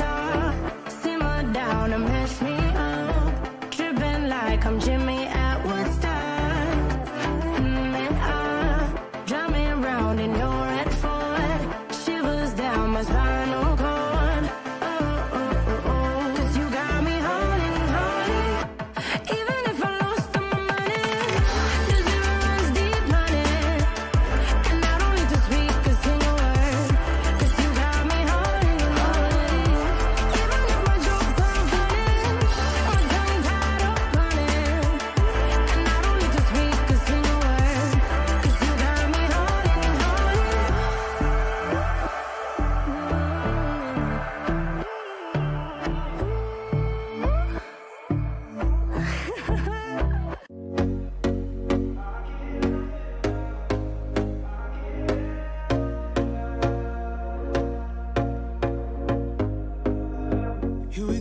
top, simmer down and mess me up. Dripping like I'm Jimmy at Woodstock. And I drive me around in your red Ford. Shivers down my spinal cord. Oh, oh, oh, oh. 'Cause you got me holding, holding. Even if I lost all my money, the zero runs deep, honey. And I don't need to speak a single word. 'Cause you got me holding, holding. Even if my jokes aren't funny, my tongue tied up running. And I don't need to speak a single word. 'Cause you got me holding, Here we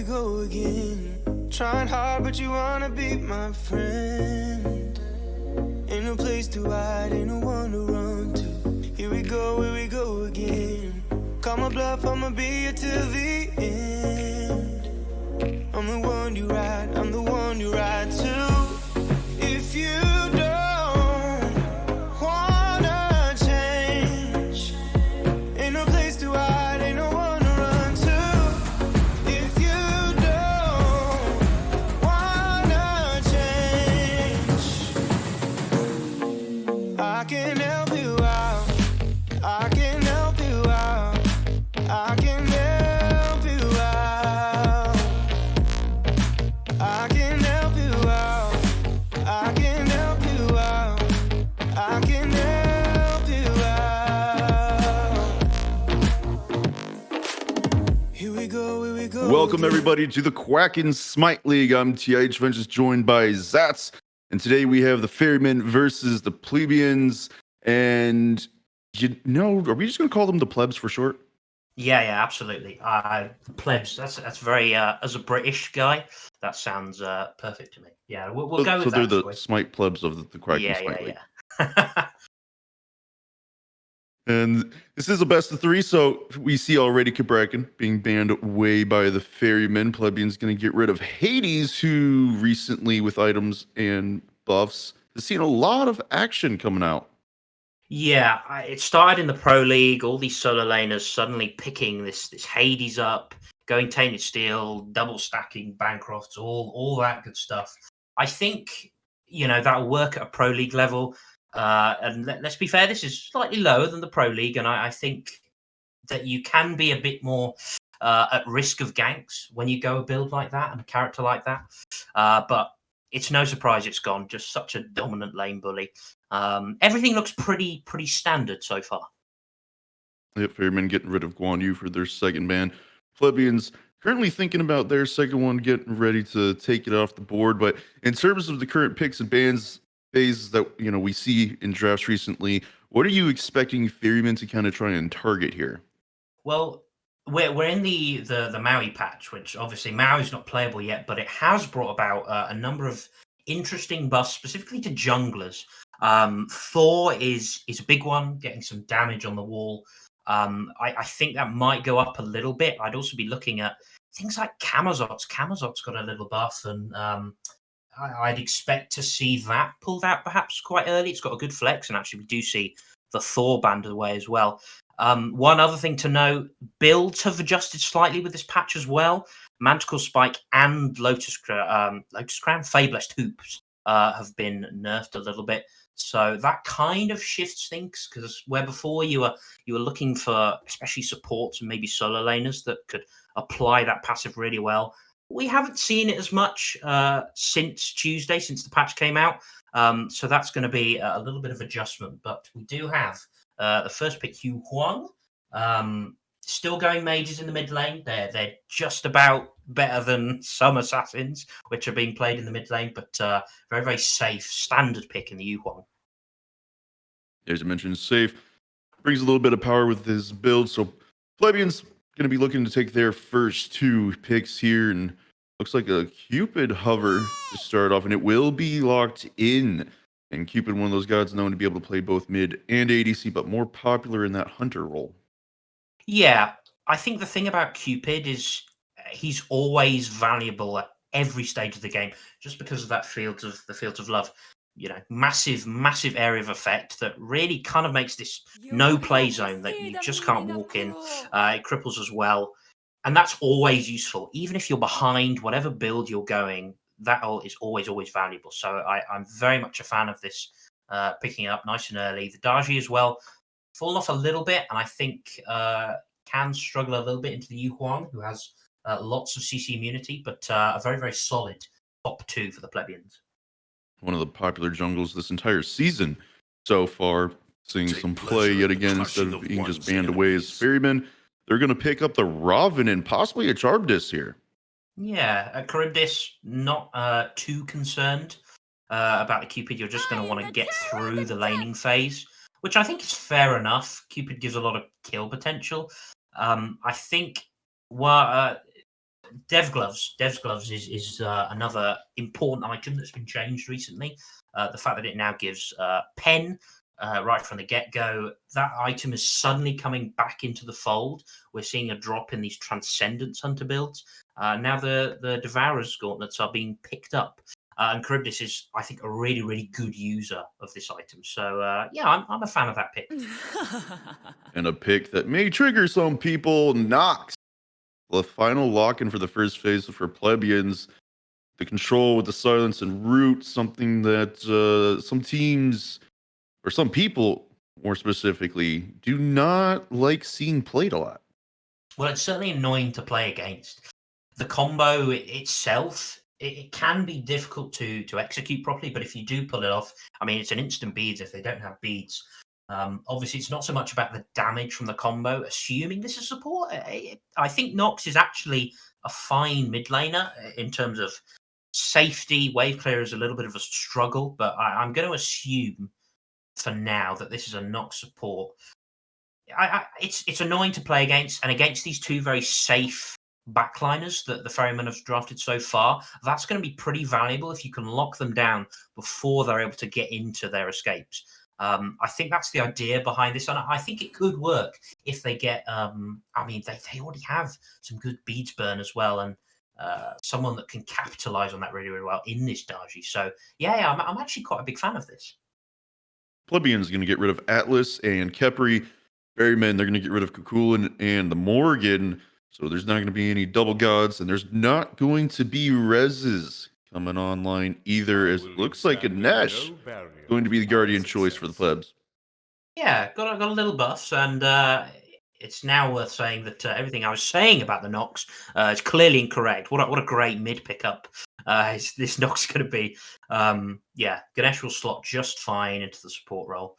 go again. Trying hard, but you wanna be my friend. Ain't no place to hide, ain't no one to run to. Here we go again. Call my bluff, I'ma be here till the end. I'm the one you ride, I'm the one you ride to. If you don't wanna change, ain't no place to hide, ain't no one to run to. If you don't wanna change, I can help you out. I can help you out. I can help you out. I can help you out. I can help you out. I can help you out. Here we go, here we go. Welcome again. everybody to the Quacken Smite League. I'm TIH Ventures, joined by Zats, and today we have the Ferrymen versus the Plebians. And are we just going to call them the plebs for short? Yeah, absolutely. Plebs. That's very. As a British guy, that sounds perfect to me. Yeah, we'll go So with they're that. the Smite plebs of the Quacken Smite League. Yeah. And this is a best of three, so we see already Cabrakan being banned way by the Ferrymen. Plebians going to get rid of Hades, who recently, with items and buffs, has seen a lot of action coming out. Yeah, it started in the Pro League. All these solo laners suddenly picking this Hades up, going Tainted Steel, double stacking Bancrofts, all that good stuff. I think that'll work at a Pro League level. And let's be fair, this is slightly lower than the Pro League, and I think that you can be a bit more at risk of ganks when you go a build like that and a character like that. But it's no surprise it's gone. Just such a dominant lane bully. Everything looks pretty standard so far. Yep, Ferrymen getting rid of Guan Yu for their second ban. Plebians currently thinking about their second one, getting ready to take it off the board. But in terms of the current picks and bans phases that we see in drafts recently, what are you expecting Ferrymen to kind of try and target here? Well, we're in the Maui patch, which obviously Maui's not playable yet, but it has brought about a number of interesting buffs, specifically to junglers. Thor is a big one, getting some damage on the wall. I think that might go up a little bit. I'd also be looking at things like Camazotz. Camazotz got a little buff, and I'd expect to see that pulled out perhaps quite early. It's got a good flex, and actually we do see the Thor band away as well. One other thing to note, builds have adjusted slightly with this patch as well. Manticore Spike and Lotus Crown, Fabulous Hoops have been nerfed a little bit. So that kind of shifts things, because where before you were looking for especially supports and maybe solo laners that could apply that passive really well. We haven't seen it as much since Tuesday, since the patch came out. So that's going to be a little bit of adjustment. But we do have the first pick, Hugh Huang. Still going mages in the mid lane. They're just about better than some assassins, which are being played in the mid lane, but very, very safe, standard pick in the Yu Huang. As I mentioned, safe. Brings a little bit of power with his build. So Plebians going to be looking to take their first two picks here, and looks like a Cupid hover to start off, and it will be locked in. And Cupid, one of those gods known to be able to play both mid and ADC, but more popular in that hunter role. Yeah, I think the thing about Cupid is he's always valuable at every stage of the game, just because of that fields of love. Massive area of effect that really kind of makes this no play zone that you just can't walk in. It cripples as well, and that's always useful, even if you're behind whatever build you're going. That is always valuable. So I'm very much a fan of this picking up nice and early. The Daji as well, fallen off a little bit, and I think can struggle a little bit into the Yu Huang, who has lots of CC immunity, but a very solid top 2 for the Plebians. One of the popular jungles this entire season so far, seeing some play yet again instead of being just banned away as Ferrymen. They're going to pick up the Raven and possibly a Charybdis here. Yeah, Charybdis, not too concerned about the Cupid. You're just going to want to get through the laning phase, which I think is fair enough. Cupid gives a lot of kill potential. I think Dev Gloves is another important item that's been changed recently. The fact that it now gives pen right from the get-go, that item is suddenly coming back into the fold. We're seeing a drop in these Transcendence Hunter builds. Now the Devourer's Gauntlets are being picked up. And Charybdis is, I think, a really good user of this item. So, yeah, I'm a fan of that pick. And a pick that may trigger some people, Nox. The final lock-in for the first phase for Plebians. The control with the silence and root, something that some teams, or some people more specifically, do not like seeing played a lot. Well, it's certainly annoying to play against. The combo itself, it can be difficult to execute properly, but if you do pull it off, I mean, it's an instant beads if they don't have beads. Obviously, it's not so much about the damage from the combo, assuming this is support. I think Nox is actually a fine mid laner in terms of safety. Wave clear is a little bit of a struggle, but I'm going to assume for now that this is a Nox support. It's annoying to play against, and against these two very safe backliners that the Ferrymen have drafted so far, that's going to be pretty valuable if you can lock them down before they're able to get into their escapes. I think that's the idea behind this, and I think it could work if they get. I mean, they already have some good beads burn as well, and someone that can capitalize on that really well in this Daji. So yeah, I'm actually quite a big fan of this. Plebians going to get rid of Atlas and Kepri. Ferrymen, they're going to get rid of Kukulin and the Morgan. So there's not going to be any double gods, and there's not going to be reses coming online either, as it looks like a Nesh going to be the guardian choice for the plebs. Yeah, got a little buffs, and it's now worth saying that everything I was saying about the Nox is clearly incorrect. What a great mid pickup this Nox going to be. Yeah, Ganesh will slot just fine into the support role.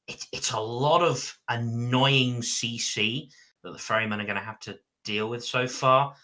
It's a lot of annoying CC that the Ferrymen are going to have to deal with so far,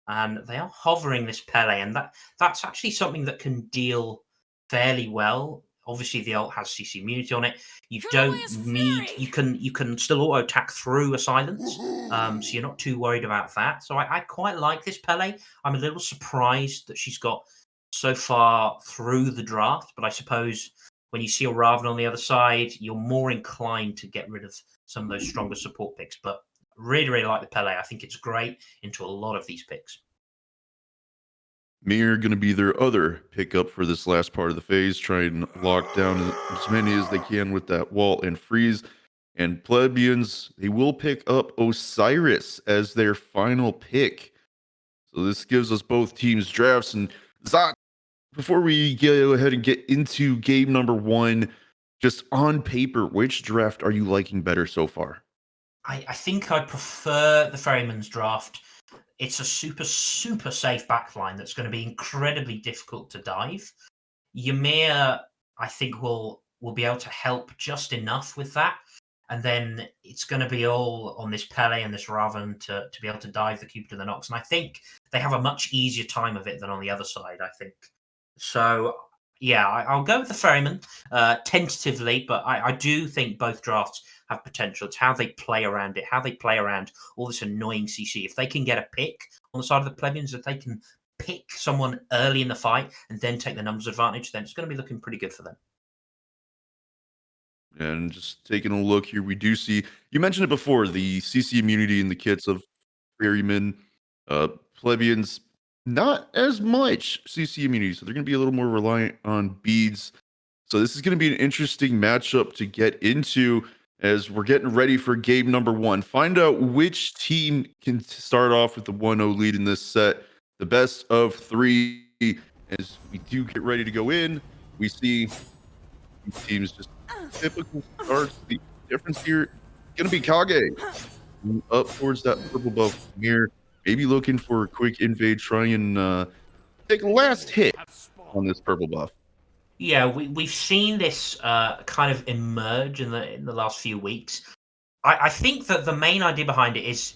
and they are hovering this Pele, and that's actually something that can deal fairly well. Obviously, the ult has CC immunity on it. You don't need. You can still auto attack through a silence, so you're not too worried about that. So I quite like this Pele. I'm a little surprised that she's got so far through the draft, but I suppose when you see a Raven on the other side, you're more inclined to get rid of some of those stronger support picks. But really like the Pele. I think it's great into a lot of these picks. Mir going to be their other pickup for this last part of the phase, try and lock down as many as they can with that wall and freeze. And Plebians, they will pick up Osiris as their final pick. So this gives us both teams' drafts. And Zach, before we go ahead and get into game number 1, just on paper, which draft are you liking better so far? I think I prefer the Ferryman's draft. It's a super safe backline that's going to be incredibly difficult to dive. Ymir, I think, will be able to help just enough with that. And then it's going to be all on this Pele and this Raven to be able to dive the Cupid and the Nox. And I think they have a much easier time of it than on the other side, I think. So, yeah, I'll go with the Ferryman tentatively, but I do think both drafts have potential. It's how they play around it, how they play around all this annoying CC. If they can get a pick on the side of the Plebians, if they can pick someone early in the fight and then take the numbers advantage, then it's going to be looking pretty good for them. And just taking a look here, we do see you mentioned it before, the CC immunity in the kits of Ferrymen, uh, Plebians, not as much CC immunity, so they're going to be a little more reliant on beads. So this is going to be an interesting matchup to get into as we're getting ready for game number one. Find out which team can start off with the 1-0 lead in this set. The best of three. As we do get ready to go in, we see these teams just typical starts. The difference here going to be Kage up towards that purple buff here. Maybe looking for a quick invade, try and take a last hit on this purple buff. Yeah, we've seen this kind of emerge in the last few weeks. I think that the main idea behind it is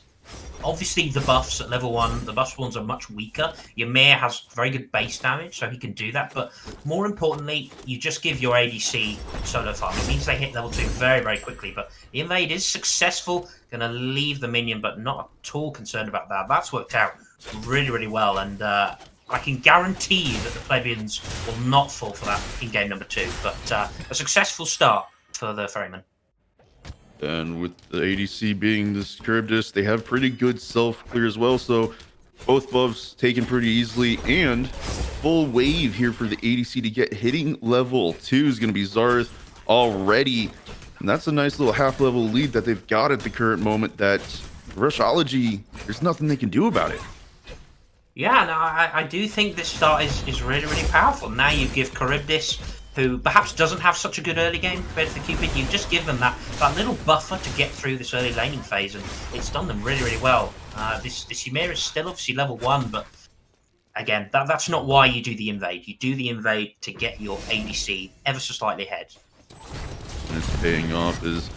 obviously the buffs at level 1, the buff ones are much weaker. Ymir has very good base damage, so he can do that. But more importantly, you just give your ADC solo farm. It means they hit level 2 very, very quickly. But the invade is successful, going to leave the minion, but not at all concerned about that. That's worked out really, really well. And I can guarantee you that the Plebians will not fall for that in game number 2. But a successful start for the Ferrymen. And with the ADC being this Charybdis, they have pretty good self-clear as well. So both buffs taken pretty easily. And full wave here for the ADC to get hitting level 2 is going to be Zarth already. And that's a nice little half-level lead that they've got at the current moment that Rushology, there's nothing they can do about it. Yeah, no, I do think this start is really, really powerful. Now you give Charybdis, who perhaps doesn't have such a good early game compared to Cupid, you just give them that little buffer to get through this early laning phase, and it's done them really, really well. This Ymir is still obviously level 1, but again, that's not why you do the invade. You do the invade to get your ADC ever so slightly ahead. And it's paying off as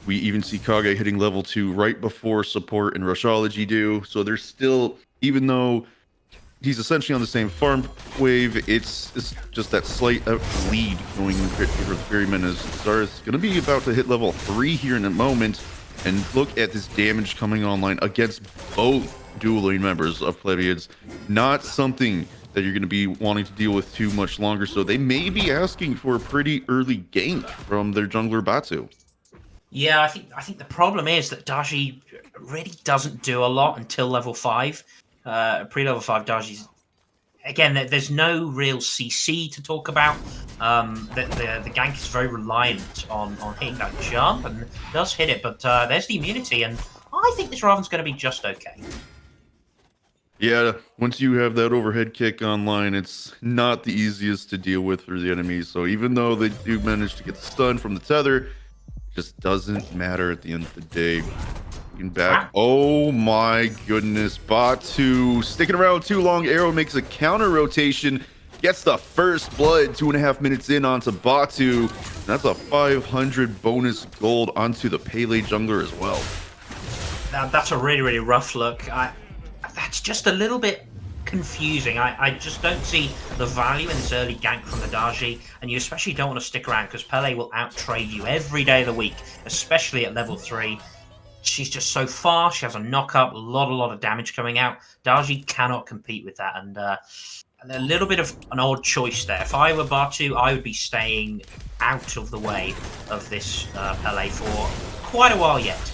we even see Kage hitting level 2 right before support and Rushology do. So there's still, even though he's essentially on the same farm wave, it's just that slight lead going for the Ferrymen as Zarth's going to be about to hit level 3 here in a moment. And look at this damage coming online against both dual lane members of Plebians. Not something that you're going to be wanting to deal with too much longer. So they may be asking for a pretty early gank from their jungler Batu. Yeah, I think the problem is that Daji really doesn't do a lot until level 5. Pre-level 5 Daji's, again, there's no real CC to talk about. The gank is very reliant on hitting that jump, and does hit it, but there's the immunity, and I think this Raven's going to be just okay. Yeah, once you have that overhead kick online, it's not the easiest to deal with for the enemies. So even though they do manage to get the stun from the tether, it just doesn't matter at the end of the day. Back. Oh my goodness. Batu sticking around too long. Arrow makes a counter rotation. Gets the first blood 2.5 minutes in onto Batu. That's a 500 bonus gold onto the Pele jungler as well. Now, that's a really, really rough look. That's just a little bit confusing. I just don't see the value in this early gank from the Daji, and you especially don't want to stick around because Pele will outtrade you every day of the week, especially at level 3. She's just so fast. She has a knock-up, a lot of damage coming out. Daji cannot compete with that, and a little bit of an odd choice there. If I were Batu, I would be staying out of the way of this Pele for quite a while yet.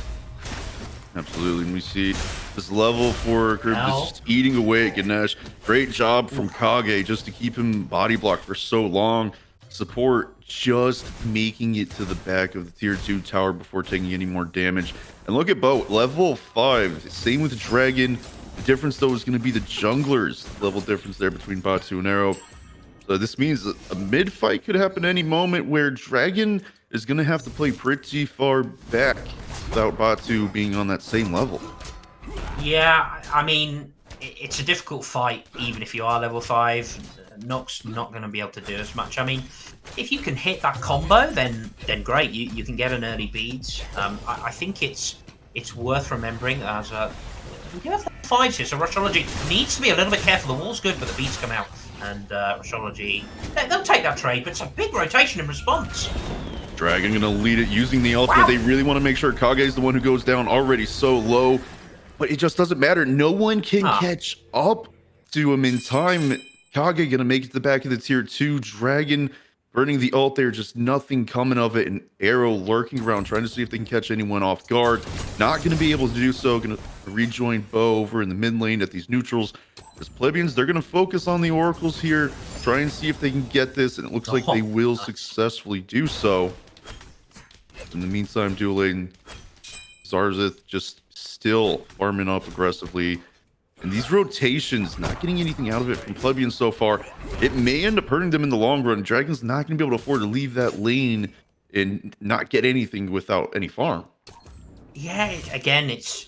Absolutely, and we see this level for Charybdis just eating away at Ganesh. Great job from Kage just to keep him body blocked for so long. Support just making it to the back of the tier 2 tower before taking any more damage. And look at Bo, level 5. Same with Dragon. The difference though is going to be the junglers. Level difference there between Batu and Arrow. So this means that a mid fight could happen any moment where Dragon is going to have to play pretty far back without Batu being on that same level. Yeah, I mean, it's a difficult fight even if you are level 5. Nox not going to be able to do as much. I mean, if you can hit that combo, then great. You can get an early beads. I think it's worth remembering as we do have 5 here, so Rushology needs to be a little bit careful. The wall's good, but the beads come out, and Rushology they'll take that trade, but it's a big rotation in response. Dragon gonna lead it using the ultimate. Wow. They really want to make sure Kage is the one who goes down already so low, but it just doesn't matter. No one can catch up to him in time. Kage gonna make it to the back of the tier 2. Dragon Burning the ult there, just nothing coming of it. An arrow lurking around, trying to see if they can catch anyone off guard. Not going to be able to do so. Going to rejoin Bo over in the mid lane at these neutrals. As Plebians, they're going to focus on the oracles here, try and see if they can get this, and it looks like they will successfully do so. In the meantime, dual lane, Zarzith just still farming up aggressively. And these rotations, not getting anything out of it from Plebians so far. It may end up hurting them in the long run. Dragon's not going to be able to afford to leave that lane and not get anything without any farm. Yeah, again, it's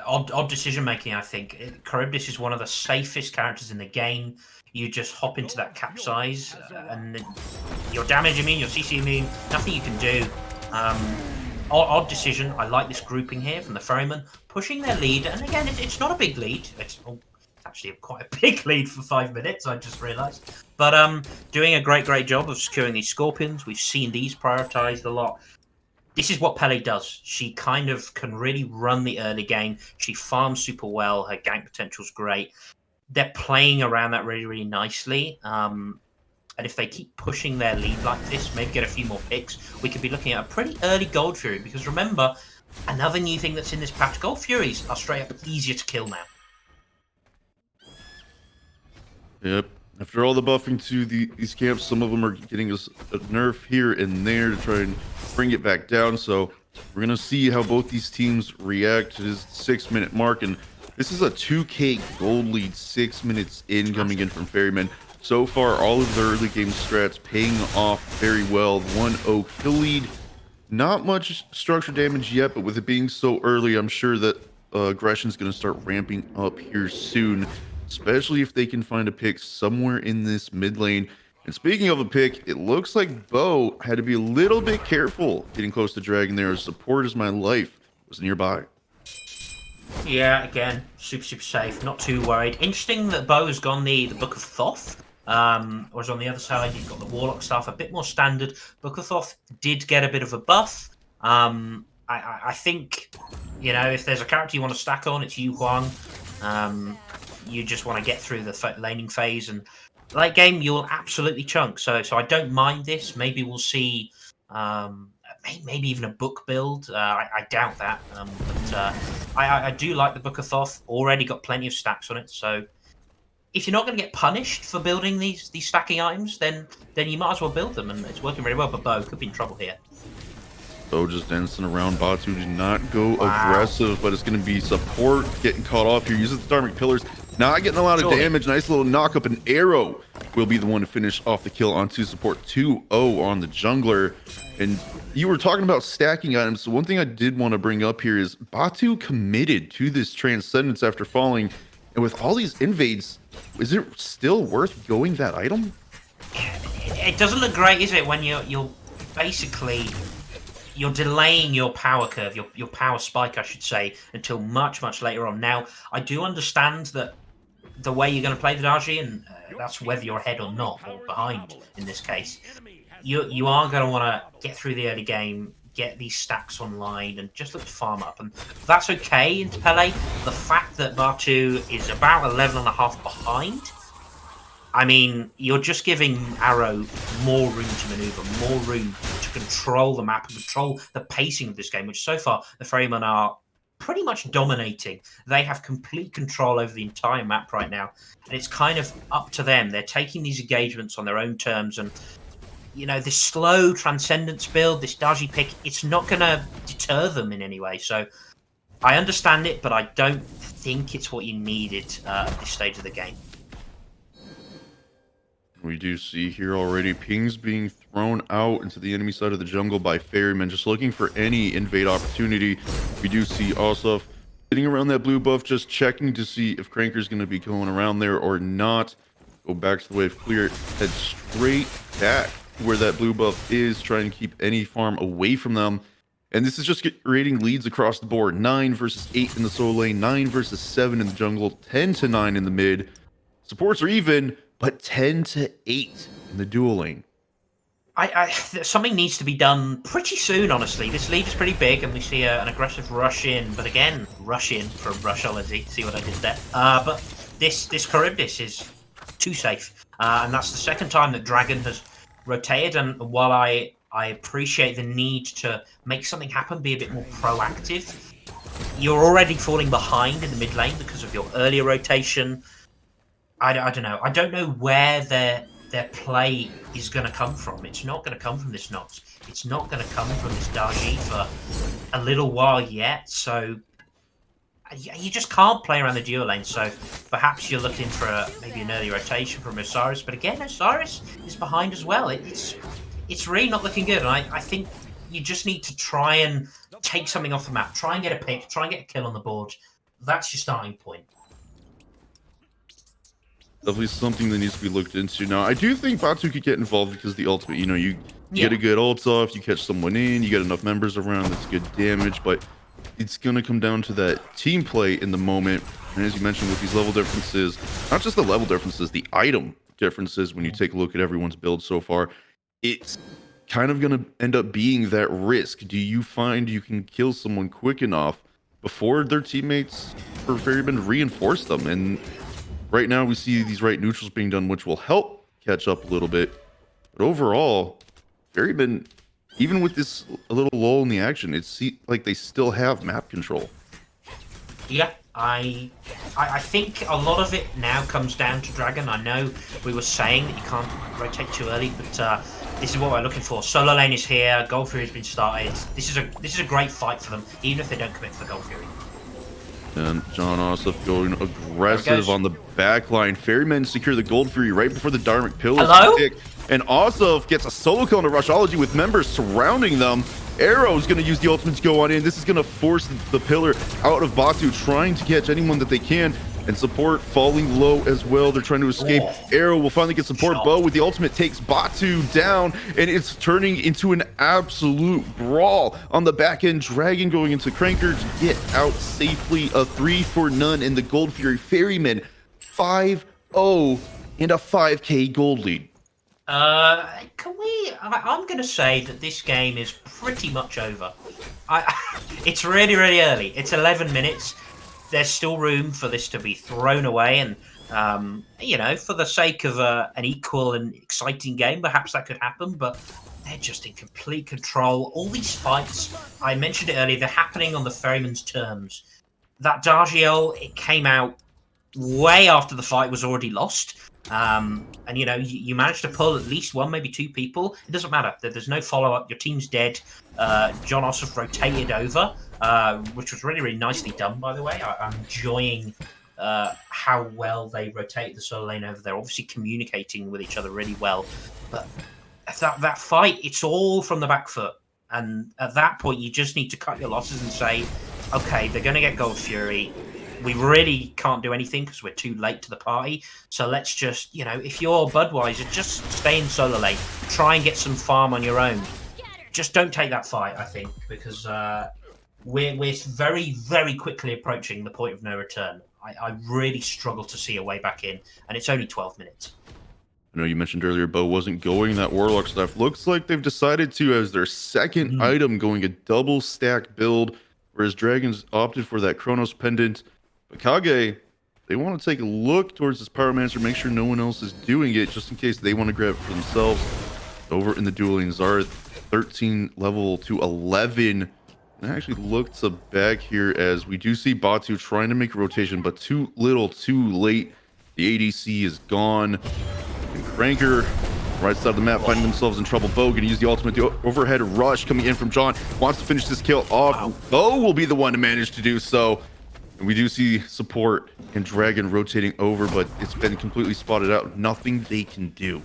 odd decision making, I think. Charybdis is one of the safest characters in the game. You just hop into that capsize, and your damage immune, your CC immune, nothing you can do. Odd decision. I like this grouping here from the Ferrymen, pushing their lead. And again, it's not a big lead. It's actually quite a big lead for 5 minutes, I just realized. But doing a great job of securing these Scorpions. We've seen these prioritized a lot. This is what PLE does. She kind of can really run the early game. She farms super well. Her gank potential's great. They're playing around that really nicely. And if they keep pushing their lead like this, maybe get a few more picks, we could be looking at a pretty early Gold Fury. Because remember, another new thing that's in this patch, Gold Furies are straight up easier to kill now. Yep. After all the buffing to these camps, some of them are getting us a nerf here and there to try and bring it back down. So we're going to see how both these teams react to this 6-minute mark. And this is a 2K gold lead 6 minutes in coming in from Ferrymen. So far, all of the early game strats paying off very well. 1-0 kill lead. Not much structure damage yet, but with it being so early, I'm sure that aggression's going to start ramping up here soon, especially if they can find a pick somewhere in this mid lane. And speaking of a pick, it looks like Bo had to be a little bit careful getting close to Dragon there. Support is my life was nearby. Yeah, again, super safe. Not too worried. Interesting that Bo has gone the Book of Thoth. Whereas on the other side, you've got the Warlock stuff, a bit more standard. Book of Thoth did get a bit of a buff. I think, you know, if there's a character you want to stack on, it's Yu Huang. You just want to get through the laning phase, and late game, you'll absolutely chunk. So I don't mind this. Maybe we'll see, maybe even a book build. I doubt that. But I do like the Book of Thoth. Already got plenty of stacks on it, so if you're not going to get punished for building these stacking items, then you might as well build them, and it's working very well. But Bo could be in trouble here. Bo just dancing around. Batu did not go aggressive, but it's going to be support getting caught off here. Uses the Dharmic Pillars, not getting a lot of damage. Nice little knock up. An arrow will be the one to finish off the kill onto support. 2-0 on the jungler. And you were talking about stacking items. So one thing I did want to bring up here is Batu committed to this Transcendence after falling. And with all these invades, is it still worth going that item? It doesn't look great, is it, when you're basically you're delaying your power curve, your power spike, I should say, until much later on. Now, I do understand that the way you're going to play the Daji, and that's whether you're ahead or not, or behind in this case, you are going to want to get through the early game, get these stacks online, and just look to farm up. And that's okay into PLE. The fact that Batu is about 11.5 behind, I mean, you're just giving Arrow more room to maneuver, more room to control the map and control the pacing of this game, which so far the Ferrymen are pretty much dominating. They have complete control over the entire map right now, and it's kind of up to them. They're taking these engagements on their own terms, and you know, this slow Transcendence build, this Daji pick, it's not going to deter them in any way. So I understand it, but I don't think it's what you needed at this stage of the game. We do see here already pings being thrown out into the enemy side of the jungle by Ferrymen, just looking for any invade opportunity. We do see Ossoff sitting around that blue buff, just checking to see if Cranker's going to be going around there or not. Go back to the wave, clear it, head straight back where that blue buff is, trying to keep any farm away from them. And this is just creating leads across the board. 9 versus 8 in the solo lane, 9 versus 7 in the jungle, 10-9 in the mid. Supports are even, but 10-8 in the dual lane. Something needs to be done pretty soon, honestly. This lead is pretty big, and we see an aggressive rush in. But again, rush in from Rushology. See what I did there? But this Charybdis is too safe. And that's the second time that Dragon has rotated, and while I appreciate the need to make something happen, be a bit more proactive, you're already falling behind in the mid lane because of your earlier rotation. I don't know. I don't know where their play is going to come from. It's not going to come from this Nox. It's not going to come from this Darji for a little while yet. So you just can't play around the duo lane. So perhaps you're looking for maybe an early rotation from Osiris. But again, Osiris is behind as well. It's really not looking good. And I think you just need to try and take something off the map. Try and get a pick. Try and get a kill on the board. That's your starting point. Definitely something that needs to be looked into. Now, I do think Batu could get involved because the ultimate, you get a good ult off, you catch someone in, you get enough members around, that's good damage, but it's going to come down to that team play in the moment. And as you mentioned, with these level differences, not just the level differences, the item differences, when you take a look at everyone's build so far, it's kind of going to end up being that risk. Do you find you can kill someone quick enough before their teammates for Ferrymen reinforce them? And right now, we see these right neutrals being done, which will help catch up a little bit. But overall, Ferrymen, even with this a little lull in the action, it's like they still have map control. Yeah, I think a lot of it now comes down to Dragon. I know we were saying that you can't rotate too early, but this is what we're looking for. Solo lane is here. Gold Fury has been started. This is a great fight for them, even if they don't commit for the Gold Fury. And John Ossoff going aggressive on the back line. Ferrymen secure the Gold Fury right before the Dharmic Pillar. Hello? And Ossoff gets a solo kill into Rushology with members surrounding them. Arrow's going to use the ultimate to go on in. This is going to force the pillar out of Batu, trying to catch anyone that they can. And support falling low as well. They're trying to escape. Arrow will finally get support. Bo with the ultimate takes Batu down, and it's turning into an absolute brawl on the back end. Dragon going into Cranker to get out safely. A 3-for-none in the Gold Fury. Ferrymen 5-0 and a 5k gold lead. I'm going to say that this game is pretty much over. It's really, really early. It's 11 minutes. There's still room for this to be thrown away, and for the sake of an equal and exciting game, perhaps that could happen. But they're just in complete control. All these fights, I mentioned it earlier, they're happening on the Ferrymen's terms. That Dargiel, it came out way after the fight was already lost. And you managed to pull at least one, maybe two people. It doesn't matter. There's no follow-up. Your team's dead. John Ossoff rotated over, which was really, really nicely done, by the way. I'm enjoying how well they rotate the solo lane over there. Obviously communicating with each other really well. But that fight, it's all from the back foot. And at that point, you just need to cut your losses and say, okay, they're going to get Gold Fury. We really can't do anything because we're too late to the party. So let's just, if you're Budweiser, just stay in solo lane. Try and get some farm on your own. Just don't take that fight, I think, because we're very, very quickly approaching the point of no return. I really struggle to see a way back in, and it's only 12 minutes. I know you mentioned earlier Bo wasn't going that Warlock stuff. Looks like they've decided to, as their second item, going a double stack build, whereas Dragons opted for that Chronos Pendant. But Kage, they want to take a look towards this Pyromancer, make sure no one else is doing it, just in case they want to grab it for themselves. Over in the dueling, Zareth, 13 level to 11. And I actually looked back here as we do see Batu trying to make a rotation, but too little, too late. The ADC is gone. And Cranker, right side of the map, finding themselves in trouble. Bo going to use the ultimate, the overhead rush coming in from John. Wants to finish this kill off. Wow. Bo will be the one to manage to do so. And we do see support and Dragon rotating over, but it's been completely spotted out. Nothing they can do.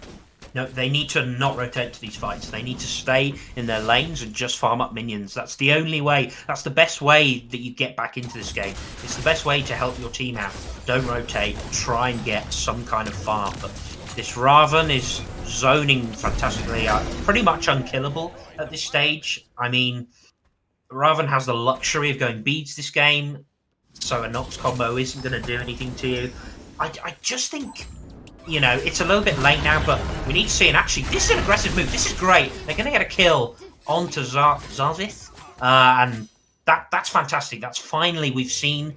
No, they need to not rotate to these fights. They need to stay in their lanes and just farm up minions. That's the only way. That's the best way that you get back into this game. It's the best way to help your team out. Don't rotate. Try and get some kind of farm. But this Raven is zoning fantastically. Pretty much unkillable at this stage. I mean, Raven has the luxury of going beads this game, so a Nox combo isn't going to do anything to you. I just think, it's a little bit late now, but we need to see. And actually, this is an aggressive move. This is great. They're going to get a kill onto Zarzith, and that's fantastic. That's finally, we've seen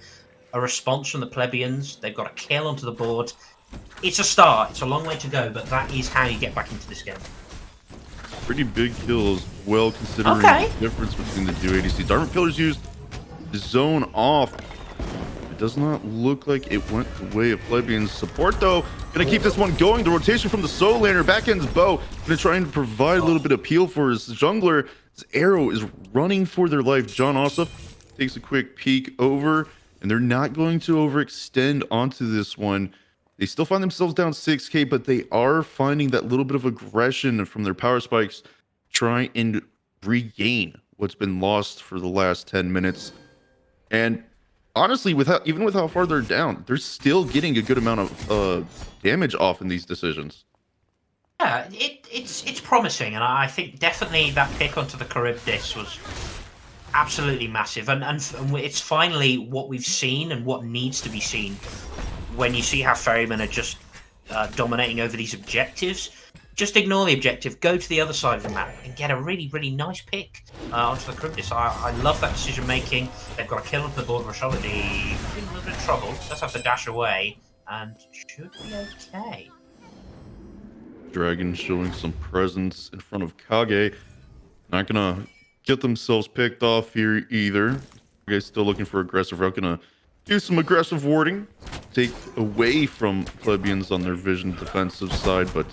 a response from the Plebians. They've got a kill onto the board. It's a start. It's a long way to go, but that is how you get back into this game. pretty big kill as well, considering Okay. the difference between the two ADC. Dark Pillars used the zone off. It does not look like it went the way of Plebians. Support, though, gonna keep this one going. The rotation from the Soul Laner, backend's Bow, gonna try and provide a little bit of peel for his jungler. His Arrow is running for their life. John also takes a quick peek over, and they're not going to overextend onto this one. They still find themselves down 6k, but they are finding that little bit of aggression from their power spikes, try and regain what's been lost for the last 10 minutes. And honestly, even with how far they're down, they're still getting a good amount of damage off in these decisions. Yeah, it's promising, and I think definitely that pick onto the Charybdis was absolutely massive, and it's finally what we've seen and what needs to be seen. When you see how Ferrymen are just dominating over these objectives, just ignore the objective, go to the other side of the map and get a really, really nice pick onto the Charybdis. I love that decision making. They've got a kill onto the board. Rashali in a little bit of trouble. Just have to dash away and should be okay. Dragon showing some presence in front of Kage. Not gonna get themselves picked off here either. Kage's still looking for aggressive route. Gonna do some aggressive warding, take away from Plebians on their vision defensive side, but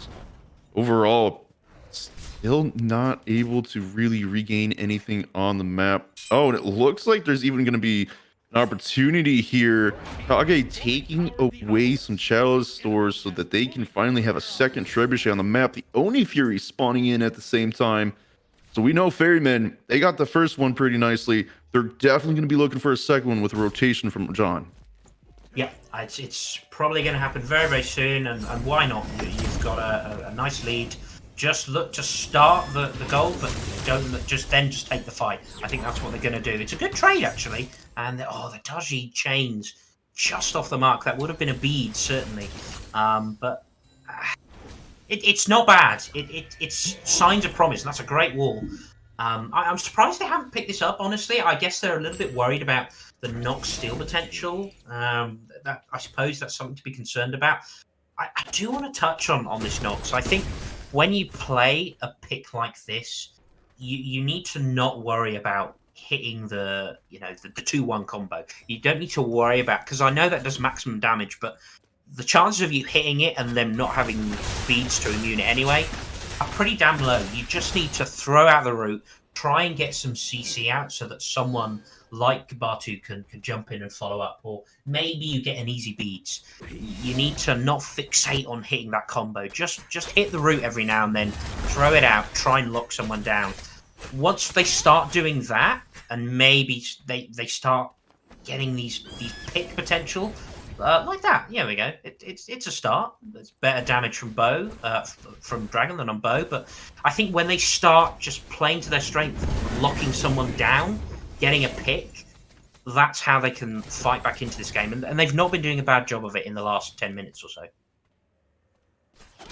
overall still not able to really regain anything on the map. Oh, and it looks like there's even going to be an opportunity here. Kage taking away some chalice stores so that they can finally have a second trebuchet on the map. The Oni Fury spawning in at the same time. So we know Ferrymen, they got the first one pretty nicely. They're definitely going to be looking for a second one with a rotation from John. Yeah, it's probably going to happen very, very soon, and why not? You've got a nice lead. Just look to start the goal, but don't just take the fight. I think that's what they're going to do. It's a good trade, actually. And the dodgy chains just off the mark. That would have been a bead, certainly. But it's not bad. It's signs of promise, and that's a great wall. I'm surprised they haven't picked this up, honestly. I guess they're a little bit worried about the Nox steal potential. That I suppose that's something to be concerned about. I do want to touch on this Nox. I think when you play a pick like this, you need to not worry about hitting the 2-1 combo. You don't need to worry about, because I know that does maximum damage, but the chances of you hitting it and them not having beads to immune it anyway are pretty damn low. You just need to throw out the root, try and get some CC out so that someone like Batu can jump in and follow up, or maybe you get an easy beads. You need to not fixate on hitting that combo. Just hit the root every now and then, throw it out, try and lock someone down. Once they start doing that, and maybe they start getting these pick potential, like that. Yeah, we go. It's a start. It's better damage from bow, from Dragon than on bow. But I think when they start just playing to their strength, locking someone down, getting a pick, that's how they can fight back into this game. And they've not been doing a bad job of it in the last 10 minutes or so.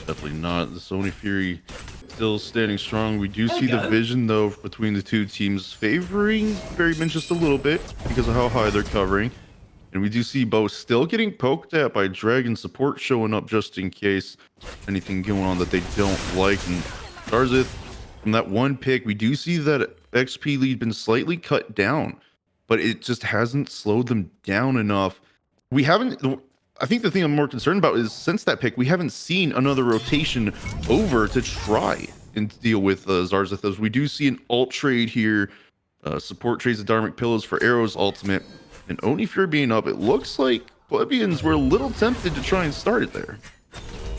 Definitely not. The Sony Fury still standing strong. We do see the vision, though, between the two teams favoring Ferrymen just a little bit because of how high they're covering. And we do see Bo still getting poked at by Dragon support showing up just in case anything going on that they don't like. And Zarzith, from that one pick, we do see that XP lead been slightly cut down, but it just hasn't slowed them down enough. I think the thing I'm more concerned about is since that pick, we haven't seen another rotation over to try and deal with Zarzith, as we do see an ult trade here. Support trades the Dharmic Pillows for Arrow's ultimate. And Oni Fury being up, it looks like Plebians were a little tempted to try and start it there.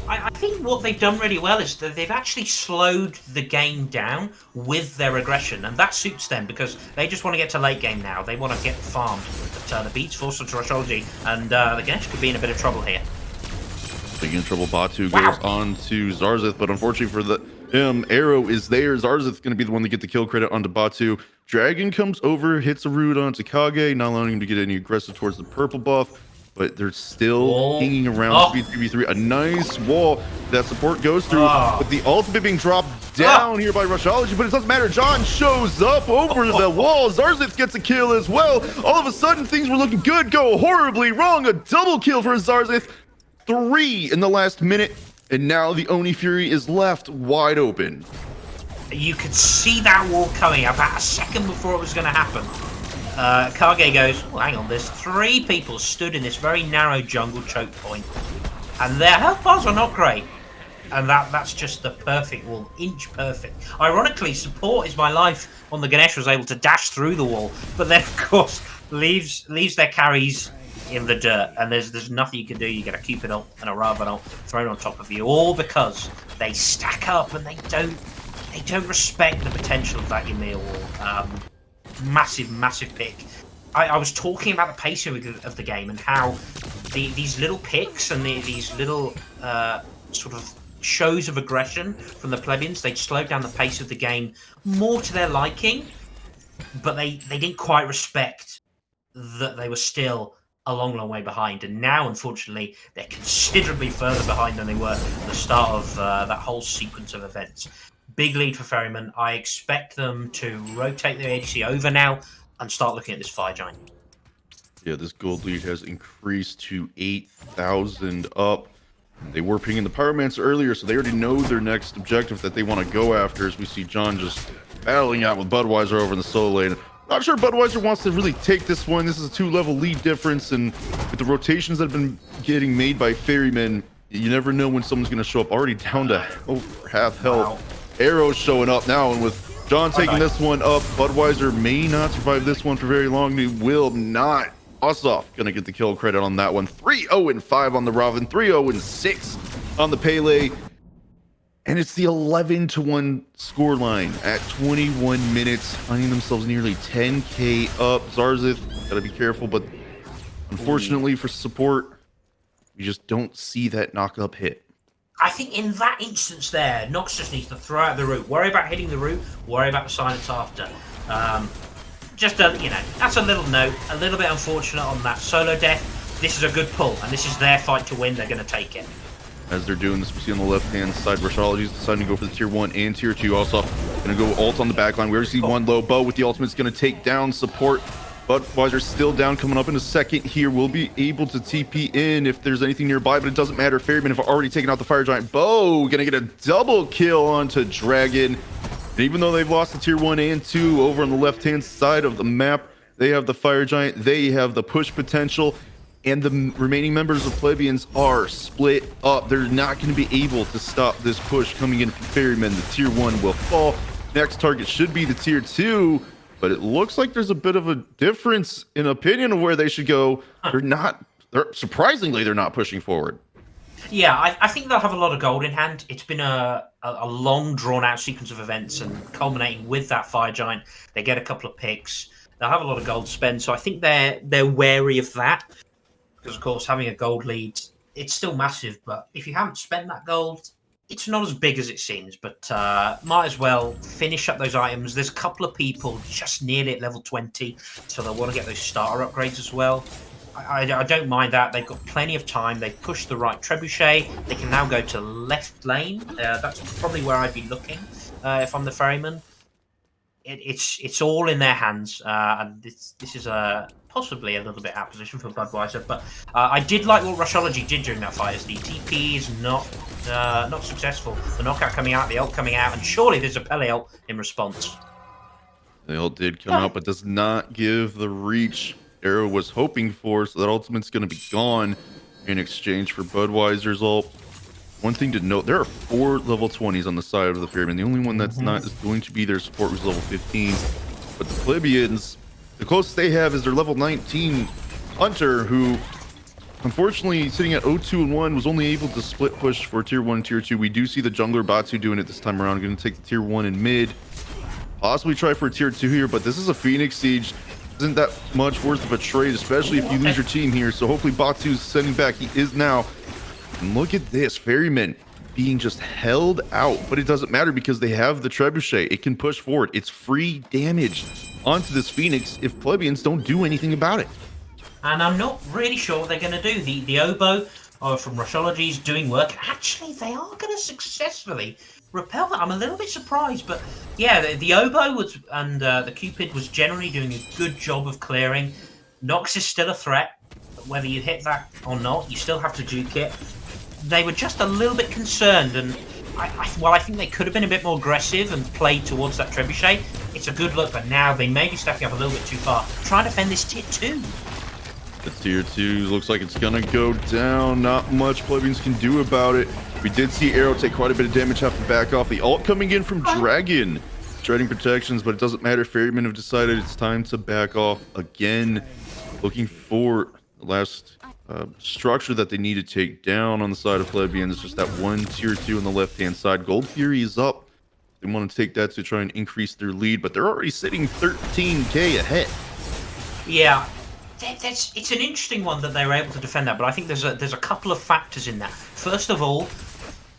I think what they've done really well is that they've actually slowed the game down with their aggression, and that suits them because they just want to get to late game now. They want to get farmed. But the beats force onto Rashology, and the Ganesh could be in a bit of trouble here. Big in trouble. Batu goes on to Zarzith, but unfortunately for him, Arrow is there. Zarzith's going to be the one to get the kill credit onto Batu. Dragon comes over, hits a root onto Kage, not allowing him to get any aggressive towards the purple buff. But they're still hanging around 3v3. A nice wall that support goes through. But the ultimate being dropped down here by Rushology. But it doesn't matter. John shows up over the wall. Zarzith gets a kill as well. All of a sudden, things were looking good. Go horribly wrong. A double kill for Zarzith. 3 in the last minute. And now the Oni Fury is left wide open. You could see that wall coming about a second before it was going to happen. Kage goes, well, hang on, there's 3 people stood in this very narrow jungle choke point, and their health bars are not great. And that's just the perfect wall, inch perfect. Ironically, support is my life on the Ganesh was able to dash through the wall, but then of course leaves their carries in the dirt, and there's nothing you can do. You get a Cupid ult and a Raven ult thrown on top of you, all because they stack up and they don't respect the potential of that Ymir wall. Massive pick. I was talking about the pacing of the game and how these little picks and these little sort of shows of aggression from the Plebians, they'd slow down the pace of the game more to their liking, but they didn't quite respect that they were still a long way behind. And now, unfortunately, they're considerably further behind than they were at the start of that whole sequence of events. Big lead for Ferrymen. I expect them to rotate their ADC over now and start looking at this fire giant. Yeah, this gold lead has increased to 8,000 up. They were pinging the Pyromancer earlier, so they already know their next objective that they want to go after, as we see John just battling out with Budweiser over in the solo lane. Not sure Budweiser wants to really take this one. This is a 2-level lead difference, and with the rotations that have been getting made by Ferrymen, you never know when someone's going to show up. Already down to over half health. Wow. Arrows showing up now, and with John taking this one up, Budweiser may not survive this one for very long. He will not. Ossoff gonna get the kill credit on that one. 3-0-5 on the Raven, 3-0-6 on the Pele, and it's the 11-1 scoreline at 21 minutes, finding themselves nearly 10k up. Zarzith, gotta be careful, but unfortunately for support, we just don't see that knock-up hit. I think in that instance there, Nox just needs to throw out the root. Worry about hitting the root, worry about the silence after. Just that's a little note, a little bit unfortunate on that solo death. This is a good pull, and this is their fight to win. They're going to take it. As they're doing this, we see on the left-hand side, Rashology's deciding to go for the tier 1 and tier 2. Also, going to go ult on the backline. We already see one low. Bow with the ultimate's going to take down support. Budweiser still down, coming up in a second here. We'll be able to TP in if there's anything nearby, but it doesn't matter. Ferrymen have already taken out the Fire Giant. Bow going to get a double kill onto Dragon. And even though they've lost the tier 1 and 2 over on the left-hand side of the map, they have the Fire Giant, they have the push potential, and the remaining members of Plebians are split up. They're not going to be able to stop this push coming in from Ferrymen. The tier 1 will fall. Next target should be the tier 2, but it looks like there's a bit of a difference in opinion of where they should go. Surprisingly, they're not pushing forward. Yeah, I think they'll have a lot of gold in hand. It's been a long, drawn-out sequence of events, and culminating with that Fire Giant, they get a couple of picks. They'll have a lot of gold to spend, so I think they're wary of that. Because, of course, having a gold lead, it's still massive, but if you haven't spent that gold, it's not as big as it seems. But might as well finish up those items. There's a couple of people just nearly at level 20, so they'll want to get those starter upgrades as well. I don't mind that. They've got plenty of time. They've pushed the right trebuchet. They can now go to left lane. That's probably where I'd be looking if I'm the Ferryman. It's all in their hands, and this is possibly a little bit out of position for Budweiser. But I did like what Rashology did during that fight. As the TP is not successful. The knockout coming out, the ult coming out, and surely there's a Pele ult in response. The ult did come out, but does not give the reach Arrow was hoping for, so that ultimate's going to be gone in exchange for Budweiser's ult. One thing to note, there are 4 level 20s on the side of the Ferryman. The only one that's not is going to be their support, who's level 15. But the Plebians, the closest they have is their level 19 Hunter, who unfortunately sitting at 0-2-1 was only able to split push for tier 1 and tier 2. We do see the jungler Batu doing it this time around, going to take the tier 1 in mid. Possibly try for a tier 2 here, but this is a Phoenix Siege. Isn't that much worth of a trade, especially if you lose your team here. So hopefully Batu's sending back. He is now. And look at this, Ferrymen being just held out, but it doesn't matter because they have the trebuchet. It can push forward. It's free damage onto this Phoenix if Plebians don't do anything about it. And I'm not really sure what they're going to do. The oboe from Rashology is doing work. Actually, they are going to successfully repel that. I'm a little bit surprised, but yeah, the oboe was and the Cupid was generally doing a good job of clearing. Nox is still a threat. Whether you hit that or not, you still have to juke it. They were just a little bit concerned, and I think they could have been a bit more aggressive and played towards that trebuchet. It's a good look, but now they may be stepping up a little bit too far. Trying to defend this tier 2. The tier 2 looks like it's gonna go down. Not much Plebians can do about it. We did see Arrow take quite a bit of damage, have to back off. The ult coming in from Dragon. Shredding protections, but it doesn't matter. Ferrymen have decided it's time to back off again. Looking for the last structure that they need to take down on the side of Plebians. Just that one tier 2 on the left-hand side. Gold Fury is up. They want to take that to try and increase their lead, but they're already sitting 13k ahead. Yeah. It's an interesting one that they were able to defend that, but I think there's a couple of factors in that. First of all,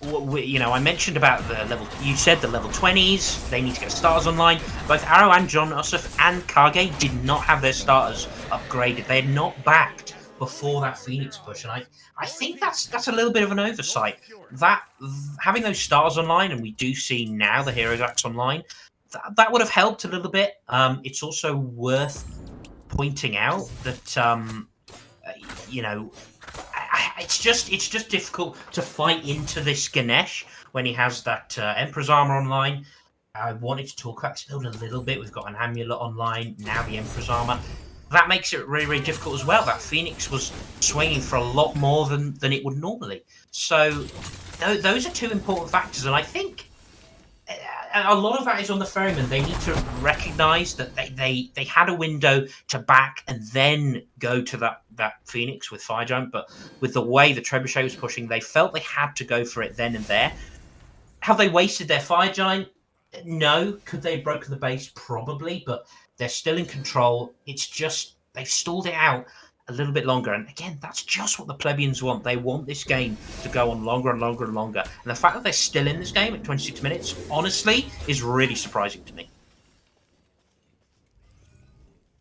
I mentioned about the level. You said the level 20s. They need to get starters online. Both Arrow and John Ossoff and Kage did not have their starters upgraded. They had not backed before that Phoenix push, and I think that's a little bit of an oversight. That having those stars online, and we do see now the Heroes Axe online, that would have helped a little bit. It's also worth pointing out that it's just difficult to fight into this Ganesh when he has that Emperor's Armor online. I wanted to talk about build a little bit. We've got an amulet online now, the Emperor's Armor. That makes it really, really difficult as well. That Phoenix was swinging for a lot more than it would normally. So those are two important factors, and I think a lot of that is on the Ferrymen. They need to recognise that they had a window to back and then go to that Phoenix with Fire Giant, but with the way the Trebuchet was pushing, they felt they had to go for it then and there. Have they wasted their Fire Giant? No. Could they have broken the base? Probably, but they're still in control. It's just they've stalled it out a little bit longer. And again, that's just what the Plebians want. They want this game to go on longer and longer and longer. And the fact that they're still in this game at 26 minutes, honestly, is really surprising to me.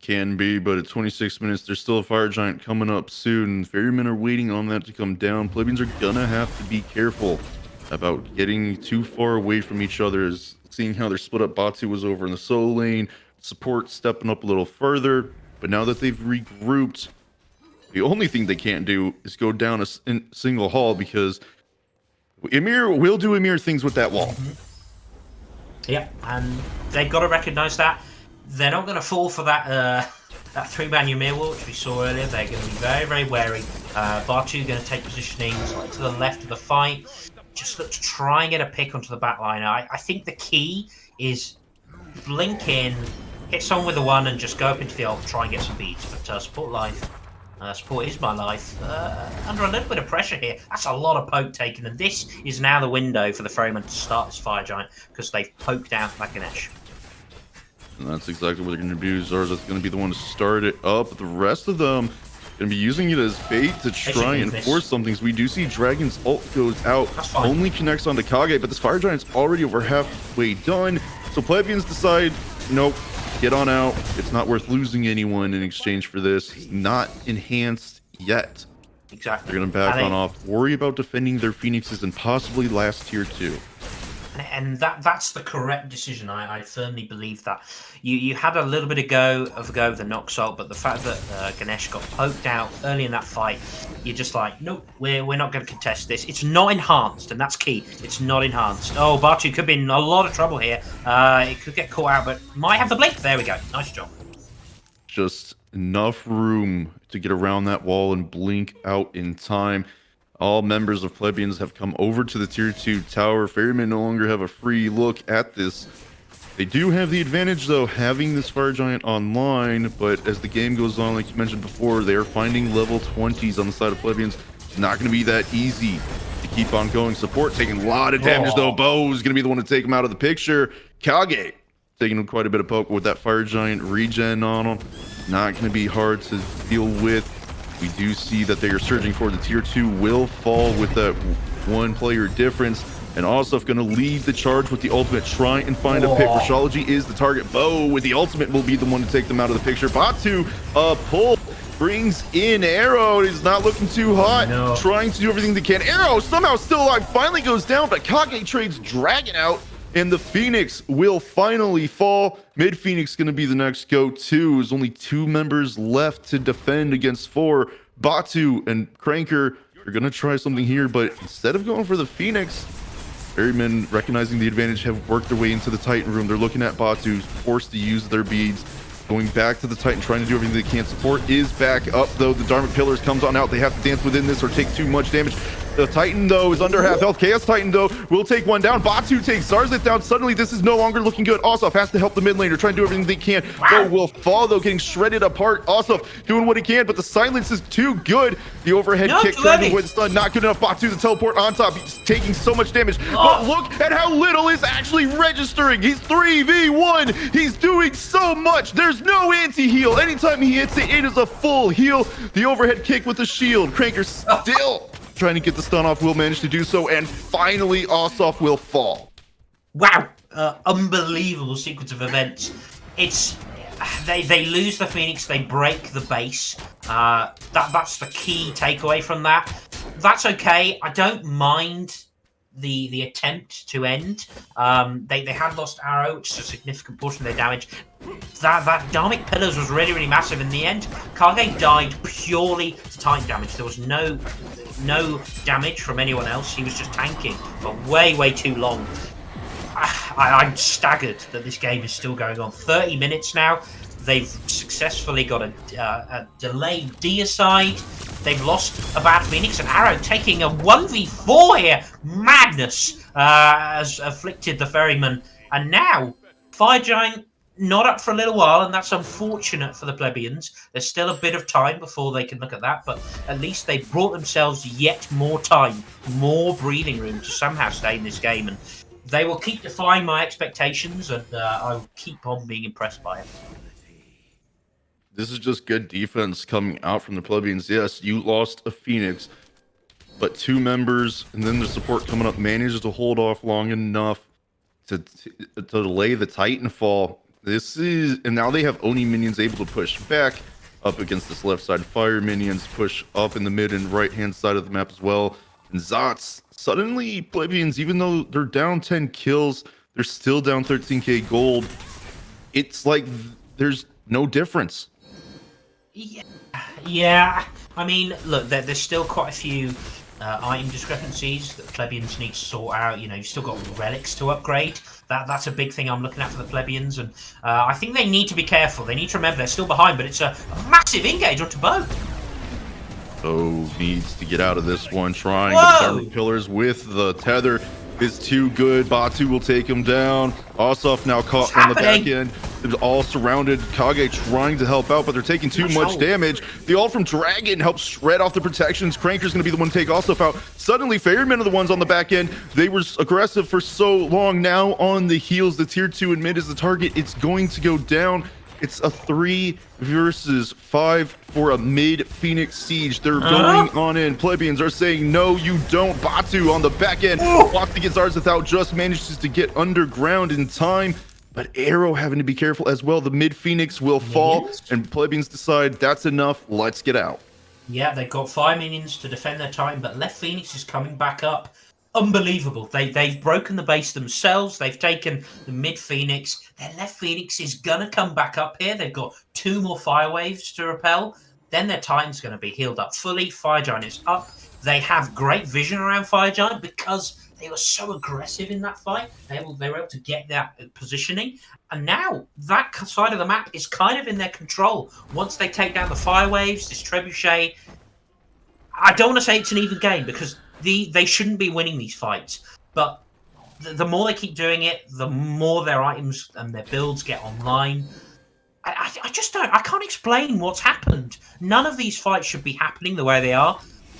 Can be, but at 26 minutes, there's still a Fire Giant coming up soon. Ferrymen are waiting on that to come down. Plebians are gonna have to be careful about getting too far away from each other, as seeing how their split up Batu was over in the solo lane, support stepping up a little further. But now that they've regrouped, the only thing they can't do is go down a single hall, because Emir will do Emir things with that wall. Yeah, and they've got to recognise that. They're not going to fall for that that 3-man Ymir wall, which we saw earlier. They're going to be very, very wary. Batu going to take positioning to the left of the fight. Just look to try and get a pick onto the back line. I think the key is blink in, hit someone with a 1 and just go up into the ult, try and get some beats. But support life. Support is my life. Under a little bit of pressure here. That's a lot of poke taken, and this is now the window for the Ferrymen to start this Fire Giant, because they've poked out that Ganesh. And that's exactly what they're going to do. Zarza's going to be the one to start it up. The rest of them going to be using it as bait to try and force some things. We do see Dragon's ult goes out, only connects onto Kage, but this Fire Giant's already over halfway done. So Plebians decide, nope, get on out. It's not worth losing anyone in exchange for this. He's not enhanced yet. Exactly. They're going to back on off, worry about defending their Phoenixes and possibly last tier 2. And that's the correct decision. I firmly believe that. You had a little bit of go with the Nox ult, but the fact that Ganesh got poked out early in that fight, you're just like, nope, we're not going to contest this. It's not enhanced, and that's key. It's not enhanced. Oh, Batu could be in a lot of trouble here. It could get caught out, but might have the blink. There we go. Nice job. Just enough room to get around that wall and blink out in time. All members of Plebians have come over to the tier 2 tower. Ferrymen no longer have a free look at this. They do have the advantage, though, having this Fire Giant online, but as the game goes on, like you mentioned before, they are finding level 20s on the side of Plebians. It's not going to be that easy to keep on going. Support taking a lot of damage, though. Bo's going to be the one to take him out of the picture. Kage taking quite a bit of poke with that Fire Giant regen on him. Not going to be hard to deal with. We do see that they are surging for the tier 2 will fall with that 1 player difference. And Ossoff going to lead the charge with the ultimate, try and find a pick. Rashology is the target. Bo with the ultimate will be the one to take them out of the picture. Batu, pull, brings in Arrow. He's not looking too hot. No. Trying to do everything they can. Arrow somehow still alive, finally goes down, but Kage trades Dragon out. And the Phoenix will finally fall. Mid Phoenix going to be the next go-to. There's only 2 members left to defend against 4. Batu and Cranker are going to try something here, but instead of going for the Phoenix, Ferrymen, recognizing the advantage, have worked their way into the Titan room. They're looking at Batu, forced to use their beads. Going back to the Titan, trying to do everything they can. Support is back up, though. The Dharmic Pillars comes on out. They have to dance within this or take too much damage. The Titan, though, is under half health. Chaos Titan, though, will take one down. Batu takes Zarzeth down. Suddenly, this is no longer looking good. Ossoff has to help the mid laner, trying to do everything they can. Though will fall, though, getting shredded apart. Ossoff doing what he can, but the silence is too good. The overhead kick trying to avoid the stun. Not good enough. Batu to teleport on top. He's taking so much damage. But look at how little is actually registering. He's 3v1. He's doing so much. There's no anti-heal. Anytime he hits it, it is a full heal. The overhead kick with the shield. Cranker still trying to get the stun off, will manage to do so, and finally Ossoff will fall. Wow, unbelievable sequence of events. It's they lose the Phoenix, they break the base. That's the key takeaway from that. That's okay. I don't mind the attempt to end. They had lost Arrow, which is a significant portion of their damage. That Dharmic Pillars was really massive in the end. Kage died purely to Titan damage. There was no damage from anyone else. He was just tanking for way too long. I'm staggered that this game is still going on. 30 minutes now. They've successfully got a delayed deicide. They've lost a bad Phoenix, and Arrow taking a 1v4 here. Madness has afflicted the Ferryman. And now, Fire Giant not up for a little while, and that's unfortunate for the Plebians. There's still a bit of time before they can look at that, but at least they've brought themselves yet more time, more breathing room to somehow stay in this game. And they will keep defying my expectations, and I will keep on being impressed by it. This is just good defense coming out from the Plebians. Yes, you lost a Phoenix, but 2 members and then the support coming up manages to hold off long enough to delay the Titanfall. And now they have Oni minions able to push back up against this left side. Fire minions push up in the mid and right hand side of the map as well. And Zots, suddenly Plebians, even though they're down 10 kills, they're still down 13k gold. It's like there's no difference. Yeah. I mean, look, there's still quite a few item discrepancies that Plebians need to sort out. You know, you've still got relics to upgrade. That's a big thing I'm looking at for the Plebians, and I think they need to be careful. They need to remember they're still behind, but it's a massive engage onto Bo. Bo needs to get out of this one, trying the pillars with the tether is too good. Batu will take him down. Ossoff now caught on the back end. It's all surrounded. Kage trying to help out, but they're taking too much damage. The ult from Dragon helps shred off the protections. Cranker's going to be the one to take Ossoff out. Suddenly, Ferrymen are the ones on the back end. They were aggressive for so long. Now on the heels, the tier 2 and mid is the target. It's going to go down. It's a 3 versus 5 for a mid Phoenix siege. They're going on in. Plebians are saying, no, you don't. Batu on the back end. Walks to get Zarzeth out, just manages to get underground in time. But Arrow having to be careful as well. The mid Phoenix will fall, and Plebians decide that's enough. Let's get out. Yeah, they've got 5 minions to defend their Titan, but left Phoenix is coming back up. Unbelievable. They've broken the base themselves. They've taken the mid Phoenix. Their left Phoenix is gonna come back up here. They've got 2 more fire waves to repel. Then their Titan's gonna be healed up fully. Fire Giant is up. They have great vision around Fire Giant because they were so aggressive in that fight. They were able to get that positioning. And now that side of the map is kind of in their control. Once they take down the fire waves, this trebuchet, I don't want to say it's an even game because they shouldn't be winning these fights. But the more they keep doing it, the more their items and their builds get online. I just don't. I can't explain what's happened. None of these fights should be happening the way they are.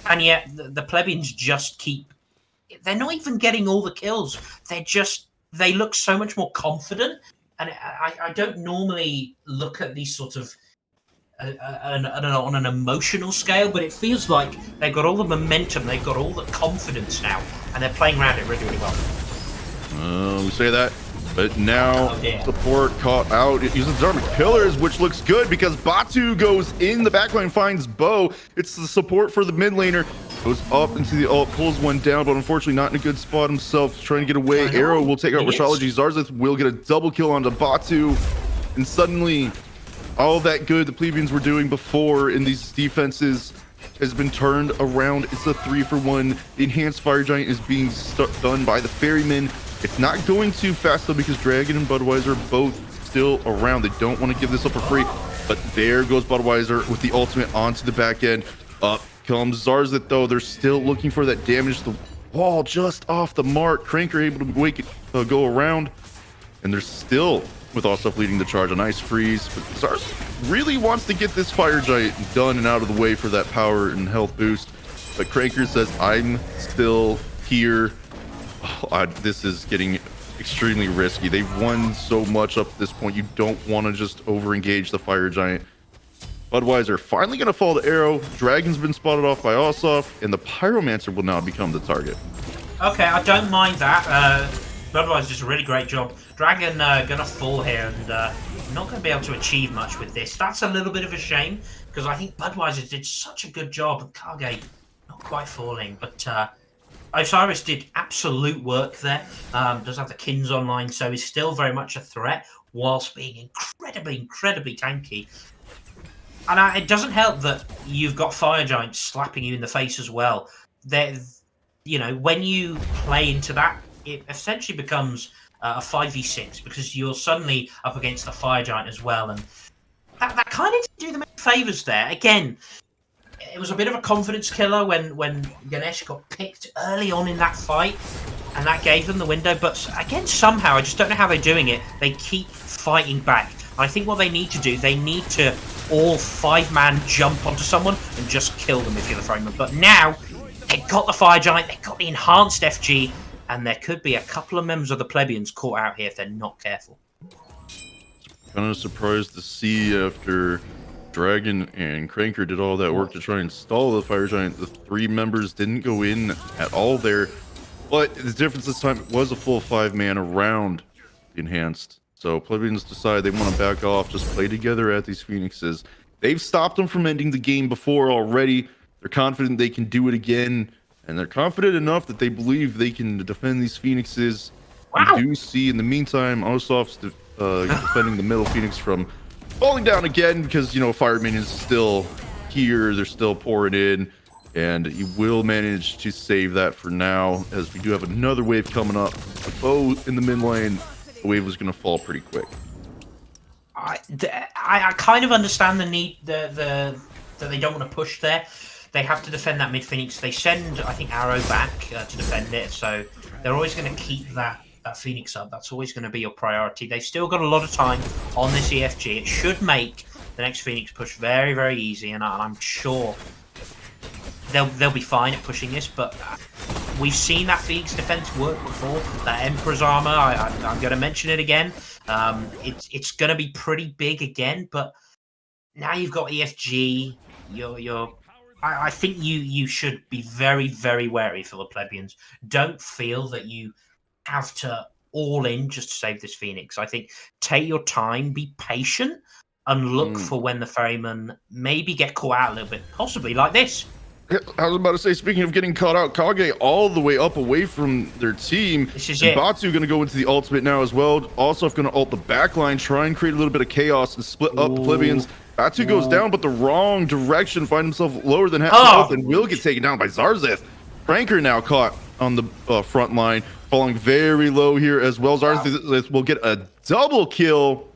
And yet the Plebians just keep... They're not even getting all the kills. They look so much more confident. And I don't normally look at these sort of on an emotional scale, but it feels like they've got all the momentum, they've got all the confidence now, and they're playing around it really well. We say that, but now support caught out. It uses Dharmic Pillars, which looks good because Batu goes in the backline, finds Bo. It's the support for the mid laner. Goes up into the ult, pulls one down, but unfortunately not in a good spot himself. Trying to get away. Arrow will take out Rashology. Zarzeth will get a double kill onto Batu. And suddenly, all that good the Plebians were doing before in these defenses has been turned around. It's a 3-for-1. The enhanced fire giant is being done by the Ferrymen. It's not going too fast though, because Dragon and Budweiser both still around. They don't want to give this up for free, but there goes Budweiser with the ultimate onto the back end. Up comes Zarzeth though. They're still looking for that damage. The wall just off the mark. Cranker able to make it go around, and they're still with Ostaf leading the charge. A nice freeze, but Zarzeth really wants to get this fire giant done and out of the way for that power and health boost. But Cranker says, I'm still here. This is getting extremely risky. They've won so much up to this point. You don't want to just over-engage the fire giant. Budweiser finally going to fall to arrow. Dragon's been spotted off by Ostaf, and the Pyromancer will now become the target. Okay, I don't mind that. Budweiser does a really great job. Dragon gonna fall here, and not gonna be able to achieve much with this. That's a little bit of a shame, because I think Budweiser did such a good job, and Kage not quite falling. But Osiris did absolute work there. Does have the Kins online, so is still very much a threat, whilst being incredibly tanky. And it doesn't help that you've got Fire Giants slapping you in the face as well. You know, when you play into that, it essentially becomes a 5v6, because you're suddenly up against the Fire Giant as well, and that kind of didn't do them any favours there. Again, it was a bit of a confidence killer when Ganesh got picked early on in that fight, and that gave them the window. But again, somehow, I just don't know how they're doing it, they keep fighting back. I think what they need to do, they need to all 5-man jump onto someone and just kill them if you're the Ferryman. But now, they've got the Fire Giant, they've got the enhanced FG, and there could be a couple of members of the Plebians caught out here if they're not careful. Kind of surprised to see, after Dragon and Cranker did all that work to try and stall the Fire Giant, the 3 members didn't go in at all there. But the difference this time, it was a full 5-man around the enhanced. So Plebians decide they want to back off, just play together at these Phoenixes. They've stopped them from ending the game before already. They're confident they can do it again. And they're confident enough that they believe they can defend these Phoenixes. Wow. We do see, in the meantime, Ostaf's defending the middle Phoenix from falling down again, because, you know, Fireman is still here. They're still pouring in, and he will manage to save that for now, as we do have another wave coming up. The bow in the mid lane, the wave was going to fall pretty quick. I kind of understand the need, that they don't want to push there. They have to defend that mid Phoenix. They send, I think, Arrow back to defend it, so they're always going to keep that Phoenix up. That's always going to be your priority. They've still got a lot of time on this EFG. It should make the next Phoenix push very easy, and I'm sure they'll be fine at pushing this. But we've seen that Phoenix defense work before. That Emperor's armor, I'm going to mention it again. It's going to be pretty big again, but now you've got EFG. I think you should be very wary for the Plebians. Don't feel that you have to all in just to save this Phoenix. I think take your time, be patient, and look for when the Ferrymen maybe get caught out a little bit, possibly like this. I was about to say, speaking of getting caught out, Kage all the way up away from their team. This is and it. Batu going to go into the ultimate now as well. Also going to ult the backline, try and create a little bit of chaos and split up the Plebians. Batu goes down, but the wrong direction, find himself lower than half health, and will get taken down by Zarzeth. Cranker now caught on the front line, falling very low here as well. Zarzeth will get a double kill,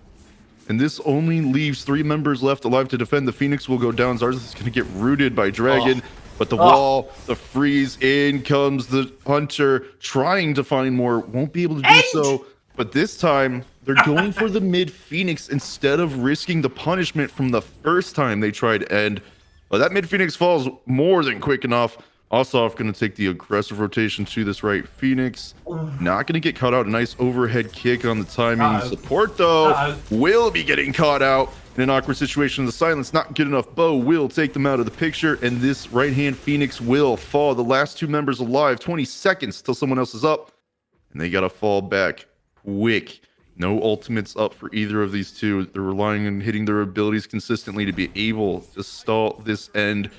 and this only leaves 3 members left alive to defend. The Phoenix will go down. Zarzeth is going to get rooted by Dragon, but the wall, the freeze, in comes the Hunter, trying to find more, won't be able to do so. But this time, they're going for the mid Phoenix instead of risking the punishment from the first time they tried to end. But that mid Phoenix falls more than quick enough. Ostaf going to take the aggressive rotation to this right Phoenix. Not going to get caught out. A nice overhead kick on the timing. Support, though, will be getting caught out in an awkward situation. The silence not good enough. Bo will take them out of the picture, and this right-hand Phoenix will fall. The last 2 members alive. 20 seconds till someone else is up, and they got to fall back quick. No ultimates up for either of these two. They're relying on hitting their abilities consistently to be able to stall this end.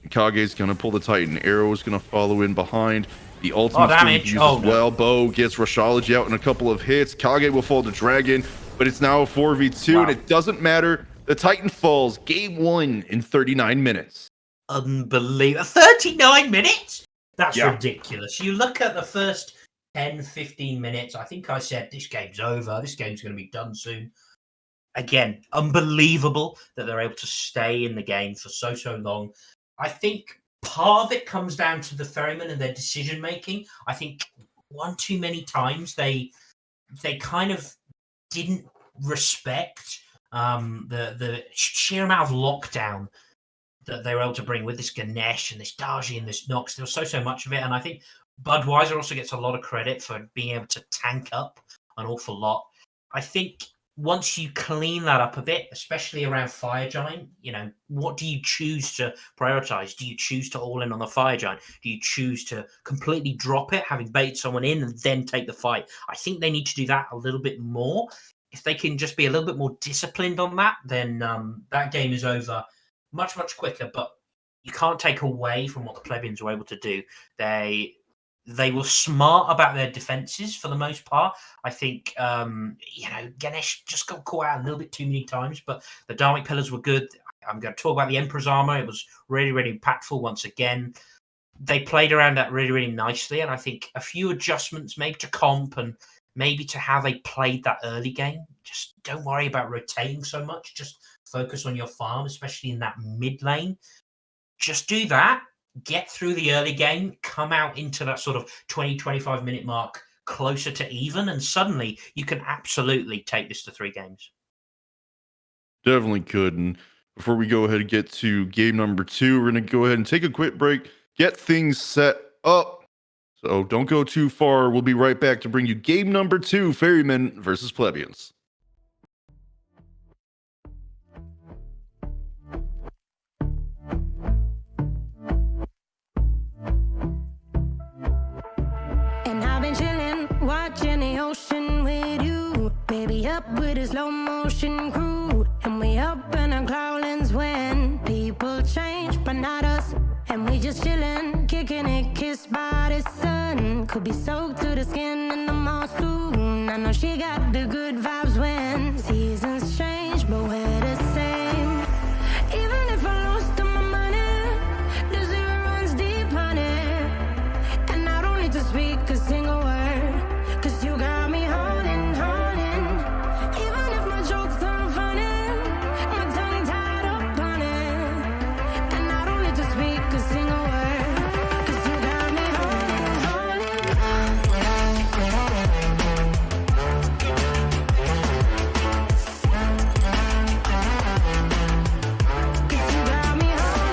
Kage's going to pull the Titan. Arrow is going to follow in behind. The ultimate's going to be used as well. Bo gets Rashology out in a couple of hits. Kage will fall to Dragon, but it's now a 4v2, and it doesn't matter. The Titan falls. Game 1 in 39 minutes. unbelievable. 39 minutes? That's Yeah. ridiculous. You look at the first 10, 15 minutes, I think I said this game's over. This game's going to be done soon. Again, unbelievable that they're able to stay in the game for so long. I think part of it comes down to the Ferrymen and their decision making. I think one too many times they kind of didn't respect the sheer amount of lockdown that they were able to bring with this Ganesh and this Darji and this Nox. There was so much of it, and I think Budweiser also gets a lot of credit for being able to tank up an awful lot. I think once you clean that up a bit, especially around Fire Giant, what do you choose to prioritize? Do you choose to all in on the Fire Giant? Do you choose to completely drop it, having bait someone in and then take the fight? I think they need to do that a little bit more. If they can just be a little bit more disciplined on that, then that game is over much, much quicker. But you can't take away from what the Plebians were able to do. They were smart about their defenses for the most part. I think, Ganesh just got caught out a little bit too many times, but the Dharmic Pillars were good. I'm going to talk about the Emperor's Armor. It was really, really impactful once again. They played around that really, really nicely, and I think a few adjustments maybe to comp and maybe to how they played that early game. Just don't worry about rotating so much. Just focus on your farm, especially in that mid lane. Just do that. Get through the early game, come out into that sort of 20, 25 minute mark closer to even, and suddenly you can absolutely take this to 3 games. Definitely could. And before we go ahead and get to game number 2, we're going to go ahead and take a quick break, get things set up. So don't go too far. We'll be right back to bring you game number 2, Ferrymen versus Plebians. Watching the ocean with you, baby, up with a slow motion crew, and we up in our cloudlands when people change, but not us, and we just chillin', kicking it, kissed by the sun, could be soaked to the skin in the monsoon. I know she got the good vibes when seasons change, but we're the same. Even if I lost all my money, the zero runs deep, honey, and I don't need to speak a single word. Cause you got me holding. Even if my jokes aren't funny, my tongue tied up on it, and I don't need to speak a single word. Cause you got me holding. Cause you got me holding.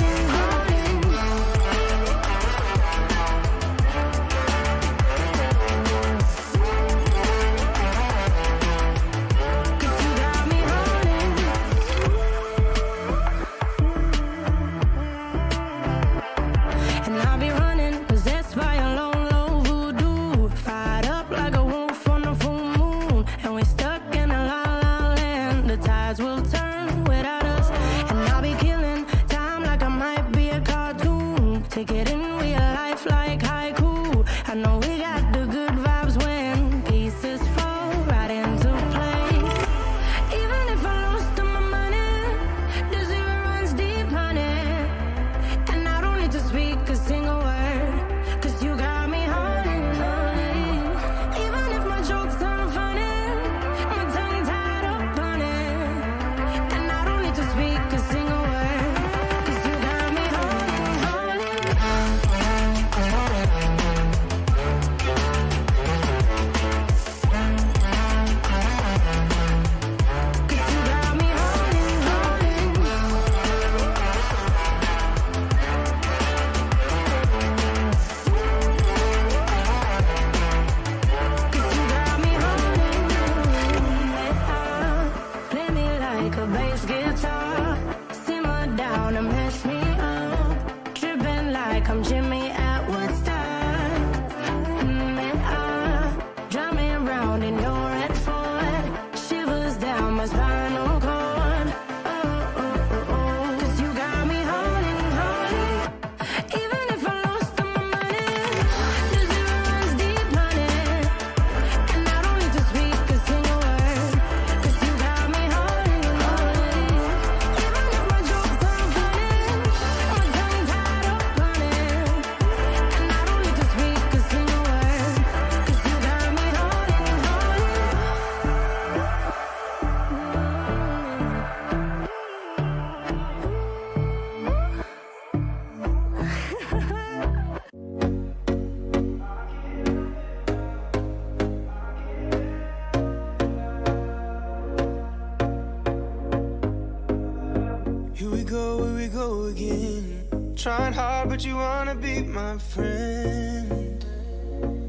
go again. Trying hard, but you wanna be my friend.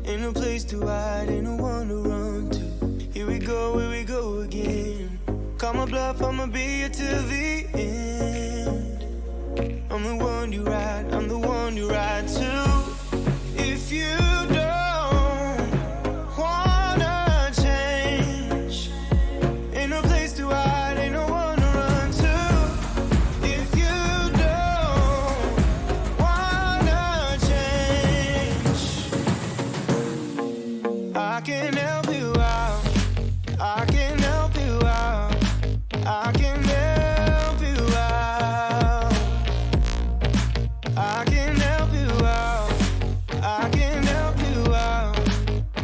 Ain't no place to hide, ain't no one to run to. Here we go again. Call my bluff, I'ma be here till the end. I'm the one you ride, I'm the one you ride to. If you don't wanna change, ain't no place to hide, ain't no one to run to. If you don't wanna change, I can help you out, I can help you out, I can help you out, I can help you out, I can help you out,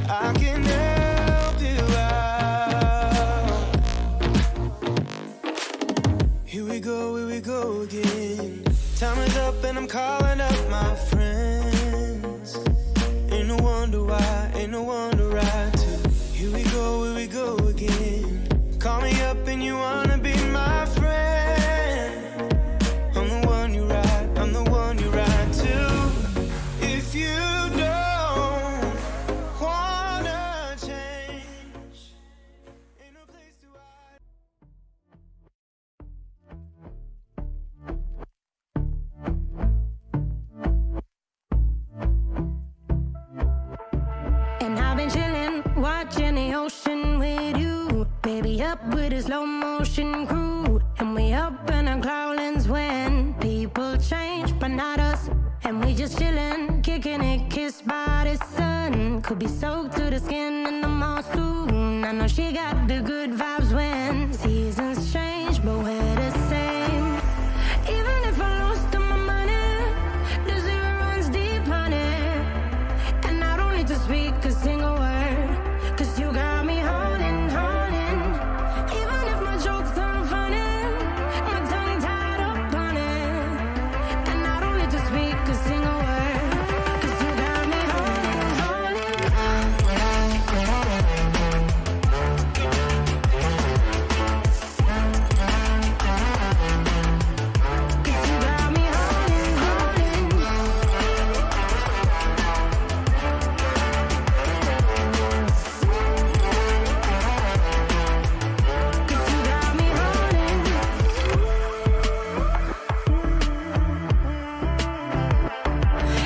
I can help you out. Here we go again. Time is up and I'm calling up my friends. Ain't no wonder why, ain't no one to ride to. Here we go again. Call me up and you wanna be my friend. I'm the one you ride, I'm the one you ride to. If you don't wanna change, ain't no place to hide. And I've been chilling, watching the ocean with you. Baby, up with a slow motion crew. And we up in our cloudlands when people change, but not us. And we just chilling, kicking it, kissed by the sun. Could be soaked to the skin in the mall soon. I know she got the good vibes when seasons change, but we're the same. Even if I lost all my money, the zero runs deep, honey. And I don't need to speak a single word, 'cause you got me holding, holding. Even if my jokes aren't funny, my tongue tied up on it. And I don't need to speak a single word, 'cause you got me holding, holding. 'Cause you got me holding, holding. 'Cause you got me holding.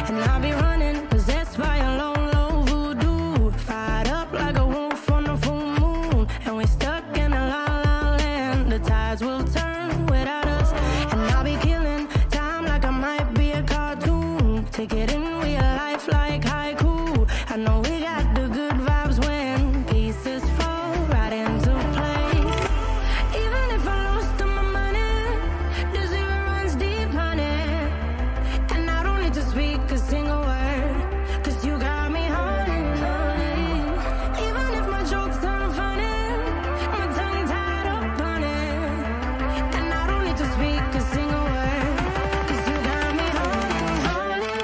And I'll be running, possessed by a low, low voodoo. Fired up like a wolf on a full moon. And we're stuck in a la la land. The tides will turn without us. And I'll be killing time like I might be a cartoon. Take it in real life like haiku. I know we got the good vibes when pieces fall right into place. Even if I lost all my money, the zero runs deep, honey. And I don't need to speak a single word, 'cause you got me holding, holding. Even if my jokes aren't funny, my tongue tied up on it. And I don't need to speak a single word, 'cause you got me holding, holding.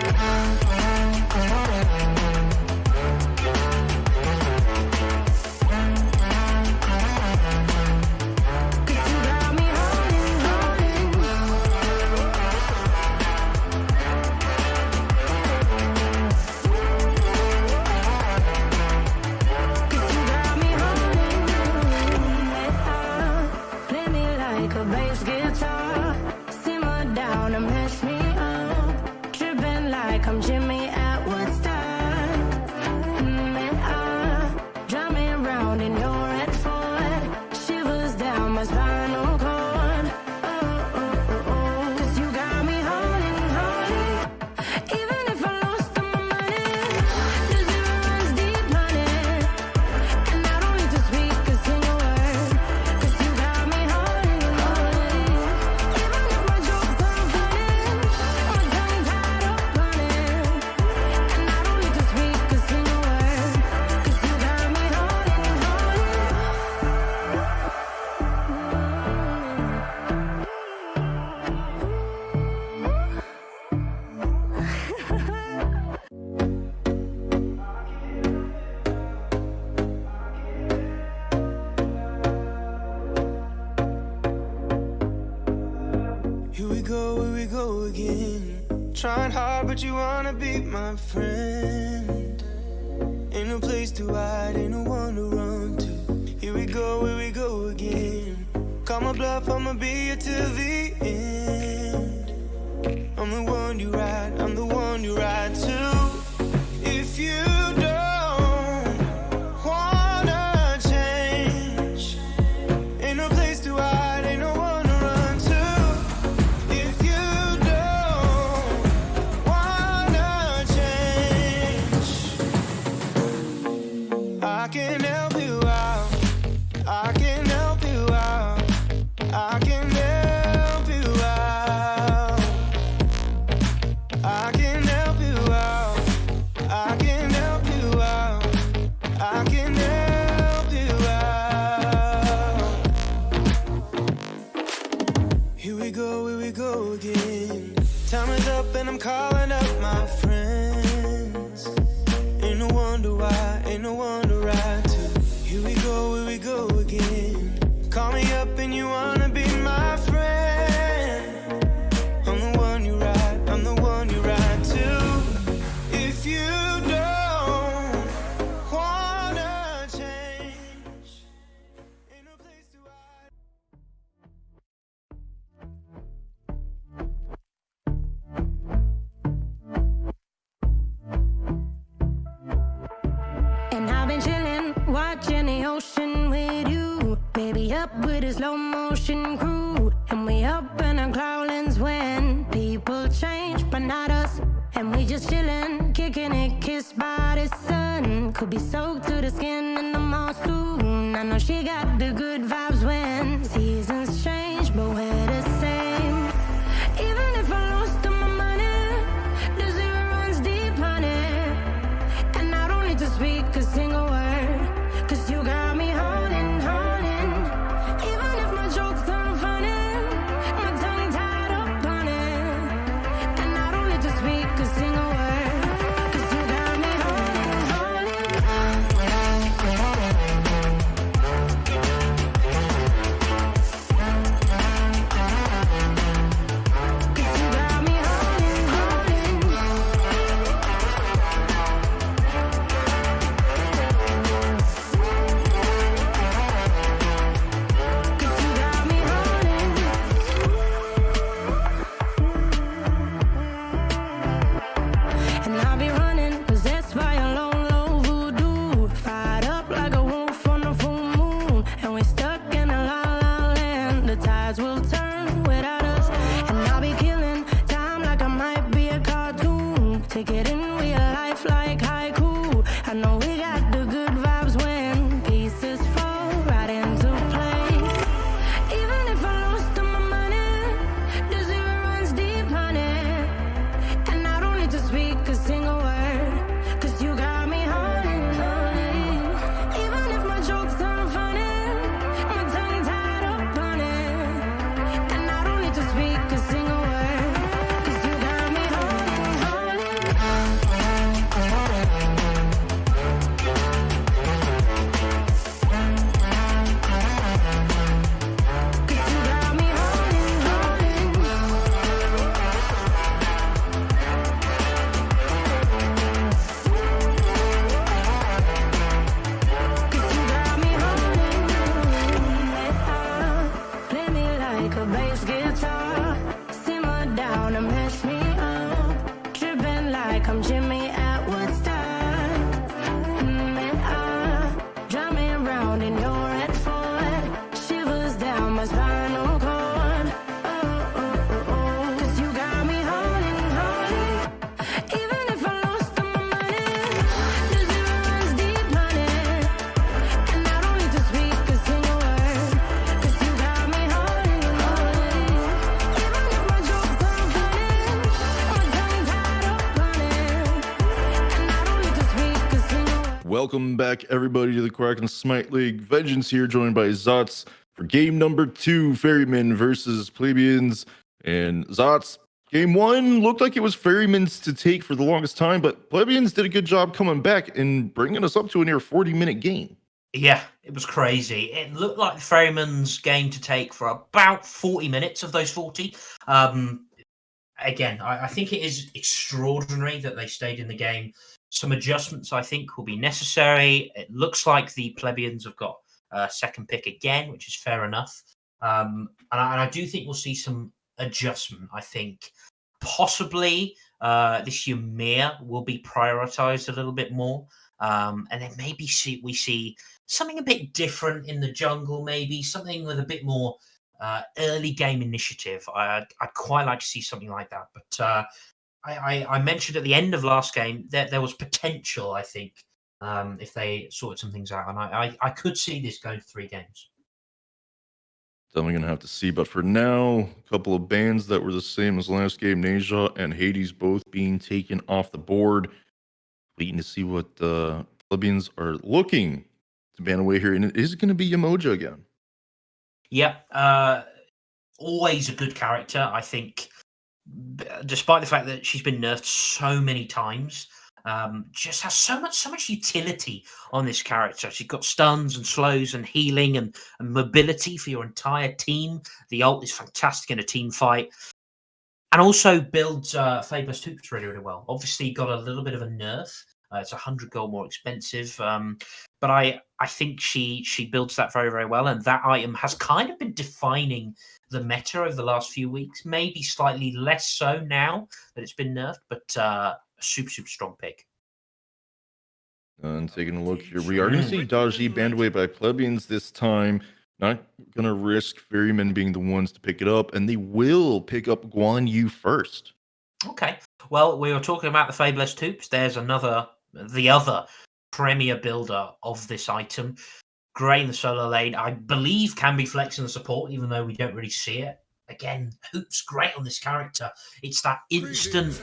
again. Trying hard, but you wanna be my friend. Ain't no place to hide, ain't no one to run to. Here we go again. Call my bluff, I'ma be here till the end. I'm the one you ride, I'm the one you ride to. If you don't wanna change, ain't no place to hide, ain't no one to run to. If you don't wanna change, I can help you out, I can help you out, I can help you out, I can help you out, I can help you out, I can help you out. Here we go again. Time is up and I'm calling up my friends. Ain't no wonder why, ain't no one to ride to. Here we go again. Call me up and you wanna be my friend. I'm the one you ride, I'm the one you ride to. If you don't wanna change, ain't no place to hide. And I've been chillin', watching the ocean with you. Baby up with a slow motion crew. And we up in our cloudlands when people change, but not us. And we just chillin', kicking it, kissed by the sun. Could be soaked to the skin in the monsoon. I know she got the good vibes when seasons change, but we're the same. Even if I lost all my money, the zero runs deep, honey. And I don't need to speak a single word, 'cause you got me holding, holding. Even if my jokes aren't funny, my tongue tied up on it. And I don't need to speak a single word, 'cause you got me holding, holding. 'Cause you got me holding, holding. 'Cause you got me holding. And I'll be running, possessed by a low, low voodoo. Fired up like a wolf on a full moon. And we're stuck in a la la land. The tides will turn without us. And I'll be killing time like I might be a cartoon. Take it in real life like haiku. I know we got the good vibes when pieces fall right into place. Even if I lost all my money, the zero runs deep, honey. And I don't need to speak a single word, 'cause you got me holding, holding. Even if my jokes aren't funny, my tongue tied up on it. And I don't need to speak a single word, 'cause you got me holding, holding. 'Cause you got me holding, holding. 'Cause you got me holding. Play me like a bass guitar. Simmer down and mess me up. Tripping like I'm Jimmy at Woodstock. Drive me around in your red Ford. Shivers down my spinal cord. Oh. 'Cause you got me holding, holding. Even if I lost all my money, the zero runs deep, honey. And I don't need to speak a single word, 'cause you got me holding, holding. Even if my jokes aren't funny, my tongue tied up on it. And I don't need to speak a single word. Welcome back, everybody, to the Kraken Smite League. Vengeance here, joined by Zotz for game number 2, Ferrymen versus Plebians. And Zotz, game 1 looked like it was Ferrymen's to take for the longest time, but Plebians did a good job coming back and bringing us up to a near 40-minute game. Yeah, it was crazy. It looked like the Ferryman's game to take for about 40 minutes of those 40. again, I think it is extraordinary that they stayed in the game. Some adjustments, I think, will be necessary. It looks like the Plebians have got a second pick again, which is fair enough. And I do think we'll see some adjustment. I think possibly this Ymir will be prioritized a little bit more. And then maybe we see something a bit different in the jungle, maybe something with a bit more early game initiative. I'd quite like to see something like that. But I mentioned at the end of last game that there was potential, I think, if they sorted some things out. And I could see this going to 3 games. Definitely going to have to see. But for now, a couple of bans that were the same as last game, Neja and Hades both being taken off the board. Waiting to see what the Plebians are looking to ban away here. And it is going to be Yamoja again. Yep. Always a good character, I think. Despite the fact that she's been nerfed so many times, just has so much utility on this character. She's got stuns and slows and healing and mobility for your entire team. The ult is fantastic in a team fight. And also builds Fabulous Hoops really, really well. Obviously got a little bit of a nerf. It's 100 gold more expensive. But I think she builds that very, very well. And that item has kind of been defining the meta over the last few weeks. Maybe slightly less so now that it's been nerfed, but a super, super strong pick. And taking a look here, we are going to see Daji banned away by Plebians this time. Not going to risk Ferrymen being the ones to pick it up, and they will pick up Guan Yu first. Okay. Well, we were talking about the Fabulous Hoops. There's the other premier builder of this item. Great in the solo lane. I believe can be flexing the support, even though we don't really see it. Again, Hoops great on this character. It's that instant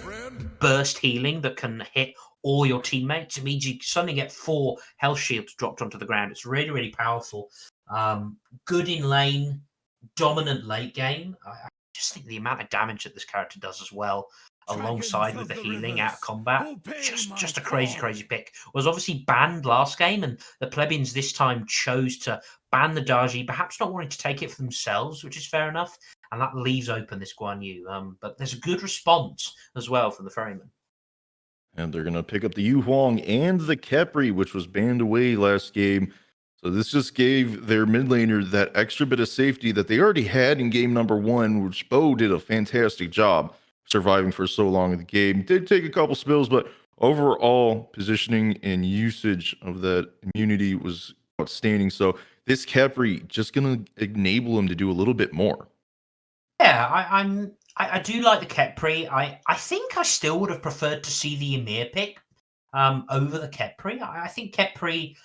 burst healing that can hit all your teammates. It means you suddenly get 4 health shields dropped onto the ground. It's really, really powerful. Good in lane, dominant late game. I just think the amount of damage that this character does as well, alongside with the healing out of combat, just a crazy pick. Was obviously banned last game, and the Plebians this time chose to ban the Daji, perhaps not wanting to take it for themselves, which is fair enough, and that leaves open this Guan Yu. But there's a good response as well from the Ferrymen. And they're going to pick up the Yu Huang and the Khepri, which was banned away last game. So this just gave their mid laner that extra bit of safety that they already had in game number 1, which Bo did a fantastic job surviving for so long in the game. Did take a couple spills, but overall positioning and usage of that immunity was outstanding. So this Khepri just going to enable him to do a little bit more. Yeah, I do like the Khepri. I think I still would have preferred to see the Ymir pick over the Khepri. I think Khepri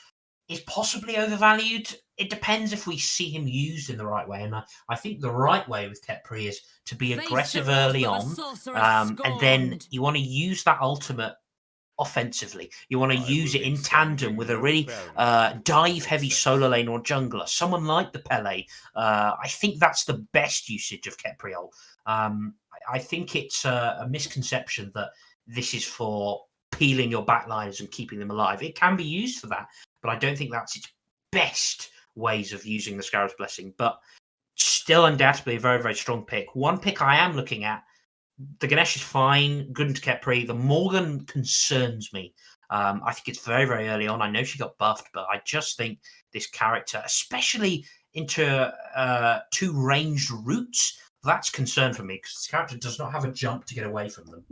is possibly overvalued. It depends if we see him used in the right way. And I think the right way with Khepri is to be aggressive early on. And then you want to use that ultimate offensively. You want to use it in tandem with a really dive-heavy solo lane or jungler, someone like the Pele. I think that's the best usage of Khepri ult. I think it's a misconception that this is for peeling your backliners and keeping them alive. It can be used for that, but I don't think that's its best ways of using the Scarab's Blessing. But still undoubtedly a very, very strong pick. One pick I am looking at, the Ganesh is fine, good into Khepri. The Morgan concerns me. I think it's very, very early on. I know she got buffed, but I just think this character, especially into 2 ranged routes, that's concern for me because this character does not have a jump to get away from them.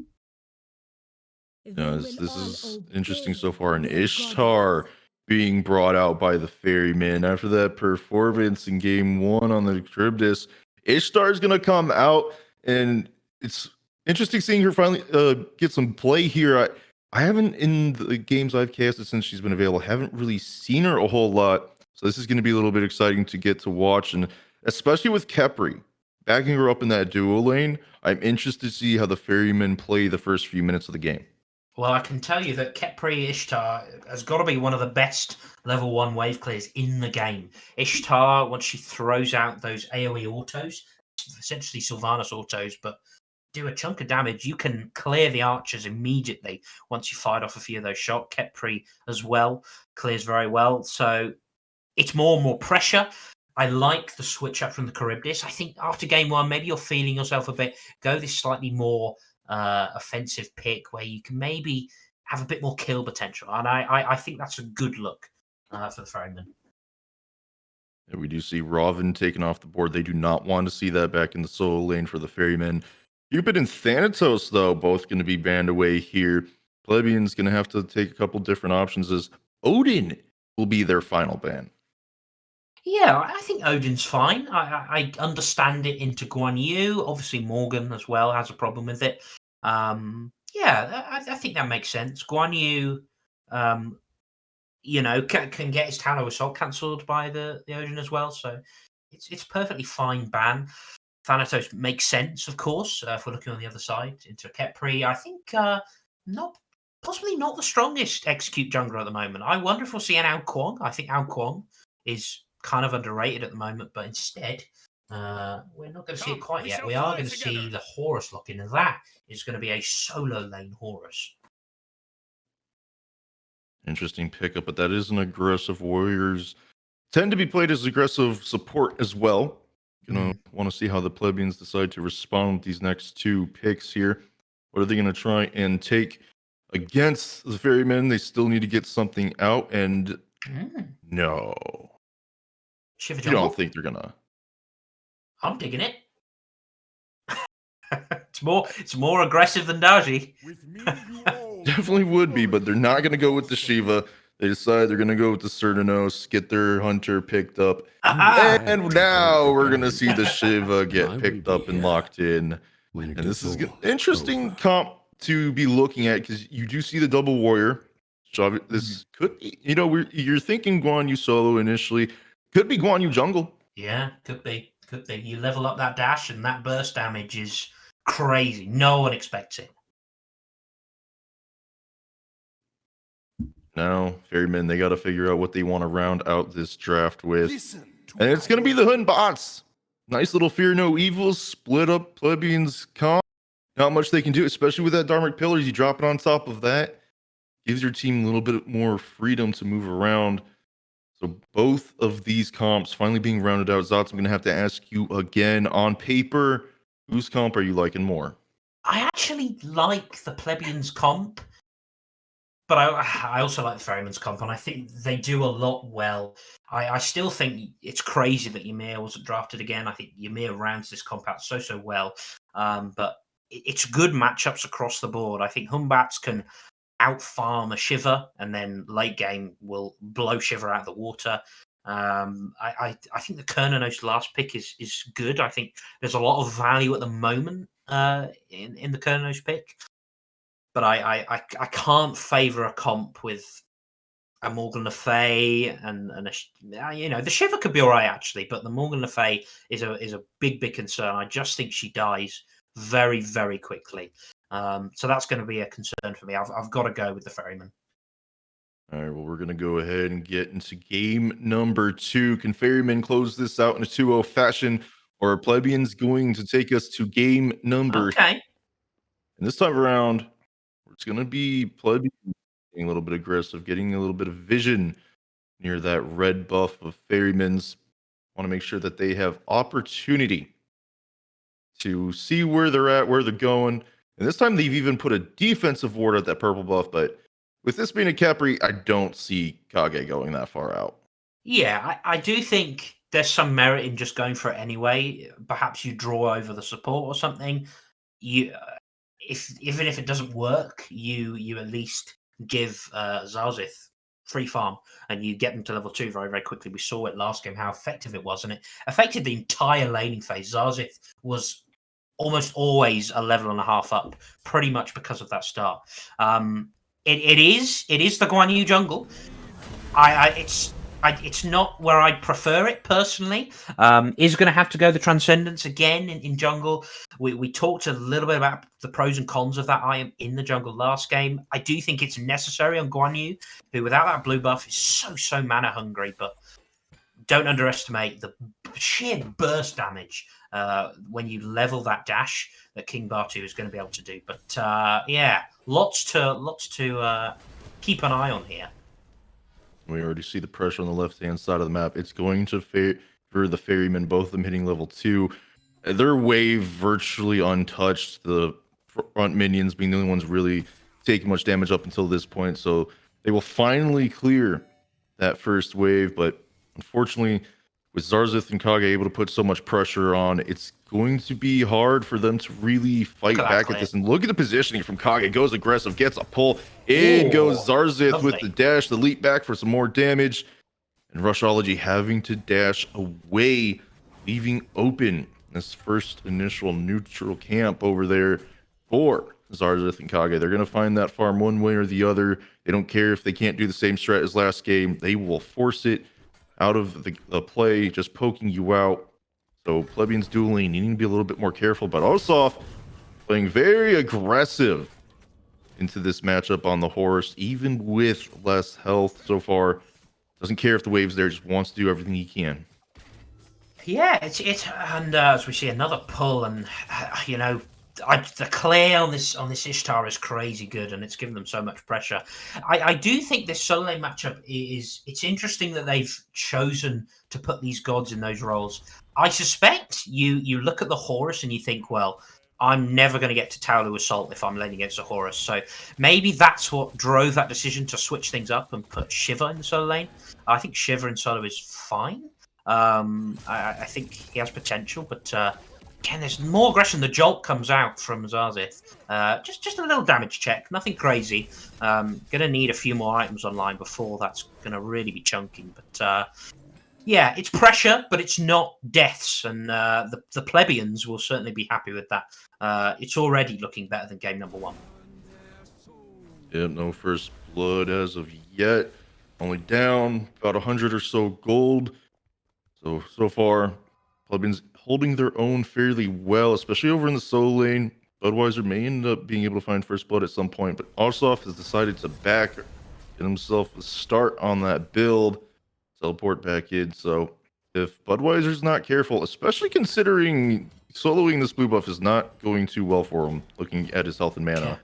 This is interesting so far. An Ishtar being brought out by the Ferrymen after that performance in game 1 on the Charybdis. Ishtar is going to come out, and it's interesting seeing her finally get some play here. I haven't, in the games I've casted since she's been available, haven't really seen her a whole lot. So this is going to be a little bit exciting to get to watch, and especially with Khepri backing her up in that duo lane. I'm interested to see how the Ferrymen play the first few minutes of the game. Well, I can tell you that Khepri Ishtar has got to be one of the best level 1 wave clears in the game. Ishtar, once she throws out those AoE autos, essentially Sylvanas autos, but do a chunk of damage, you can clear the archers immediately once you fired off a few of those shots. Khepri as well clears very well. So it's more and more pressure. I like the switch up from the Charybdis. I think after game one, maybe you're feeling yourself a bit. Go this slightly more offensive pick where you can maybe have a bit more kill potential. And I think that's a good look for the Ferrymen. And we do see Robin taken off the board. They do not want to see that back in the solo lane for the Ferrymen. Cupid and Thanatos, though, both going to be banned away here. Plebians going to have to take a couple different options as Odin will be their final ban. Yeah, I think Odin's fine. I understand it into Guan Yu. Obviously, Morgan as well has a problem with it. Yeah, I think that makes sense. Guan Yu, can get his Tallow Assault cancelled by the Odin as well. So it's perfectly fine ban. Thanatos makes sense, of course, if we're looking on the other side into Kepri. I think possibly not the strongest execute jungler at the moment. I wonder if we'll see an Ao Kuang. I think Ao Kuang is kind of underrated at the moment, but instead, we're not going to see it quite yet. We are going to see the Horus lock in, and that is going to be a solo lane Horus. Interesting pickup, but that is an aggressive. Warriors tend to be played as aggressive support as well. Gonna want to see how the Plebians decide to respond with these next two picks here. What are they going to try and take against the Ferrymen? They still need to get something out, and no. Shiver You don't think they're gonna? I'm digging it. It's more aggressive than Daji. Definitely would be, but they're not gonna go with the Shiva. They decide they're gonna go with the Cernanos, get their hunter picked up, and now we're gonna see the Shiva get picked up and locked in. And this is an interesting comp to be looking at because you do see the double warrior. So this could be, you're thinking Guan Yu solo initially. Could be Guan Yu jungle. Yeah, could be. Could be. You level up that dash and that burst damage is crazy. No one expects it. Now, Ferrymen, they got to figure out what they want to round out this draft with. And it's going to be the Hun bots. Nice little Fear No Evil, split up Plebians comp. Not much they can do, especially with that Dharmic Pillars. You drop it on top of that. Gives your team a little bit more freedom to move around. So both of these comps finally being rounded out. Zots, I'm going to have to ask you again, on paper, whose comp are you liking more? I actually like the Plebians comp, but I also like the Ferrymen's comp, and I think they do a lot well. I still think it's crazy that Ymir wasn't drafted again. I think Ymir rounds this comp out so well. But it's good matchups across the board. I think Humbats can out-farm a Shiver, and then late game will blow Shiver out of the water. I think the Kernanos last pick is good. I think there's a lot of value at the moment in the Kernanos pick, but I can't favour a comp with a Morgan Le Fay and the Shiver could be all right actually, but the Morgan Le Fay is a big concern. I just think she dies very, very quickly. So that's going to be a concern for me. I've got to go with the Ferrymen. All right, well, we're going to go ahead and get into game number 2. Can Ferrymen close this out in a 2-0 fashion, or are Plebians going to take us to game number? Okay. And this time around, it's going to be Plebians getting a little bit aggressive, getting a little bit of vision near that red buff of Ferrymen's. Want to make sure that they have opportunity to see where they're at, where they're going. And this time they've even put a defensive ward at that purple buff, but with this being a Capri, I don't see Kage going that far out. Yeah, I do think there's some merit in just going for it anyway. Perhaps you draw over the support or something. Even if it doesn't work, you at least give Zarzith free farm and you get them to level 2 very, very quickly. We saw it last game how effective it was, and it affected the entire laning phase. Zarzith was almost always a level and a half up, pretty much because of that start. It is the Guan Yu jungle. It's not where I'd prefer it personally. Is going to have to go the Transcendence again in jungle. We talked a little bit about the pros and cons of that item in the jungle last game. I do think it's necessary on Guan Yu, who without that blue buff is so mana hungry, but don't underestimate the sheer burst damage when you level that dash that King Batu is going to be able to do. But yeah, lots to keep an eye on here. We already see the pressure on the left-hand side of the map. It's going to for the Ferrymen, both of them hitting level 2. Their wave virtually untouched, the front minions being the only ones really taking much damage up until this point. So they will finally clear that first wave, but unfortunately, with Zarzith and Kage able to put so much pressure on, it's going to be hard for them to really fight back at this. And look at the positioning from Kage. Goes aggressive, gets a pull. In goes Zarzith with the dash, the leap back for some more damage. And Rushology having to dash away, leaving open this first initial neutral camp over there for Zarzith and Kage. They're going to find that farm one way or the other. They don't care if they can't do the same strat as last game. They will force it out of the play, just poking you out. So Plebians dueling, needing to be a little bit more careful, but Osoff playing very aggressive into this matchup on the horse, even with less health so far. Doesn't care if the wave's there, just wants to do everything he can. Yeah, and as we see another pull, and you know, the clear on this Ishtar is crazy good, and it's given them so much pressure. I do think this solo lane matchup it's interesting that they've chosen to put these gods in those roles. I suspect you look at the Horus and you think, well, I'm never going to get to Taolu Assault if I'm laning against a Horus. So maybe that's what drove that decision to switch things up and put Shiva in the solo lane. I think Shiva in solo is fine. I think he has potential, but again, there's more aggression. The jolt comes out from Zarzith. Just a little damage check, nothing crazy. Gonna need a few more items online before that's gonna really be chunking. But yeah, it's pressure, but it's not deaths, and the Plebians will certainly be happy with that. It's already looking better than game number 1. Yep, no first blood as of yet. Only down about 100 or so gold. So far, Plebians holding their own fairly well, especially over in the solo lane. Budweiser may end up being able to find first blood at some point, but Arsoff has decided to get himself a start on that build, teleport back in. So if Budweiser's not careful, especially considering soloing this blue buff is not going too well for him, looking at his health and mana,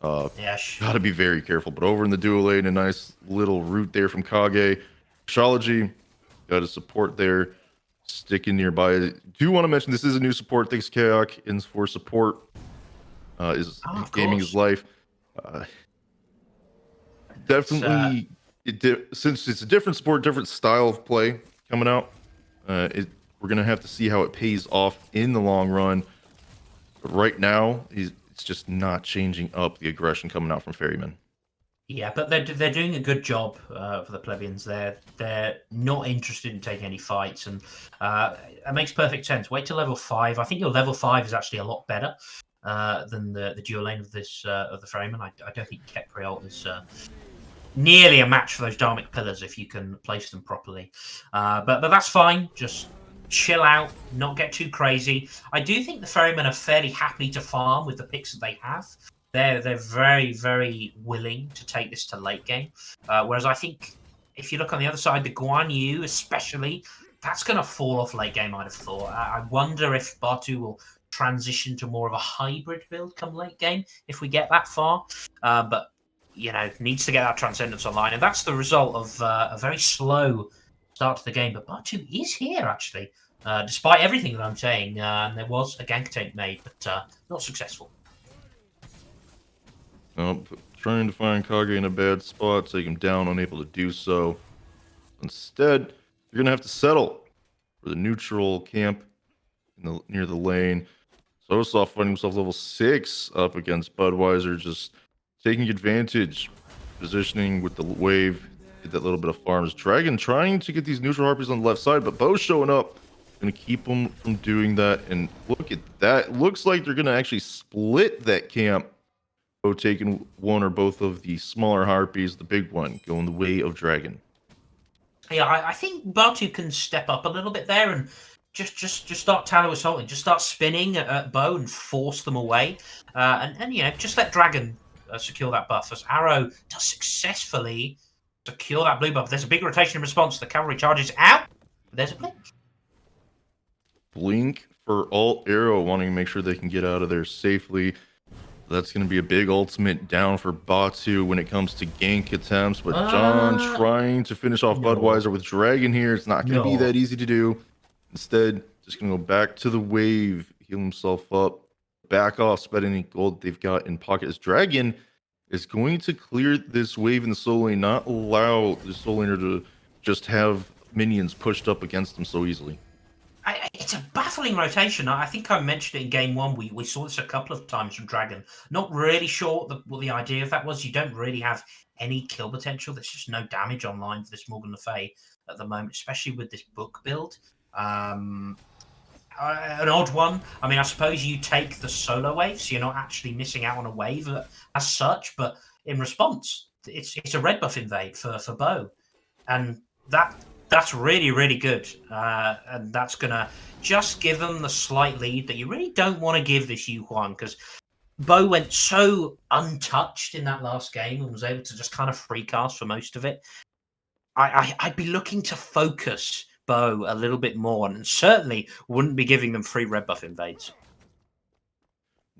gotta be very careful. But over in the duo lane, a nice little root there from Kage. Rushology got a support there, sticking nearby. I do want to mention this is a new support. Thanks, Kaok, in for support. Gaming is life. Definitely, since it's a different sport, different style of play coming out, we're gonna have to see how it pays off in the long run. But right now, it's just not changing up the aggression coming out from Ferrymen. Yeah, but they're doing a good job for the Plebians. They're not interested in taking any fights, and it makes perfect sense. Wait till level 5. I think your level 5 is actually a lot better than the dual lane of the Ferryman. I don't think Kepriol is nearly a match for those Dharmic pillars if you can place them properly. But that's fine. Just chill out, not get too crazy. I do think the Ferrymen are fairly happy to farm with the picks that they have. They're very, very willing to take this to late game. Whereas I think if you look on the other side, the Guan Yu especially, that's going to fall off late game, I'd have thought. I wonder if Batu will transition to more of a hybrid build come late game if we get that far. But, you know, needs to get that Transcendence online. And that's the result of a very slow start to the game. But Batu is here, actually, despite everything that I'm saying. And there was a gank attempt made, but not successful. Trying to find Kage in a bad spot, take him down, unable to do so. Instead, you're going to have to settle for the neutral camp near the lane. Sosoff finding himself level 6 up against Budweiser, just taking advantage, positioning with the wave, get that little bit of farms. Dragon trying to get these neutral harpies on the left side, but Bo's showing up. Going to keep them from doing that. And look at that. Looks like they're going to actually split that camp. Taking one or both of the smaller harpies, the big one going the way of Dragon. Yeah, I think Batu can step up a little bit there and just start Taolu assaulting, just start spinning at Bo and force them away, and you know, just let Dragon secure that buff as Arrow does successfully secure that blue buff. There's a big rotation in response. The cavalry charges out. There's a blink. Blink for Alt Arrow, wanting to make sure they can get out of there safely. That's going to be a big ultimate down for Batu when it comes to gank attempts. But John trying to finish off Budweiser with Dragon here. It's not going to be that easy to do. Instead, just going to go back to the wave, heal himself up, back off, spend any gold they've got in pocket. As Dragon is going to clear this wave in the soul lane, not allow the soul laner to just have minions pushed up against them so easily. It's a baffling rotation. I think I mentioned it in game one. We saw this a couple of times from Dragon. Not really sure what the idea of that was. You don't really have any kill potential. There's just no damage online for this Morgan Le Fay at the moment, especially with this book build. An odd one. I mean, I suppose you take the solo wave, so you're not actually missing out on a wave as such. But in response, it's a red buff invade for Bo, and that's really, really good. And that's going to just give them the slight lead that you really don't want to give this Yu Huan, because Bo went so untouched in that last game and was able to just kind of free cast for most of it. I'd be looking to focus Bo a little bit more, and certainly wouldn't be giving them free red buff invades.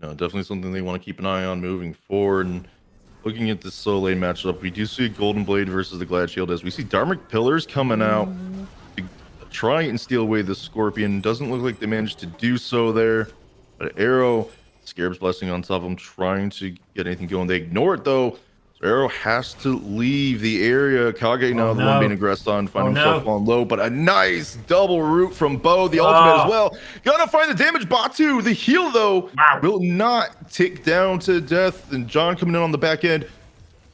No, definitely something they want to keep an eye on moving forward. And looking at this solo lane matchup, we do see Golden Blade versus the Glad Shield, as we see Dharmic Pillars coming out to try and steal away the Scorpion. Doesn't look like they managed to do so there. But Arrow, Scarab's Blessing on top of them, trying to get anything going. They ignore it though. So Arrow has to leave the area. Kage now the one being aggressed on, finding himself on low. But a nice double root from Bo, the ultimate as well. Gonna find the damage. Batu, the heal though, will not tick down to death. And John coming in on the back end,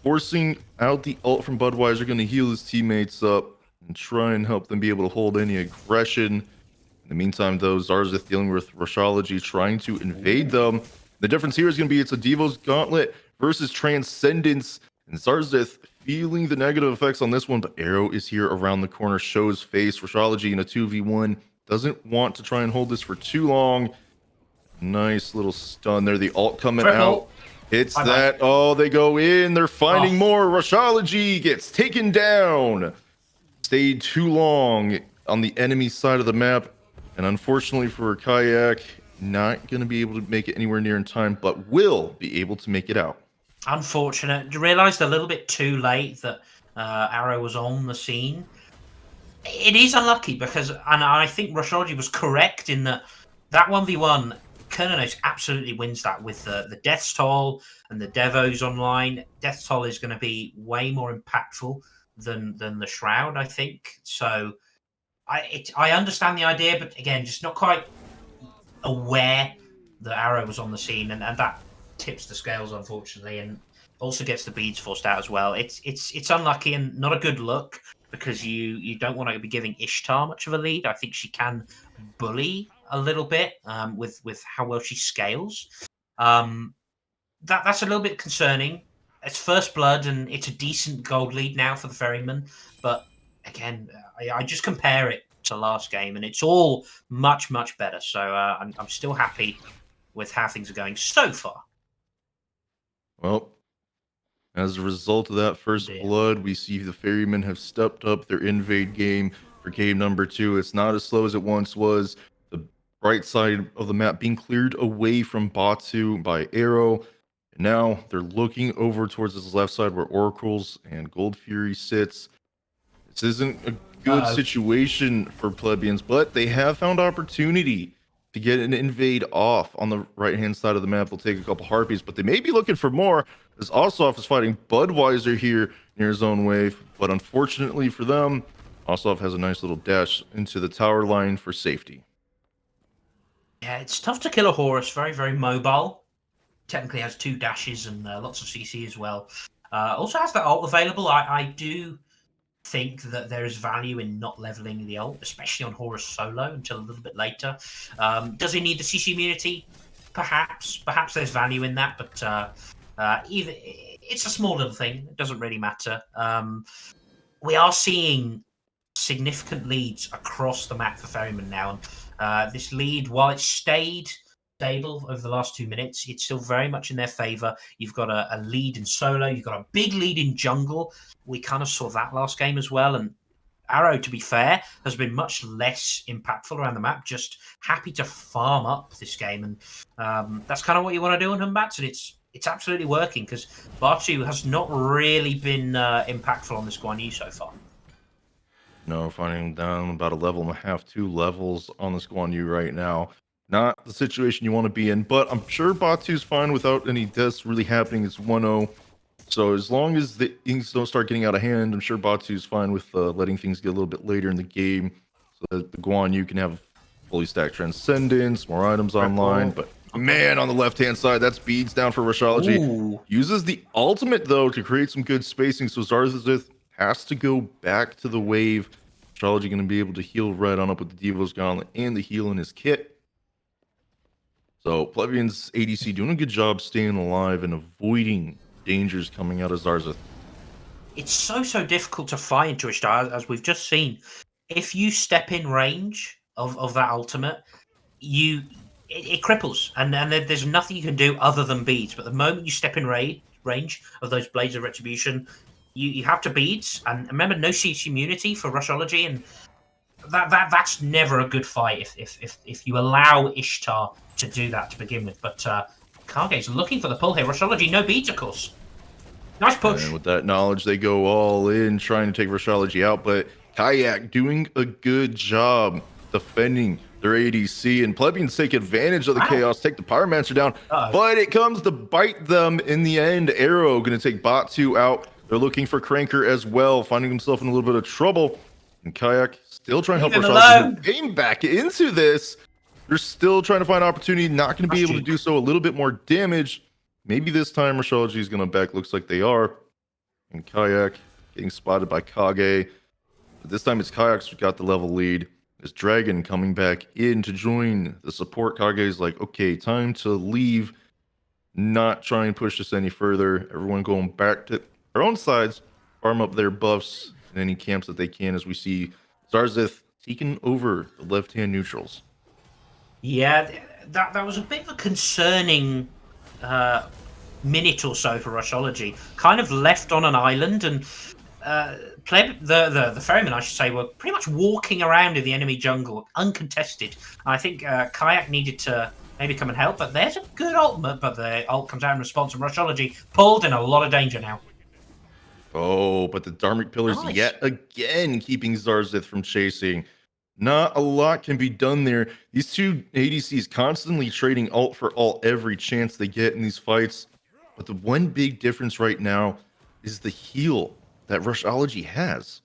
forcing out the ult from Budweiser, gonna heal his teammates up and try and help them be able to hold any aggression. In the meantime, though, Zarzeth dealing with Roshology, trying to invade them. The difference here is going to be it's a Devo's Gauntlet versus Transcendence. And Zarzeth feeling the negative effects on this one, but Arrow is here around the corner, shows face. Roshology in a 2v1. Doesn't want to try and hold this for too long. Nice little stun there. The ult coming out. It's that. Oh, they go in. They're finding more. Roshology gets taken down. Stayed too long on the enemy side of the map. And unfortunately for Kayak, not going to be able to make it anywhere near in time, but will be able to make it out. Unfortunate. Realized a little bit too late that Arrow was on the scene. It is unlucky because, and I think Roshology was correct in that 1v1, Kernanos absolutely wins that with the Death's Toll and the Devos online. Death's Toll is going to be way more impactful than the Shroud, I think. So I understand the idea, but again, just not quite aware that Arrow was on the scene, and that tips the scales, unfortunately, and also gets the beads forced out as well. It's unlucky and not a good look, because you don't want to be giving Ishtar much of a lead. I think she can bully a little bit with how well she scales. That's a little bit concerning. It's first blood, and it's a decent gold lead now for the Ferrymen, but again, I just compare it to last game, and it's all much, much better. So I'm still happy with how things are going so far. Well, as a result of that first blood, we see the Ferrymen have stepped up their invade game for game number 2. It's not as slow as it once was. The right side of the map being cleared away from Batu by Arrow. And now they're looking over towards this left side where Oracles and Gold Fury sits. This isn't a good situation for Plebians, but they have found opportunity to get an invade off on the right-hand side of the map. They'll take a couple Harpies, but they may be looking for more, as Ossoff is fighting Budweiser here near his own wave. But unfortunately for them, Ossoff has a nice little dash into the tower line for safety. Yeah, it's tough to kill a Horus. Very, very mobile. Technically has 2 dashes and lots of CC as well. Also has that ult available. I do think that there is value in not leveling the ult, especially on Horus solo, until a little bit later. Does he need the CC immunity? Perhaps there's value in that, but either it's a small little thing. It doesn't really matter. We are seeing significant leads across the map for Ferrymen now, and this lead, while it stayed stable over the last 2 minutes, it's still very much in their favor. You've got a lead in solo, you've got a big lead in jungle. We kind of saw that last game as well, and Arrow, to be fair, has been much less impactful around the map, just happy to farm up this game, and that's kind of what you want to do on Humbats, and it's absolutely working, because Batu has not really been impactful on this Guan Yu so far. No, finding down about a level and a half, 2 levels on this Guan Yu right now. Not the situation you want to be in, but I'm sure Batu's fine without any deaths really happening. It's 1-0. So as long as the things don't start getting out of hand, I'm sure Batu's fine with letting things get a little bit later in the game so that the Guan Yu can have fully stacked Transcendence, more items online. But man, on the left-hand side, that's beads down for Rashology. Uses the ultimate, though, to create some good spacing. So Zarzith has to go back to the wave. Rashology going to be able to heal right on up with the Devo's Gauntlet and the heal in his kit. So Plebians ADC doing a good job staying alive and avoiding dangers coming out of Zarzith. It's so difficult to fight Twishtar, as we've just seen. If you step in range of that ultimate, it cripples, and there's nothing you can do other than beads. But the moment you step in range of those Blades of Retribution, you have to beads. And remember, no cease immunity for Rashology, and that's never a good fight if you allow Ishtar to do that to begin with. But Kage's looking for the pull here. Rashology, no beads, of course. Nice push. And with that knowledge, they go all in trying to take Rashology out, but Kayak doing a good job defending their ADC, and Plebians take advantage of the chaos, take the Pyromancer down, but it comes to bite them in the end. Arrow going to take Batu out. They're looking for Cranker as well, finding himself in a little bit of trouble. And Kayak still trying to help Rashology game back into this. They're still trying to find opportunity, not going to be able to do so. A little bit more damage. Maybe this time Rashology is going to back. Looks like they are. And Kayak getting spotted by Kage. But this time it's Kayak's who got the level lead. There's Dragon coming back in to join the support. Kage is like, okay, time to leave. Not try and push this any further. Everyone going back to their own sides. Farm up their buffs in any camps that they can, as we see Zarzith taking over the left-hand neutrals. Yeah, that was a bit of a concerning minute or so for Rashology. Kind of left on an island, and the Ferrymen, I should say, were pretty much walking around in the enemy jungle, uncontested. I think Kayak needed to maybe come and help, but there's a good ultimate, but the ult comes out in response, and Rashology pulled in a lot of danger now. Oh, but the Dharmic Pillars yet again keeping Zarzith from chasing. Not a lot can be done there. These two ADCs constantly trading ult for ult every chance they get in these fights. But the one big difference right now is the heal that Rashology has.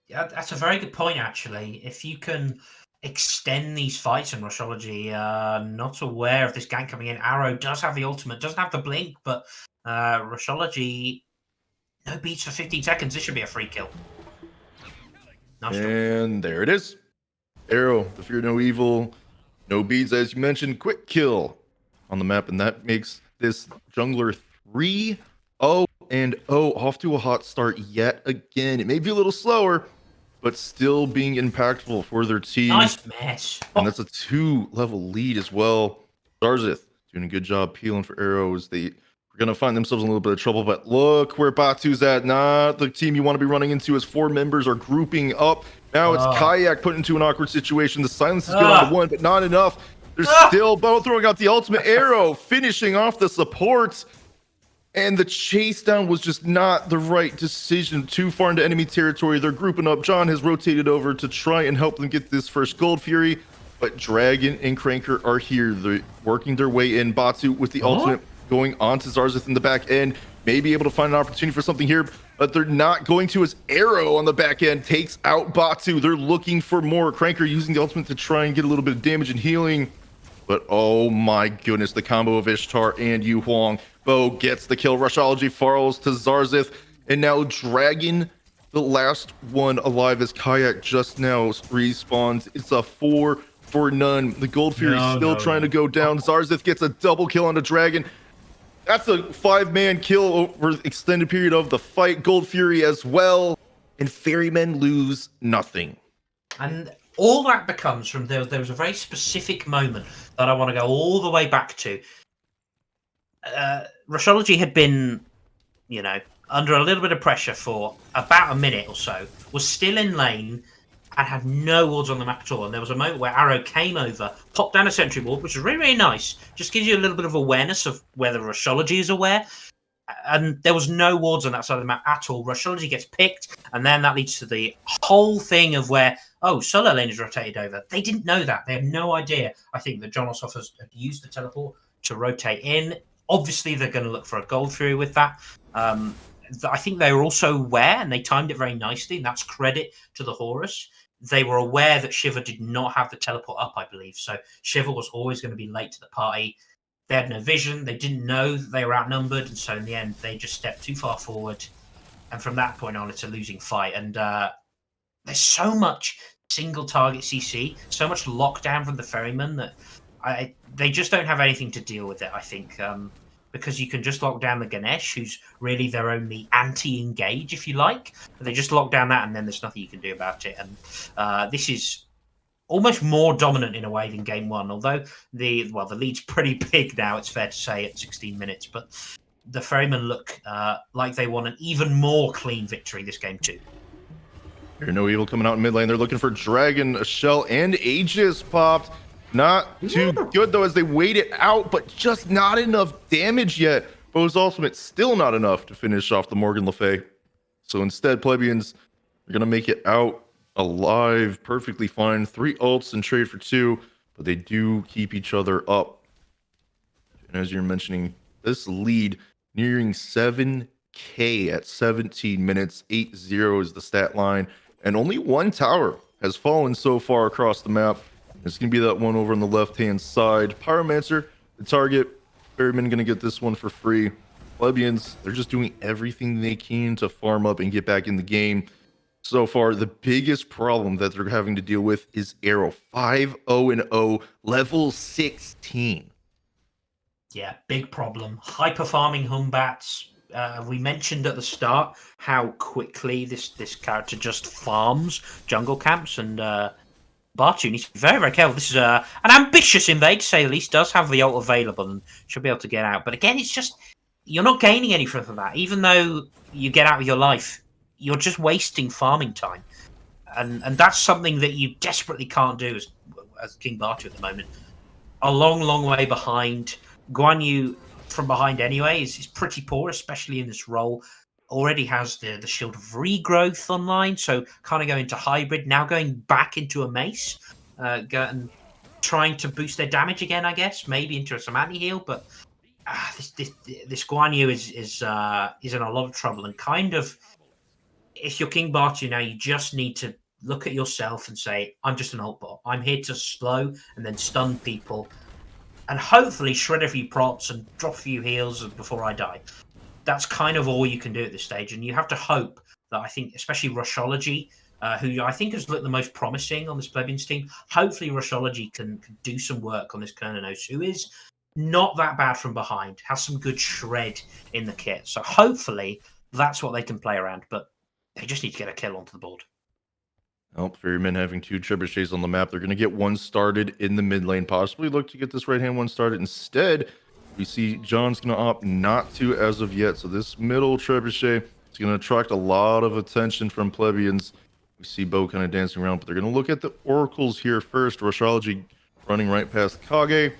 Yeah, that's a very good point, actually. If you can extend these fights, and Rashology not aware of this gank coming in. Arrow does have the ultimate, doesn't have the blink, but Rashology, no beats for 15 seconds. This should be a free kill. Nice and there it is. Arrow, the Fear No Evil, no beads, as you mentioned, quick kill on the map, and that makes this jungler 3-0 off to a hot start yet again. It may be a little slower, but still being impactful for their team. Nice match. And that's a 2-level lead as well. Zarzith doing a good job peeling for arrows. They are going to find themselves in a little bit of trouble, but look where Batu's at. Not the team you want to be running into, as 4 members are grouping up. Now it's Kayak put into an awkward situation. The silence is good on the one, but not enough. They're still both throwing out the ultimate. Arrow finishing off the support. And the chase down was just not the right decision. Too far into enemy territory. They're grouping up. John has rotated over to try and help them get this first Gold Fury. But Dragon and Cranker are here. They're working their way in. Batu with the ultimate going on to Zarzith in the back end. May be able to find an opportunity for something here, but they're not going to, as Arrow on the back end takes out Batu. They're looking for more. Cranker using the ultimate to try and get a little bit of damage and healing. But oh my goodness, the combo of Ishtar and Yu Huang. Bo gets the kill. Rashology falls to Zarzith. And now Dragon, the last one alive, as Kayak just now respawns. It's a 4 for none. The Gold Fury still trying to go down. Zarzith gets a double kill on the Dragon. That's a 5-man kill over the extended period of the fight. Gold Fury as well. And Ferrymen lose nothing. And all that becomes from there was a very specific moment that I want to go all the way back to. Rashology had been, under a little bit of pressure for about a minute or so, was still in lane and had no wards on the map at all. And there was a moment where Arrow came over, popped down a sentry ward, which was really, really nice. Just gives you a little bit of awareness of whether Rashology is aware. and there was no wards on that side of the map at all. Rushology gets picked, and then that leads to the whole thing of where, solo lane is rotated over. They didn't know that. They had no idea, I think, that John Ossoff has used the teleport to rotate in. Obviously, they're going to look for a gold through with that. I think they were also aware, and they timed it very nicely, and that's credit to the Horus. They were aware that Shiva did not have the teleport up, I believe. So Shiva was always going to be late to the party. They had no vision. They didn't know that they were outnumbered. And so in the end, they just stepped too far forward. And from that point on, it's a losing fight. And there's so much single target CC, so much lockdown from the Ferrymen that they just don't have anything to deal with it, I think. Because you can just lock down the Ganesh, who's really their only anti-engage, if you like. They just lock down that, and then there's nothing you can do about it. And this is almost more dominant in a way than game one, although the lead's pretty big now, it's fair to say, at 16 minutes. But the Ferrymen look like they want an even more clean victory this game too. Here, No Evil coming out in mid lane. They're looking for Dragon, a Shell, and Aegis popped. Not too good, though, as they wait it out, but just not enough damage yet. Bo's ultimate still not enough to finish off the Morgan Le Fay. So instead, Plebians are going to make it out alive, perfectly fine. 3 ults and trade for 2, but they do keep each other up. And as you're mentioning, this lead nearing 7K at 17 minutes. 8-0 is the stat line. And only 1 tower has fallen so far across the map. It's going to be that one over on the left-hand side. Pyromancer, the target. Ferrymen going to get this one for free. Plebians, they're just doing everything they can to farm up and get back in the game. So far, the biggest problem that they're having to deal with is Arrow. 5-0-0, level 16. Yeah, big problem. Hyper farming Humbats. We mentioned at the start how quickly this character just farms jungle camps, and Bartu needs to be very, very careful. This is an ambitious invade, to say the least. Does have the ult available and should be able to get out. But again, it's just, you're not gaining anything from that. Even though you get out of your life, you're just wasting farming time. And that's something that you desperately can't do as King Bartu at the moment. A long, long way behind. Guan Yu from behind anyway is pretty poor, especially in this role. Already has the Shield of Regrowth online, so kind of going into hybrid, now going back into a mace, and trying to boost their damage again, I guess, maybe into some anti-heal, but this Guan Yu is in a lot of trouble, and kind of, if you're King Bartu now, you just need to look at yourself and say, I'm just an ult bot. I'm here to slow and then stun people, and hopefully shred a few procs and drop a few heals before I die. That's kind of all you can do at this stage, and you have to hope that, I think, especially Rushology, who I think has looked the most promising on this Plebians team, hopefully Rushology can do some work on this Kernanos, who is not that bad from behind, has some good shred in the kit. So hopefully that's what they can play around, but they just need to get a kill onto the board. Ferrymen having 2 trebuchets on the map. They're going to get one started in the mid lane, possibly look to get this right-hand one started. Instead, we see John's going to opt not to as of yet. So this middle trebuchet is going to attract a lot of attention from Plebians. We see Bo kind of dancing around, but they're going to look at the oracles here first. Rushology running right past Kage.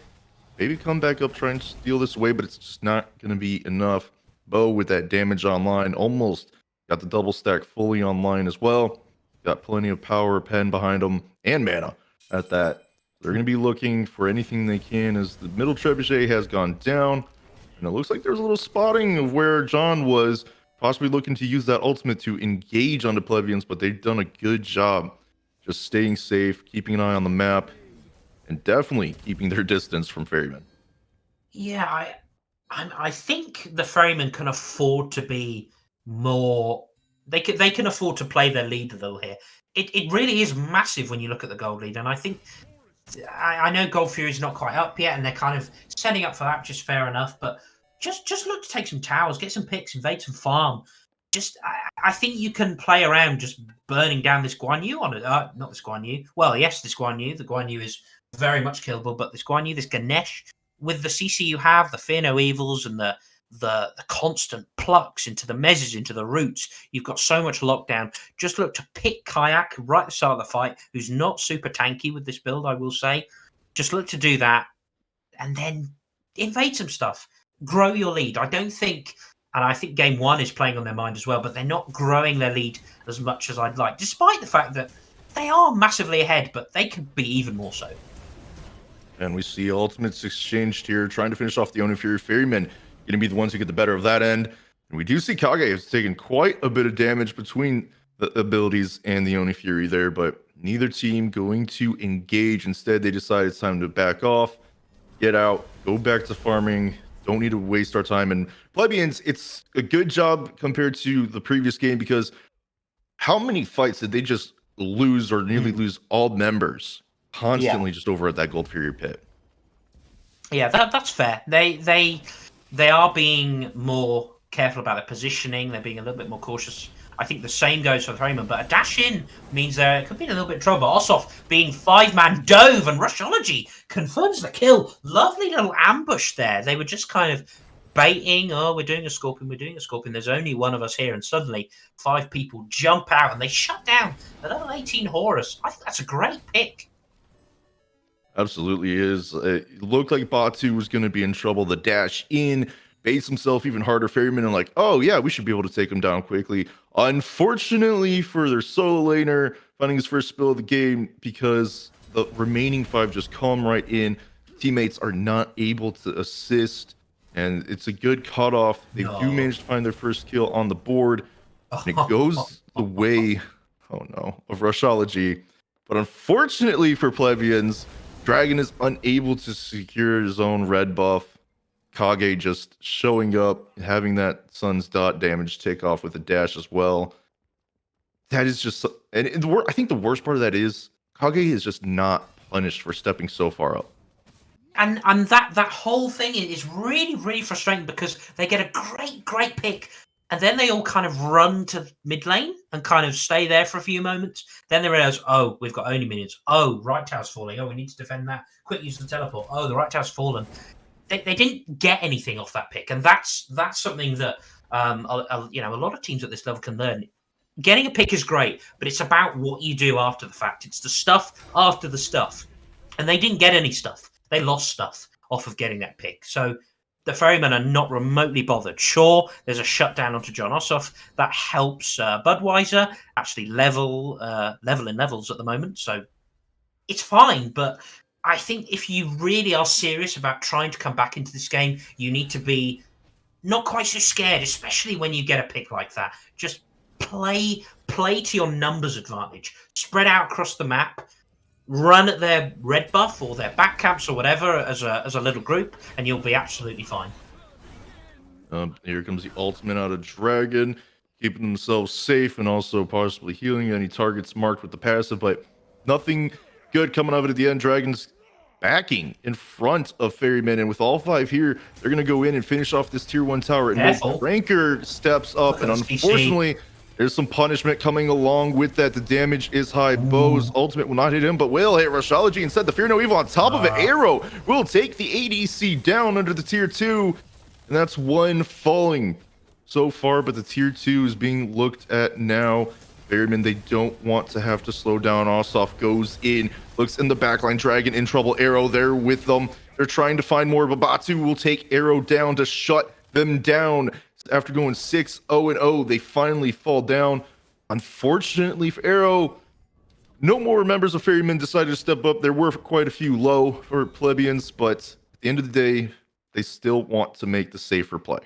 Maybe come back up, try and steal this away, but it's just not going to be enough. Bo with that damage online, almost got the double stack fully online as well. Got plenty of power, pen behind them, and mana at that. They're going to be looking for anything they can as the middle trebuchet has gone down. And it looks like there's a little spotting of where John was, possibly looking to use that ultimate to engage on the Plebians, but they've done a good job just staying safe, keeping an eye on the map, and definitely keeping their distance from Ferrymen. Yeah, I think the Ferrymen can afford to be more. They can afford to play their lead a little here. It really is massive when you look at the gold lead, and I think I know Gold Fury's not quite up yet, and they're kind of setting up for that, which is fair enough. But just look to take some towers, get some picks, invade some farm. I think you can play around just burning down this Guan Yu on it. Not this Guan Yu. Well, yes, this Guan Yu. The Guan Yu is very much killable, but this Guan Yu, this Ganesh, with the CC you have, the Fear No Evils, and the constant plucks into the mezzes, into the roots, you've got so much lockdown. Just look to pick Kayak right at the start of the fight, who's not super tanky with this build, I will say. Just look to do that, and then invade some stuff. Grow your lead. I don't think And I think game one is playing on their mind as well, but they're not growing their lead as much as I'd like, despite the fact that they are massively ahead, but they could be even more so. And we see ultimates exchanged here, trying to finish off the Oni Fury. Ferrymen going to be the ones who get the better of that end. And we do see Kage has taken quite a bit of damage between the abilities and the Oni Fury there, but neither team going to engage. Instead, they decide it's time to back off, get out, go back to farming. Don't need to waste our time. And Plebians, it's a good job compared to the previous game, because how many fights did they just lose or nearly lose all members constantly just over at that Gold Fury pit? Yeah, that's fair. They are being more careful about their positioning. They're being a little bit more cautious. I think the same goes for the Ferrymen, but a dash in means there could be a little bit of trouble. Ossoff being 5-man dove, and Rushology confirms the kill. Lovely little ambush there. They were just kind of baiting. Oh, we're doing a Scorpion. We're doing a Scorpion. There's only one of us here, and suddenly 5 people jump out and they shut down the level 18 Horus. I think that's a great pick. Absolutely is. It looked like Batu was going to be in trouble. The dash in baits himself even harder. Ferrymen are like, oh yeah, we should be able to take him down quickly. Unfortunately for their solo laner, finding his first spill of the game, because the remaining 5 just come right in. Teammates are not able to assist, and it's a good cutoff. They do manage to find their first kill on the board, and it goes the way, oh no, of Rushology. But unfortunately for Plebians, Dragon is unable to secure his own red buff. Kage just showing up, having that Sun's Dot damage take off with a dash as well. That is just, and I think the worst part of that is Kage is just not punished for stepping so far up. And that whole thing is really, really frustrating, because they get a great pick, and then they all kind of run to mid lane and kind of stay there for a few moments. Then they realize, oh, we've got only minions. Oh, right tower's falling. Oh, we need to defend that. Quick, use the teleport. Oh, the right tower's fallen. They didn't get anything off that pick, and that's something that a lot of teams at this level can learn. Getting a pick is great, but it's about what you do after the fact. It's the stuff after the stuff, and they didn't get any stuff. They lost stuff off of getting that pick. So the Ferrymen are not remotely bothered. Sure, there's a shutdown onto John Ossoff that helps Budweiser actually level in levels at the moment, so it's fine. But I think if you really are serious about trying to come back into this game, you need to be not quite so scared, especially when you get a pick like that. Just play to your numbers advantage. Spread out across the map. Run at their red buff or their back camps or whatever as a little group, and you'll be absolutely fine. Here comes the ultimate out of Dragon, keeping themselves safe and also possibly healing any targets marked with the passive, but nothing good coming of it at the end. Dragon's backing in front of Ferrymen, and with all 5 here, they're going to go in and finish off this tier 1 tower. And Ranker steps up, and unfortunately, there's some punishment coming along with that. The damage is high. Bo's ultimate will not hit him, but will hit Rushology instead. The Fear No Evil on top of it. Arrow will take the ADC down under the tier 2, and that's 1 falling so far, but the tier 2 is being looked at now. Ferrymen, they don't want to have to slow down. Ossoff goes in, looks in the backline. Dragon in trouble. Arrow there with them. They're trying to find more, but Batu will take Arrow down to shut them down. After going 6-0-0, they finally fall down. Unfortunately for Arrow, no more members of Ferrymen decided to step up. There were quite a few low for Plebians, but at the end of the day, they still want to make the safer play.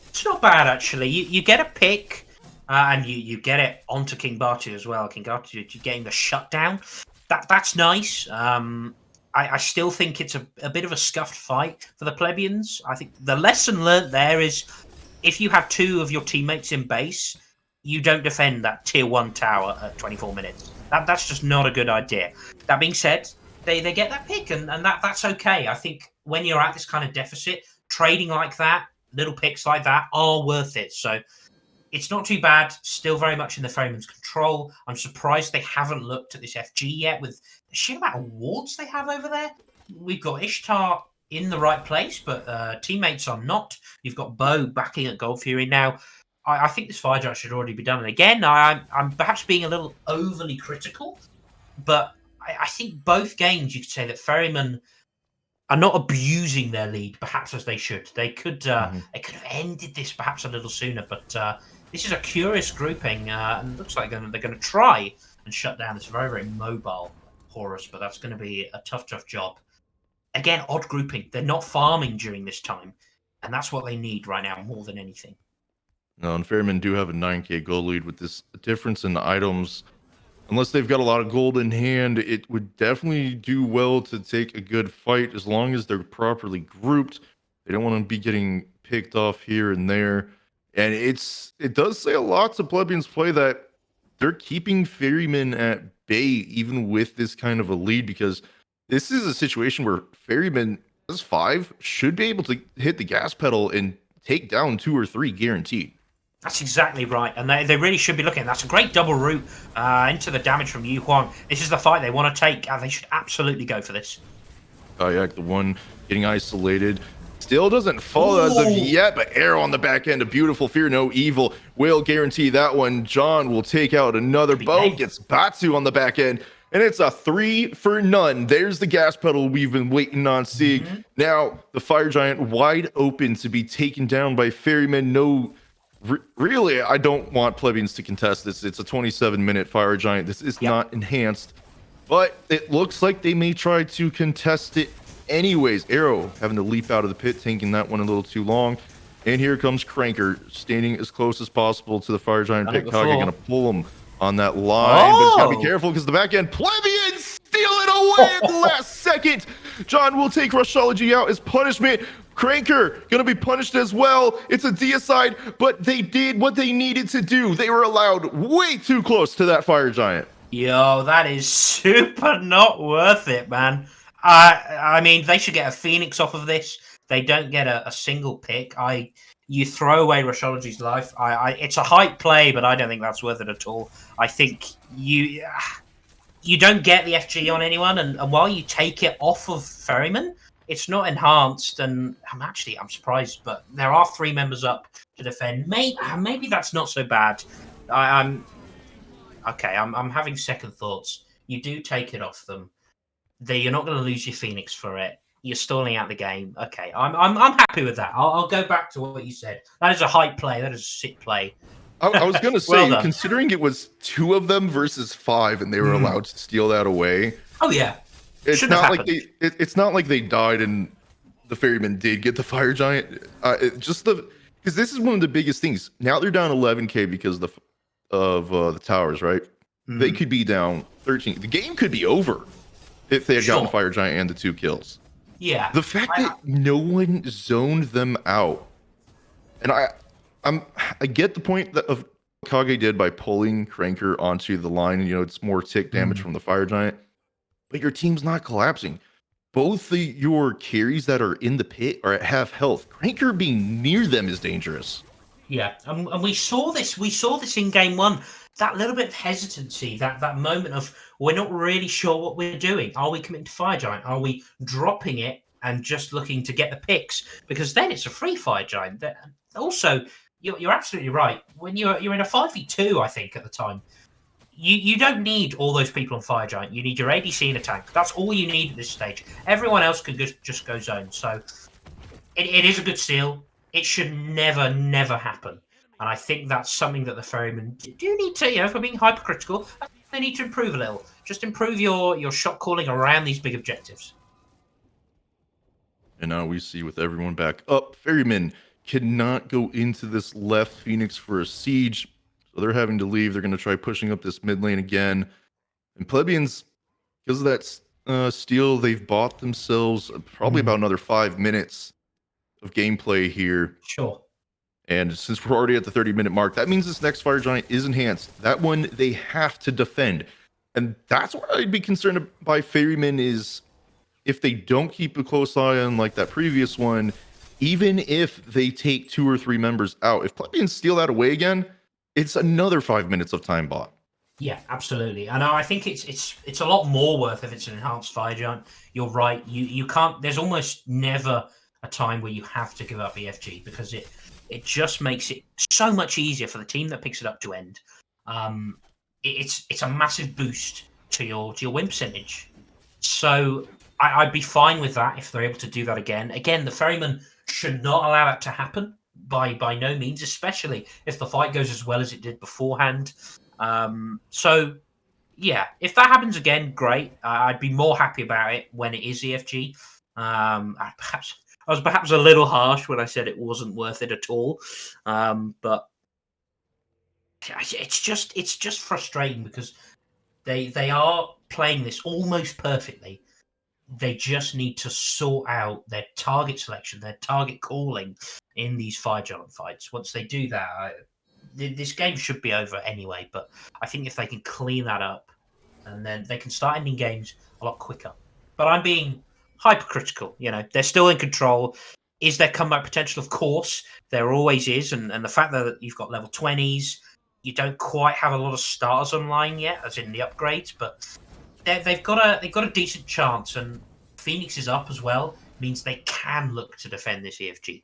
It's not bad, actually. You get a pick, and you get it onto King Batu as well. King Batu getting the shutdown. That's nice. I still think it's a bit of a scuffed fight for the Plebians. I think the lesson learnt there is, if you have 2 of your teammates in base, you don't defend that tier 1 tower at 24 minutes. That's just not a good idea. That being said, they get that pick, and that's okay. I think when you're at this kind of deficit, trading like that, little picks like that are worth it. So it's not too bad. Still very much in the Ferrymen's control. I'm surprised they haven't looked at this FG yet with the sheer amount of wards they have over there. We've got Ishtar in the right place, but teammates are not. You've got Bo backing at Gold Fury now. I think this fire dart should already be done. And again, I'm perhaps being a little overly critical, but I think both games you could say that Ferrymen are not abusing their lead, perhaps as they should. They could have ended this perhaps a little sooner, but this is a curious grouping, and it looks like they're going to try and shut down this very, very mobile Horus, but that's going to be a tough job. Again, odd grouping. They're not farming during this time, and that's what they need right now more than anything. No, and Ferrymen do have a 9k gold lead with this difference in items. Unless they've got a lot of gold in hand, it would definitely do well to take a good fight as long as they're properly grouped. They don't want to be getting picked off here and there. And it does say a lot to Plebians play that they're keeping Ferrymen at bay even with this kind of a lead, because this is a situation where Ferrymen as 5 should be able to hit the gas pedal and take down 2 or 3 guaranteed. That's exactly right, and they really should be looking. That's a great double route into the damage from Yu Huang. This is the fight they want to take, and they should absolutely go for this. Kayak, the one getting isolated, still doesn't fall as of yet, but arrow on the back end, a beautiful Fear No Evil will guarantee that one. John will take out another bow, gets Batsu on the back end, and it's a 3 for none. There's the gas pedal we've been waiting on seeing. Now, the Fire Giant wide open to be taken down by Ferrymen. No... Really, I don't want Plebians to contest this. It's a 27-minute Fire Giant. This is not enhanced, but it looks like they may try to contest it anyways. Arrow having to leap out of the pit, taking that one a little too long. And here comes Cranker, standing as close as possible to the Fire Giant pit. Kage going to pull him on that line, but gotta be careful because the back end Plebians steal it away at the last second. John will take Rushology out as punishment. Cranker gonna be punished as well. It's a deicide, but they did what they needed to do. They were allowed way too close to that Fire Giant. Yo, that is super not worth it, man. I mean, they should get a Phoenix off of this. They don't get a single pick. You throw away Rushology's life. It's a hype play, but I don't think that's worth it at all. I think you don't get the FG on anyone, and while you take it off of Ferrymen, it's not enhanced, and I'm surprised, but there are 3 members up to defend. Maybe that's not so bad. I'm having second thoughts. You do take it off them. You're not going to lose your Phoenix for it. You're stalling out the game. Okay, I'm happy with that. I'll go back to what you said. That is a hype play. That is a sick play. I was going to say, considering it was 2 of them versus 5, and they were allowed to steal that away. Oh yeah. It's not like it's not like they died and the Ferrymen did get the Fire Giant. Because this is one of the biggest things. Now they're down 11k because of the towers, right? They could be down 13. The game could be over if they had gotten Fire Giant and the 2 kills. Yeah. The fact that no one zoned them out, and I get the point that of what Kage did by pulling Cranker onto the line, and it's more tick damage from the Fire Giant. But your team's not collapsing. Both your carries that are in the pit are at half health. Cranker being near them is dangerous. Yeah, and we saw this. We saw this in game 1. That little bit of hesitancy, that moment of we're not really sure what we're doing. Are we committing to Fire Giant? Are we dropping it and just looking to get the picks? Because then it's a free Fire Giant. Also, you're absolutely right. When you're in a 5v2, I think at the time. You don't need all those people on Fire Giant. You need your ADC and a tank. That's all you need at this stage. Everyone else could just go zone. So it is a good steal. It should never happen. And I think that's something that the Ferrymen do need to, if we're being hypercritical, they need to improve a little. Just improve your shot calling around these big objectives. And now we see with everyone back up, Ferrymen cannot go into this left Phoenix for a siege. So they're having to leave. They're going to try pushing up this mid lane again. And Plebians, because of that steal, they've bought themselves probably about another 5 minutes of gameplay here. Sure. And since we're already at the 30-minute mark, that means this next Fire Giant is enhanced. That one they have to defend. And that's what I'd be concerned by Ferrymen is if they don't keep a close eye on like that previous one, even if they take 2 or 3 members out, if Plebians steal that away again, it's another 5 minutes of time bought. Yeah, absolutely. And I think it's a lot more worth if it's an enhanced Fire Giant. You're right. You can't. There's almost never a time where you have to give up EFG because it just makes it so much easier for the team that picks it up to end. It's a massive boost to your win percentage. So I'd be fine with that if they're able to do that again. Again, the Ferrymen should not allow that to happen by no means, especially if the fight goes as well as it did beforehand. So, yeah, if that happens again, great. I'd be more happy about it when it is EFG. I was perhaps a little harsh when I said it wasn't worth it at all, but it's just frustrating because they are playing this almost perfectly. They just need to sort out their target selection, their target calling in these fire giant fights. Once they do that, this game should be over anyway. But I think if they can clean that up, and then they can start ending games a lot quicker. But I'm being hypercritical. They're still in control. Is there comeback potential? Of course, there always is. And the fact that you've got level 20s, you don't quite have a lot of stars online yet, as in the upgrades, but they've got a decent chance. And Phoenix is up as well, means they can look to defend this EFG.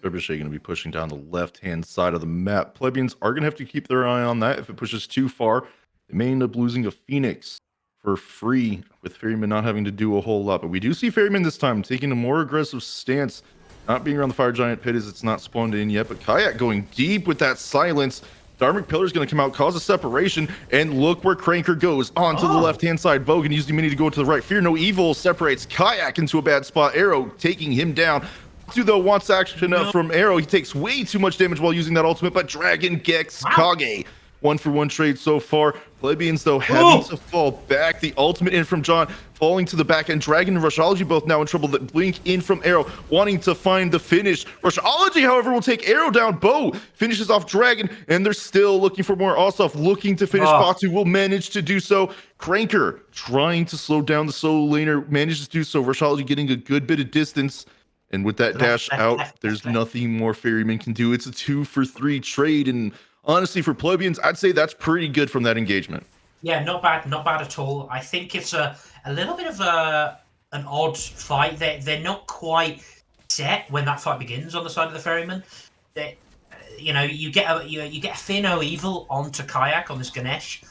Trebuchet going to be pushing down the left-hand side of the map. Plebians are going to have to keep their eye on that. If it pushes too far, they may end up losing a Phoenix for free, with Ferrymen not having to do a whole lot. But we do see Ferrymen this time taking a more aggressive stance, not being around the Fire Giant pit as it's not spawned in yet. But Kayak going deep with that silence. Dharmic Pillar is going to come out, cause a separation, and look where Cranker goes onto the left-hand side. Bogan using Mini to go to the right. Fear No Evil separates Kayak into a bad spot. Arrow taking him down. Batu, though, wants action from Arrow. He takes way too much damage while using that ultimate, but Dragon gets Kage. 1-for-1 trade so far. Plebians, though, having to fall back. The ultimate in from John, falling to the back end. Dragon and Rushology both now in trouble. That blink in from Arrow, wanting to find the finish. Rushology, however, will take Arrow down. Bo finishes off Dragon, and they're still looking for more. Ossoff looking to finish. Batu will manage to do so. Cranker trying to slow down the solo laner, manages to do so. Rushology getting a good bit of distance. And with that dash out, there's nothing more Ferrymen can do. It's a 2-for-3 trade, and honestly, for Plebians, I'd say that's pretty good from that engagement. Yeah, not bad at all. I think it's a little bit of an odd fight. They're not quite set when that fight begins on the side of the Ferrymen. You get a Fear No Evil onto Kayak on this Ganesh.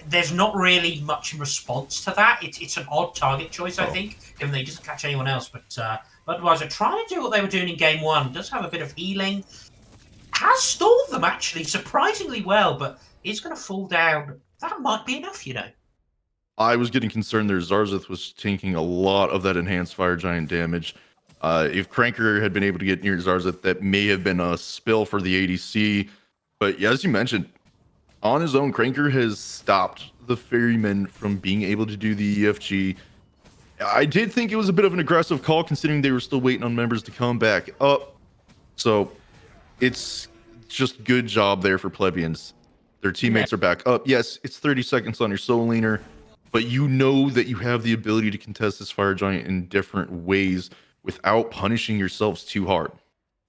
There's not really much in response to that. It's an odd target choice, I think, given that he doesn't catch anyone else. But otherwise, they're trying to do what they were doing in game one. Does have a bit of healing. Has stalled them, actually, surprisingly well, but it's going to fall down. That might be enough, I was getting concerned there. Zarzeth was taking a lot of that enhanced Fire Giant damage. If Cranker had been able to get near Zarzeth, that may have been a spill for the ADC. But yeah, as you mentioned, on his own, Cranker has stopped the Ferrymen from being able to do the EFG. I did think it was a bit of an aggressive call, considering they were still waiting on members to come back up. So it's just good job there for Plebians. Their teammates are back up. Yes, it's 30 seconds on your solo laner, but you know that you have the ability to contest this Fire Giant in different ways without punishing yourselves too hard.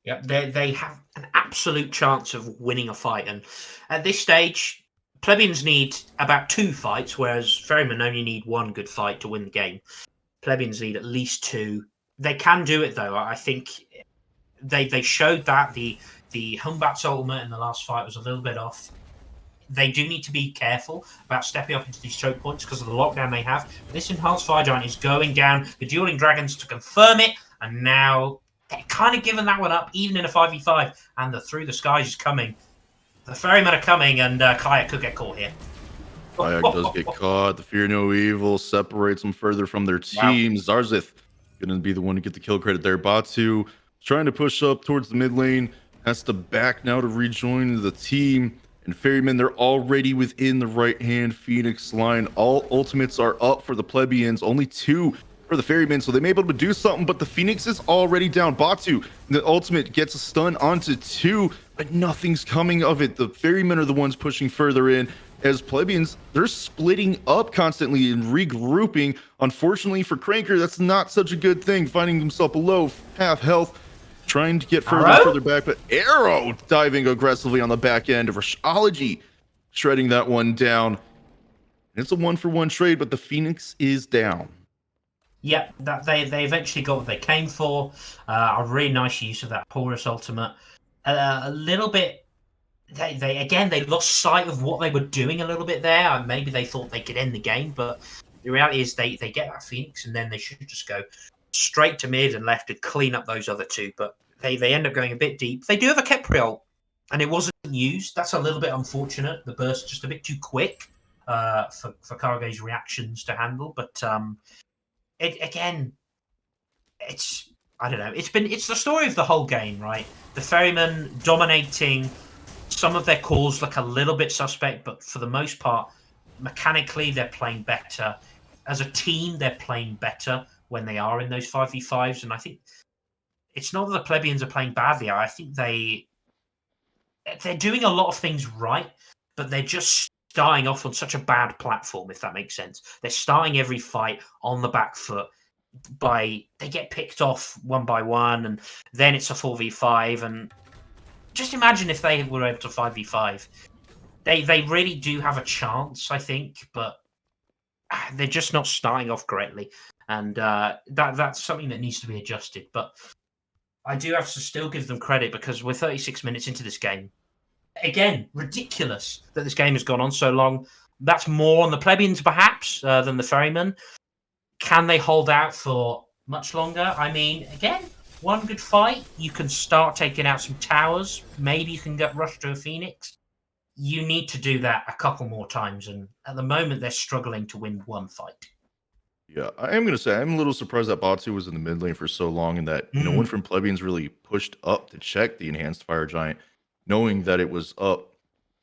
Yeah, they have an absolute chance of winning a fight. And at this stage, Plebians need about 2 fights, whereas Ferrymen only need 1 good fight to win the game. Plebians need at least 2. They can do it, though. I think they showed that the Humbat's ultimate in the last fight was a little bit off. They do need to be careful about stepping up into these choke points because of the lockdown they have. This enhanced Fire Giant is going down. The Dueling Dragons to confirm it, and now they're kind of giving that one up, even in a 5v5, and the Through the Skies is coming. The Ferrymen are coming, and Kayak could get caught here. Kayak does get caught. The Fear No Evil separates them further from their team. Wow. Zarzeth going to be the one to get the kill credit there. Batu trying to push up towards the mid lane. Has to back now to rejoin the team. And Ferrymen, they're already within the right-hand Phoenix line. All ultimates are up for the Plebians. Only 2 for the Ferrymen, so they may be able to do something, but the Phoenix is already down. Batu, the ultimate, gets a stun onto 2, but nothing's coming of it. The Ferrymen are the ones pushing further in. As Plebians, they're splitting up constantly and regrouping. Unfortunately for Cranker, that's not such a good thing, finding himself below half health. Trying to get further and further back, but Arrow diving aggressively on the back end of Rushology, shredding that one down. It's a 1-for-1 trade, but the Phoenix is down. Yep, they eventually got what they came for. A really nice use of that Horus ultimate. A little bit, they lost sight of what they were doing a little bit there. Maybe they thought they could end the game, but The reality is they get that Phoenix, and then they should just go straight to mid and left and clean up those other two. But they end up going a bit deep. They do have a Kepri ult, and it wasn't used. That's a little bit unfortunate. The burst just a bit too quick for Karage's reactions to handle. But it's I don't know. It's the story of the whole game, right? The Ferrymen dominating. Some of their calls look a little bit suspect, but for the most part, mechanically they're playing better. As a team, they're playing better when they are in those 5v5s. And I think it's not that the Plebians are playing badly. I think they're doing a lot of things right, but they're just starting off on such a bad platform, if that makes sense. They're starting every fight on the back foot. They get picked off one by one, and then it's a 4v5. And just imagine if they were able to 5v5. They really do have a chance, I think, but they're just not starting off correctly. And that's something that needs to be adjusted. But I do have to still give them credit, because we're 36 minutes into this game. Again, ridiculous that this game has gone on so long. That's more on the Plebians, perhaps, than the Ferrymen. Can they hold out for much longer? I mean, again, one good fight, you can start taking out some towers. Maybe you can get rushed to a Phoenix. You need to do that a couple more times. And at the moment, they're struggling to win one fight. Yeah, I am going to say I'm a little surprised that Batu was in the mid lane for so long, and that no one from Plebians really pushed up to check the enhanced fire giant, knowing that it was up.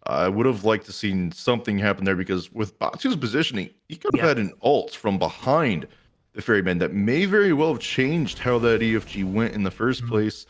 I would have liked to seen something happen there, because with Batu's positioning, he could have had an ult from behind the Ferrymen that may very well have changed how that EFG went in the first place.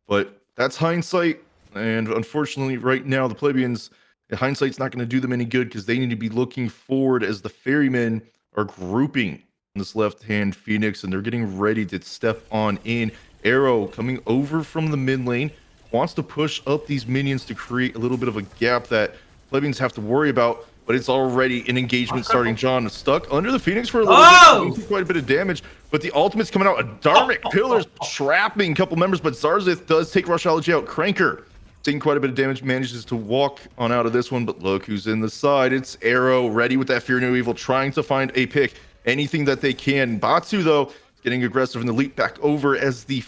But that's hindsight, and unfortunately, right now the Plebians, hindsight's not going to do them any good, because they need to be looking forward as the Ferrymen are grouping this left-hand Phoenix, and they're getting ready to step on in. Arrow coming over from the mid lane, wants to push up these minions to create a little bit of a gap that Plebians have to worry about, but it's already an engagement starting. John stuck under the Phoenix for a little bit, quite a bit of damage, but the ultimate's coming out. A Dharmic Pillars trapping a couple members, but Zarzith does take Rushology out. Cranker taking quite a bit of damage, manages to walk on out of this one, but look who's in the side. It's Arrow, ready with that Fear No Evil, trying to find a pick, anything that they can. Batu, though, getting aggressive in the leap back over as the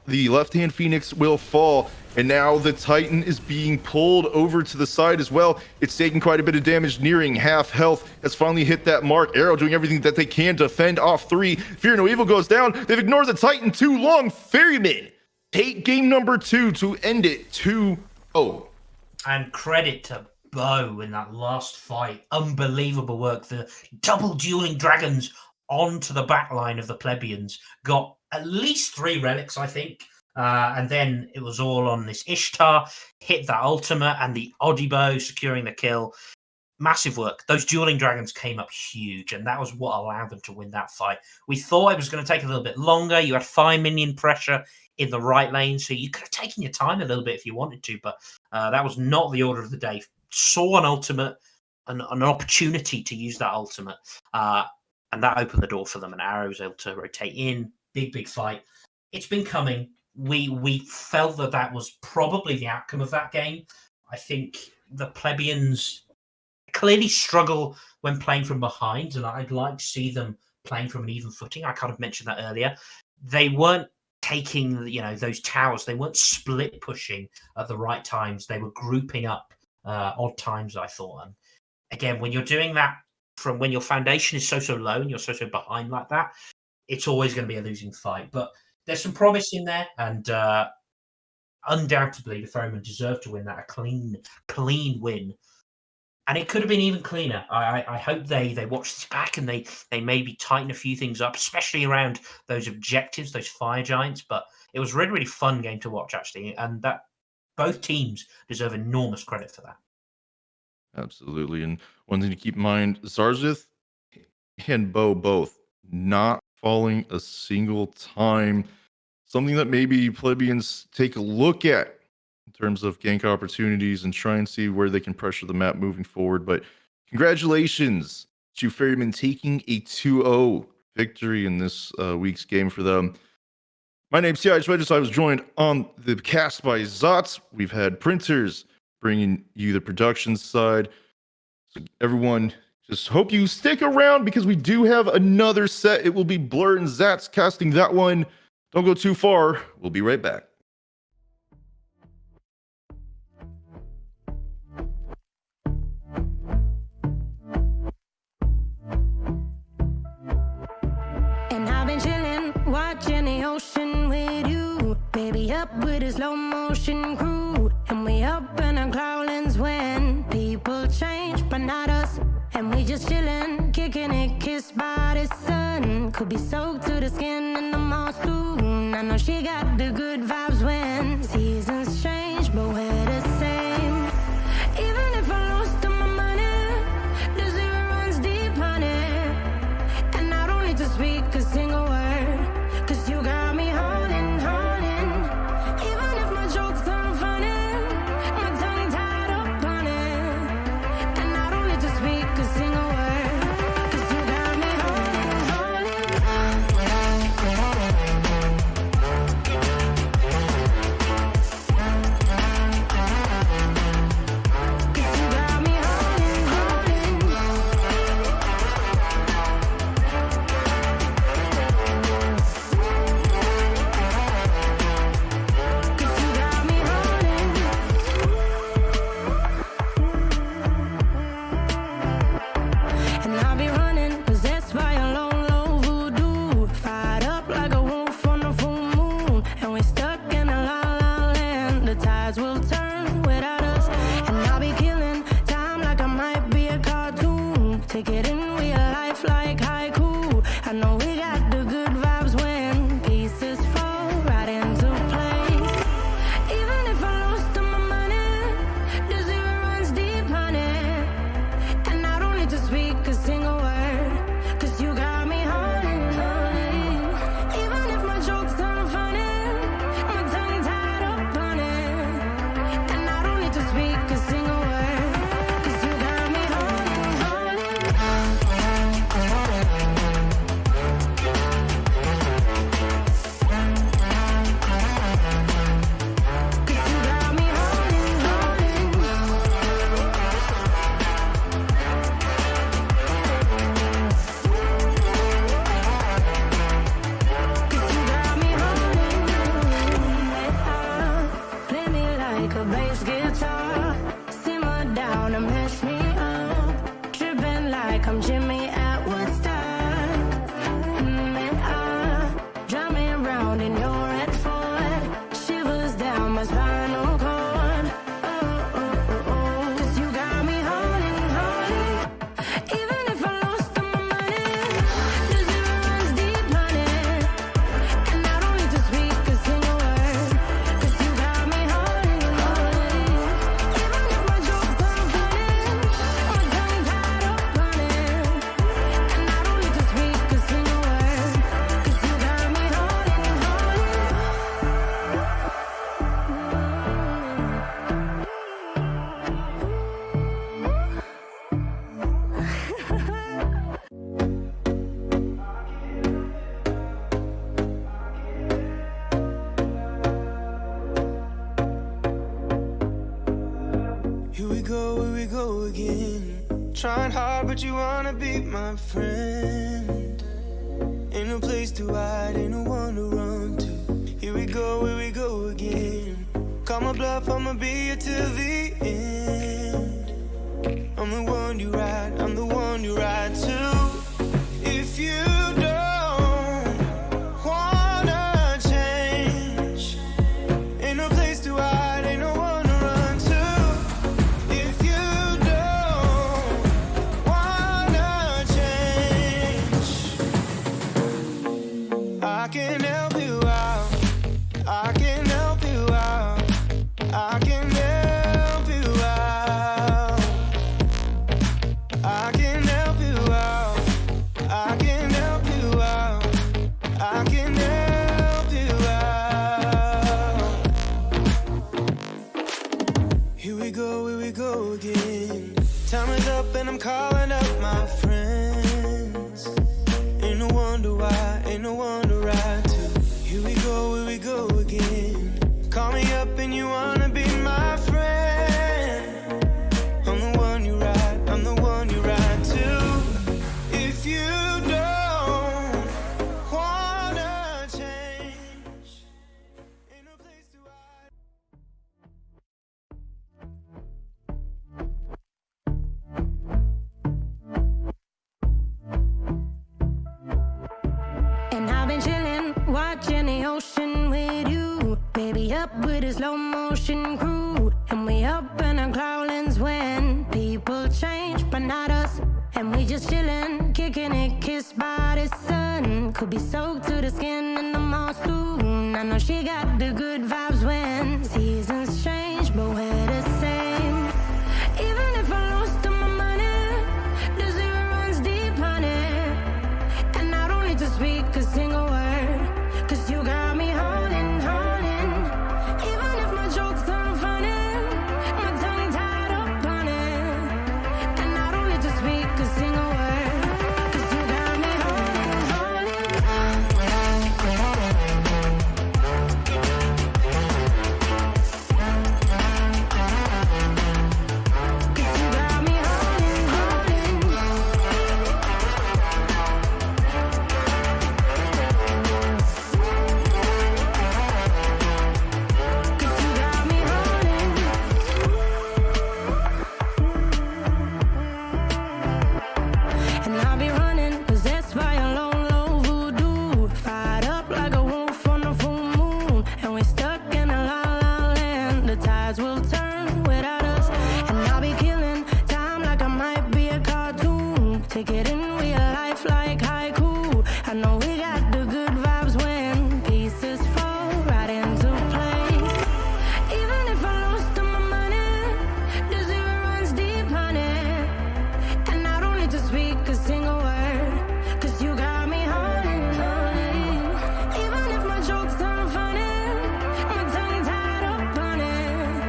left-hand Phoenix will fall, and now the Titan is being pulled over to the side as well. It's taking quite a bit of damage, nearing half health, has finally hit that mark. Arrow doing everything that they can to fend off 3. Fear No Evil goes down. They've ignored the Titan too long. Ferrymen take game number 2 to end it 2-0. And credit to Bo in that last fight. Unbelievable work. The double dueling dragons onto the back line of the Plebians. Got at least 3 relics, I think. And then it was all on this Ishtar. Hit that ultimate and the Odibo securing the kill. Massive work. Those dueling dragons came up huge, and that was what allowed them to win that fight. We thought it was going to take a little bit longer. You had 5 minion pressure in the right lane, so you could have taken your time a little bit if you wanted to, but that was not the order of the day. Saw an ultimate, an opportunity to use that ultimate, and that opened the door for them, and Arrow was able to rotate in. Big fight. It's been coming. We felt that was probably the outcome of that game. I think the Plebians clearly struggle when playing from behind, and I'd like to see them playing from an even footing. I kind of mentioned that earlier. They weren't taking, those towers. They weren't split pushing at the right times. They were grouping up odd times, I thought. And again, when you're doing that from when your foundation is so low and you're so behind like that, it's always going to be a losing fight. But there's some promise in there, and undoubtedly the Ferrymen deserve to win that. A clean win. And it could have been even cleaner. I hope they watch this back and they maybe tighten a few things up, especially around those objectives, those fire giants. But it was a really fun game to watch, actually, and that both teams deserve enormous credit for that. Absolutely. And one thing to keep in mind, Zarzith and Bo both not falling a single time. Something that maybe Plebians take a look at in terms of gank opportunities and try and see where they can pressure the map moving forward. But congratulations to Ferrymen taking a 2-0 victory in this week's game for them. My name's T.I. Schwedges. I was joined on the cast by Zotz. We've had Printers bringing you the production side. So everyone, Just hope you stick around because we do have another set. It will be Blur and Zats casting that one. Don't go too far. We'll be right back. And I've been chilling, watching the ocean with you. Baby up with a slow motion crew. And we up in our clouds when people change, but not us. And we just chillin', kicking it, kissed by the sun. Could be soaked to the skin in the mall soon. I know she got the good vibes when seasons change, but we're the same. Even if I lost all my money, the zero runs deep, honey. And I don't need to speak a single word, 'cause you got me holding, holding. Even if my jokes aren't funny, my tongue tied up on it. And I don't need to speak a single word, 'cause you got me holding, holding. 'Cause you got me holding, holding. Cause you got me holding. And I'll be running, possessed by a low, low voodoo. Fired up like a wolf on a full moon. And we're stuck in a la la land. The tides will turn without us. And I'll be killing time like I might be a cartoon. Take it in real life like haiku. I know we got the good vibes when pieces fall right into place. Even if I lost all my money, the zero runs deep, honey. And I don't need to speak a single word, 'cause you got me holding, holding. Even if my jokes aren't funny, my tongue tied up on it. And I don't need to speak a single word, 'cause you got me holding, holding. 'Cause you got me holding, holding. Cause you got me holding. Play me like a bass guitar. Simmer down and mess me up. Tripping like I'm Jimmy at Woodstock. Drive me around in your red Ford. Shivers down my spinal cord. Cause you got me holding, holding. Even if I lost all my money, the zero runs deep, honey. And I don't need to speak a single word, 'cause you got me holding, holding. Even if my jokes aren't funny, my tongue tied up on it. And I don't need to speak a single word, 'cause you got me holding, Here we go again. Trying hard, but you wanna be my friend. Ain't no place to hide, ain't no one to run to. Here we go again. Call my bluff, I'ma be here till the end. I'm the one you ride, I'm the one you ride to. If you don't wanna change, ain't no place to hide, ain't no one to run to. If you don't wanna change, I can help you out. I can help you out. I can help you out. I can help you out. I can help you out. I can help you out. Here we go again. Time is up and I'm calling up my friends. Ain't no wonder why, ain't no one to ride to. Here we go again. Call me up and you wanna be my friend. I'm the one you ride, I'm the one you ride to. with a slow motion crew, and we up in our growlings when people change, but not us. And we just chillin', kicking it, kissed by the sun. Could be soaked to the skin in the mall soon. I know she got the good vibes when seasons change, but we're the same. Even if I lost all my money, the zero runs deep, honey. And I don't need to speak a single word, 'cause you got me holding, holding. Even if my jokes aren't funny, my tongue tied up on it. And I don't need to speak a single word, 'cause you got me holding, holding. 'Cause you got me holding, holding. 'Cause you got me holding. And I'll be running, possessed by a low, low voodoo. Fired up like a wolf on a full moon. And we're stuck in a la la land. The tides will turn without us. And I'll be killing time like I might be a cartoon. Take it in real life like haiku. I know we got the good vibes when pieces fall right into place. Even if I lost all my money, the zero runs deep, honey. And I don't need to speak a single word, 'cause you got me holding, holding. Even if my jokes aren't funny, my tongue tied up on it.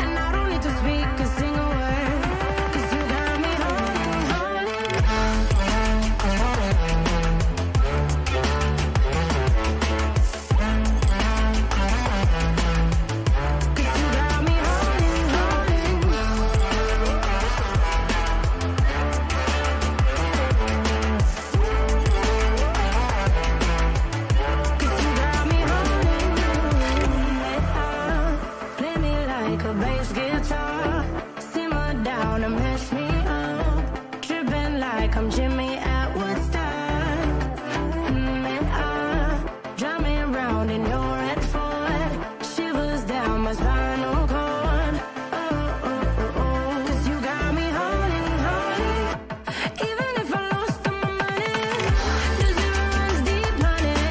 And I don't need to speak a single word, 'cause you got me holding, holding. 'Cause you got me holding, holding. 'Cause you got me holding. Play me like a bass guitar, simmer down and mess me up, tripping like I'm Jimmy at Woodstock. Drive me around in your red Ford, shivers down my spinal cord. Oh, oh, oh, oh. 'Cause you got me holding, holding. Even if I lost all my money, the zero runs deep, honey.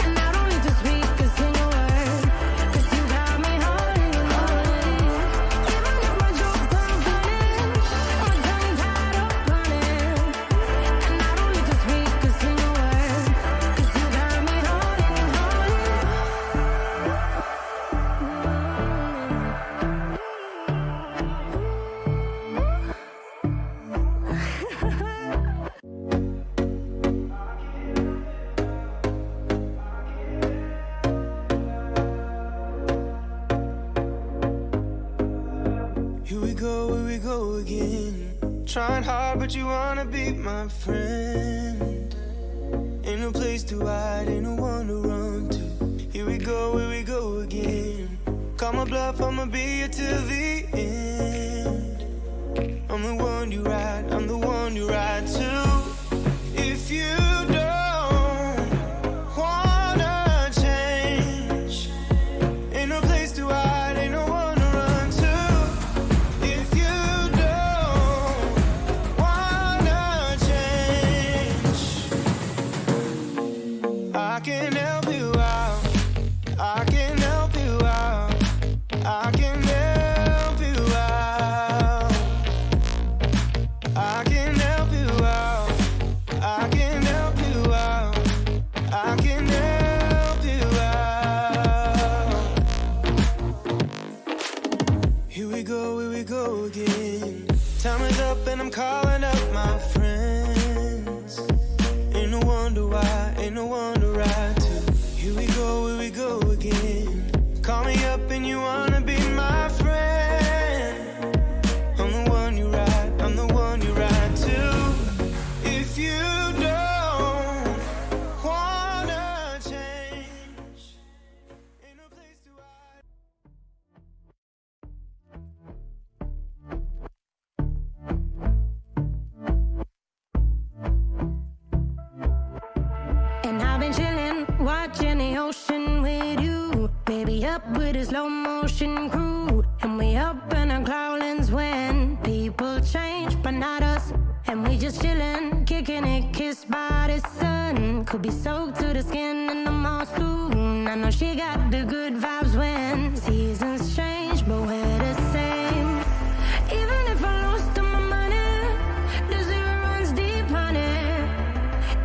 And I don't need to speak a single word, 'cause you got me holding, holding. Even if my jokes aren't funny, my tongue tied up on it. And I don't need to speak a single word, 'cause you got me holding, Here we go again. Trying hard, but you wanna be my friend. Ain't no place to hide, ain't no one to run to. Here we go again. Call my bluff, I'ma be here till the end. I'm the one you ride, I'm the one you ride to. If you don't wanna change, ain't no place to hide, ain't no one to run to. If you don't wanna change, I can help you out, I can help you out, I can help you out, I can help you out, I can help you out, I can help you out. Here we go again. Time is up and I'm calling up my friends. Ain't no wonder why, ain't no one to ride to. Here we go again. Call me up and you wanna be my friend. I'm the one you ride, I'm the one you ride to. If you don't wanna change, ain't no place to hide. And I've been chillin', watching the ocean with you. Baby, up with a slow motion crew, and we up in our growlings when people change, but not us. And we just chillin', kicking it, kissed by the sun. Could be soaked to the skin in the mall soon. I know she got the good vibes when seasons change, but we're the same. Even if I lost all my money, the zero runs deep, honey.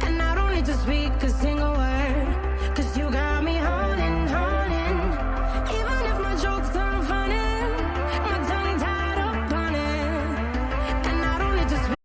And I don't need to speak a single word, 'cause you got me holding, holding. Even if my jokes aren't funny, my tongue tied up on it. And I don't need to speak.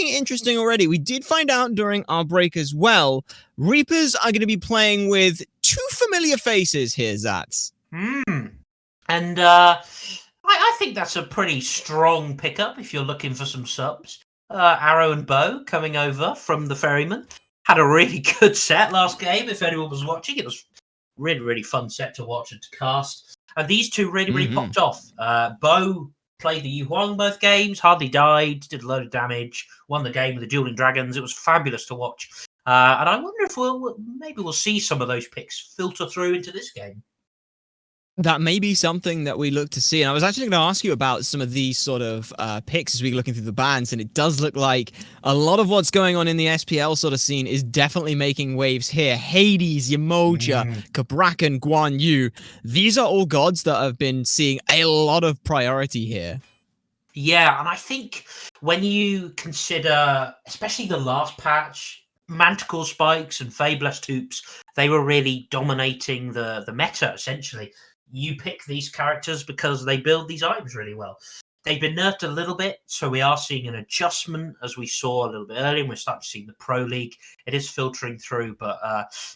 looking interesting already. We did find out during our break as well, Reapers are going to be playing with 2 familiar faces here, Zats. And I think that's a pretty strong pickup if you're looking for some subs. Arrow and Bow coming over from the Ferrymen. Had a really good set last game, if anyone was watching. It was really, really fun set to watch and to cast. And these two really popped off. Bow played the Yu Huang both games, hardly died, did a load of damage, won the game with the Dueling Dragons. It was fabulous to watch. And I wonder if we'll see some of those picks filter through into this game. That may be something that we look to see. And I was actually going to ask you about some of these sort of picks as we're looking through the bans. And it does look like a lot of what's going on in the SPL sort of scene is definitely making waves here. Hades, Yamoja, Kabrakan, Guan Yu. These are all gods that have been seeing a lot of priority here. Yeah, and I think when you consider, especially the last patch, Manticore Spikes and Fabulous Hoops, they were really dominating the meta, essentially. You pick these characters because they build these items really well. They've been nerfed a little bit, so we are seeing an adjustment, as we saw a little bit earlier, and we're starting to see the Pro League. It is filtering through, but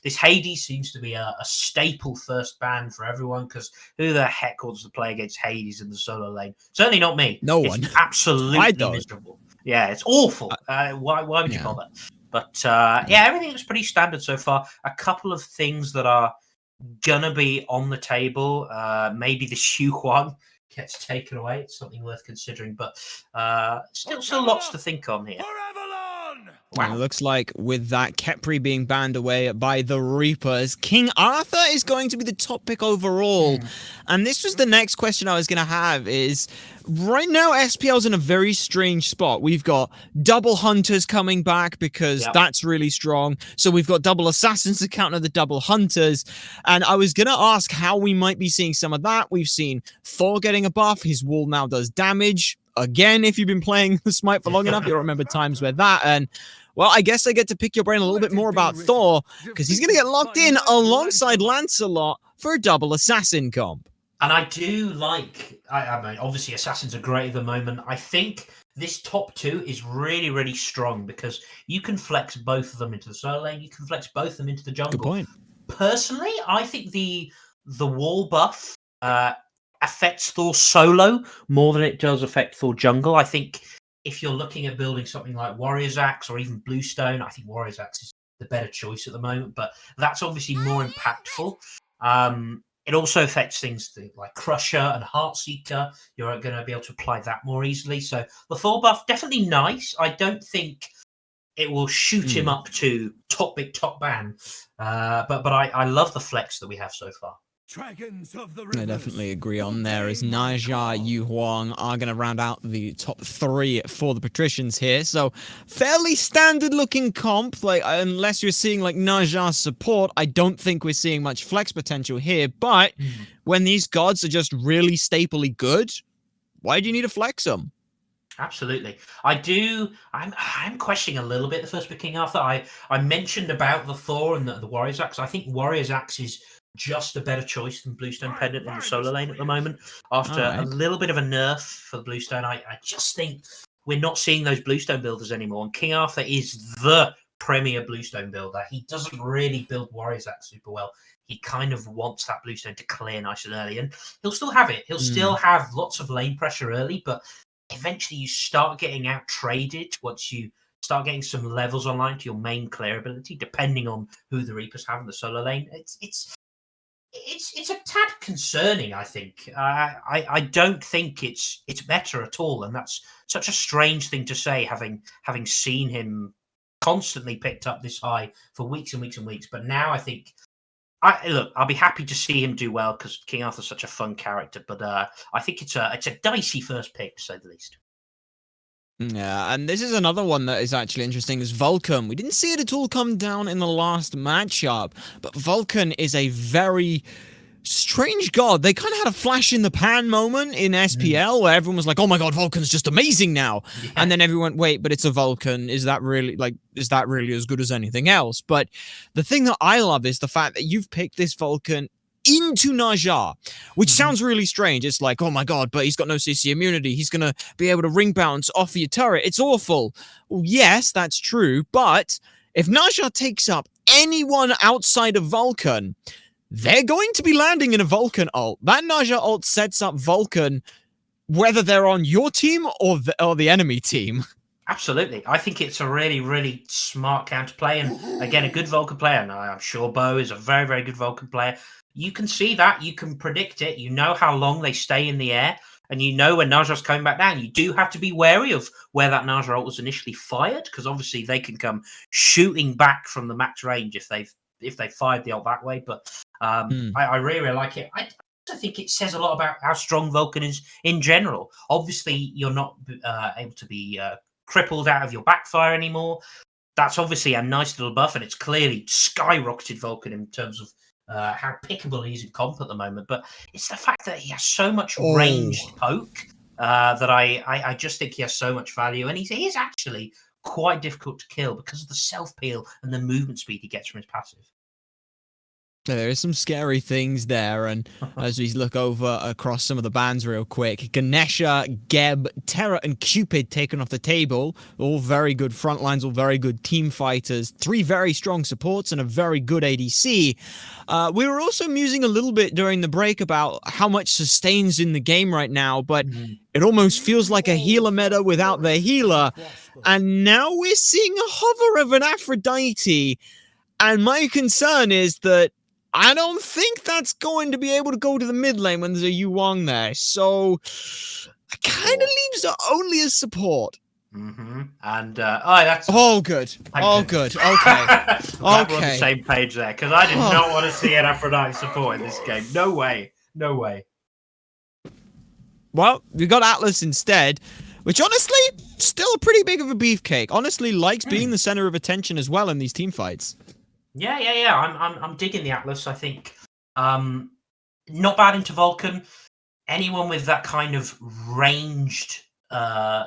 this Hades seems to be a staple first ban for everyone, because who the heck wants to play against Hades in the solo lane? Certainly not me. No it's one. Absolutely miserable. Yeah, it's awful. Why would you bother? But everything looks pretty standard so far. A couple of things that are gonna be on the table. Maybe the Xu Huang gets taken away. It's something worth considering, but still lots to think on here. Wow. It looks like with that Kepri being banned away by the Reapers, King Arthur is going to be the top pick overall. And this was the next question I was going to have is, right now SPL's in a very strange spot. We've got double hunters coming back because that's really strong. So we've got double assassins to counter the double hunters. And I was going to ask how we might be seeing some of that. We've seen Thor getting a buff. His wall now does damage. Again, if you've been playing the Smite for long enough, you'll remember times where that. And, well, I guess I get to pick your brain a little bit more about Thor, because he's going to get locked in alongside Lancelot for a double assassin comp. And I do like, I mean, obviously assassins are great at the moment. I think this top 2 is really, really strong, because you can flex both of them into the solo lane. You can flex both of them into the jungle. Good point. Personally, I think the wall buff affects Thor solo more than it does affect Thor jungle. I think if you're looking at building something like Warrior's Axe or even Bluestone, I think Warrior's Axe is the better choice at the moment, but that's obviously more impactful. It also affects things like Crusher and Heartseeker. You're going to be able to apply that more easily. So the Thor buff, definitely nice. I don't think it will shoot him up to top ban. But I love the flex that we have so far. Dragons of the I definitely agree on there, as Naja, Yu Huang are going to round out the top 3 for the Patricians here. So fairly standard looking comp, like unless you're seeing like Naja's support, I don't think we're seeing much flex potential here. But when these gods are just really stapley good, why do you need to flex them? Absolutely. I'm questioning a little bit the first pick King Arthur. I mentioned about the Thor and the Warrior's Axe. I think Warrior's Axe is just a better choice than Bluestone Pendant in the solo lane at the moment. After a little bit of a nerf for the Bluestone, I just think we're not seeing those Bluestone builders anymore. And King Arthur is the premier Bluestone builder. He doesn't really build Warrior's Axe super well. He kind of wants that Bluestone to clear nice and early. And he'll still have it. He'll still have lots of lane pressure early, but eventually you start getting out traded once you start getting some levels online to your main clear ability, depending on who the Reapers have in the solo lane. It's a tad concerning, I think. I don't think it's better at all, and that's such a strange thing to say, having seen him constantly picked up this high for weeks and weeks and weeks. But now I think, I'll be happy to see him do well, because King Arthur's such a fun character. But I think it's a dicey first pick, to say the least. Yeah, and this is another one that is actually interesting, is Vulcan. We didn't see it at all come down in the last matchup, but Vulcan is a very strange god. They kind of had a flash in the pan moment in SPL where everyone was like, oh my god, Vulcan's just amazing now. Yeah. And then everyone, wait, but it's a Vulcan. Is that really as good as anything else? But the thing that I love is the fact that you've picked this Vulcan into Naja, which sounds really strange. It's like, oh my god, but he's got no CC immunity. He's going to be able to ring bounce off of your turret. It's awful. Well, yes, that's true, but if Naja takes up anyone outside of Vulcan, they're going to be landing in a Vulcan ult. That Naja ult sets up Vulcan whether they're on your team or the enemy team. Absolutely. I think it's a really, really smart counterplay. And again, a good Vulcan player, and I'm sure Bo is a very, very good Vulcan player. You can see that. You can predict it. You know how long they stay in the air. And you know when Naja's coming back down. You do have to be wary of where that Naja ult was initially fired, because obviously they can come shooting back from the max range if they fired the ult that way. But I really, really like it. I think it says a lot about how strong Vulcan is in general. Obviously, you're not able to be crippled out of your backfire anymore. That's obviously a nice little buff, and it's clearly skyrocketed Vulcan in terms of how pickable he is in comp at the moment. But it's the fact that he has so much ranged poke that I just think he has so much value, and he is actually quite difficult to kill because of the self peel and the movement speed he gets from his passive. There is some scary things there, and as we look over across some of the bans real quick, Ganesha, Geb, Terra, and Cupid taken off the table. All very good front lines, all very good team fighters, 3 very strong supports, and a very good ADC. We were also musing a little bit during the break about how much sustains in the game right now, but it almost feels like a healer meta without the healer. And now we're seeing a hover of an Aphrodite, and my concern is that I don't think that's going to be able to go to the mid lane when there's a Yu Wang there. So it kind of leaves her only as support. And that's good. Good. Okay. Glad we're on the same page there, because I did not want to see an Aphrodite support in this game. No way. Well, we got Atlas instead, which honestly, still a pretty big of a beefcake. Honestly, likes being the center of attention as well in these team fights. Yeah. I'm digging the Atlas. I think not bad into Vulcan. Anyone with that kind of ranged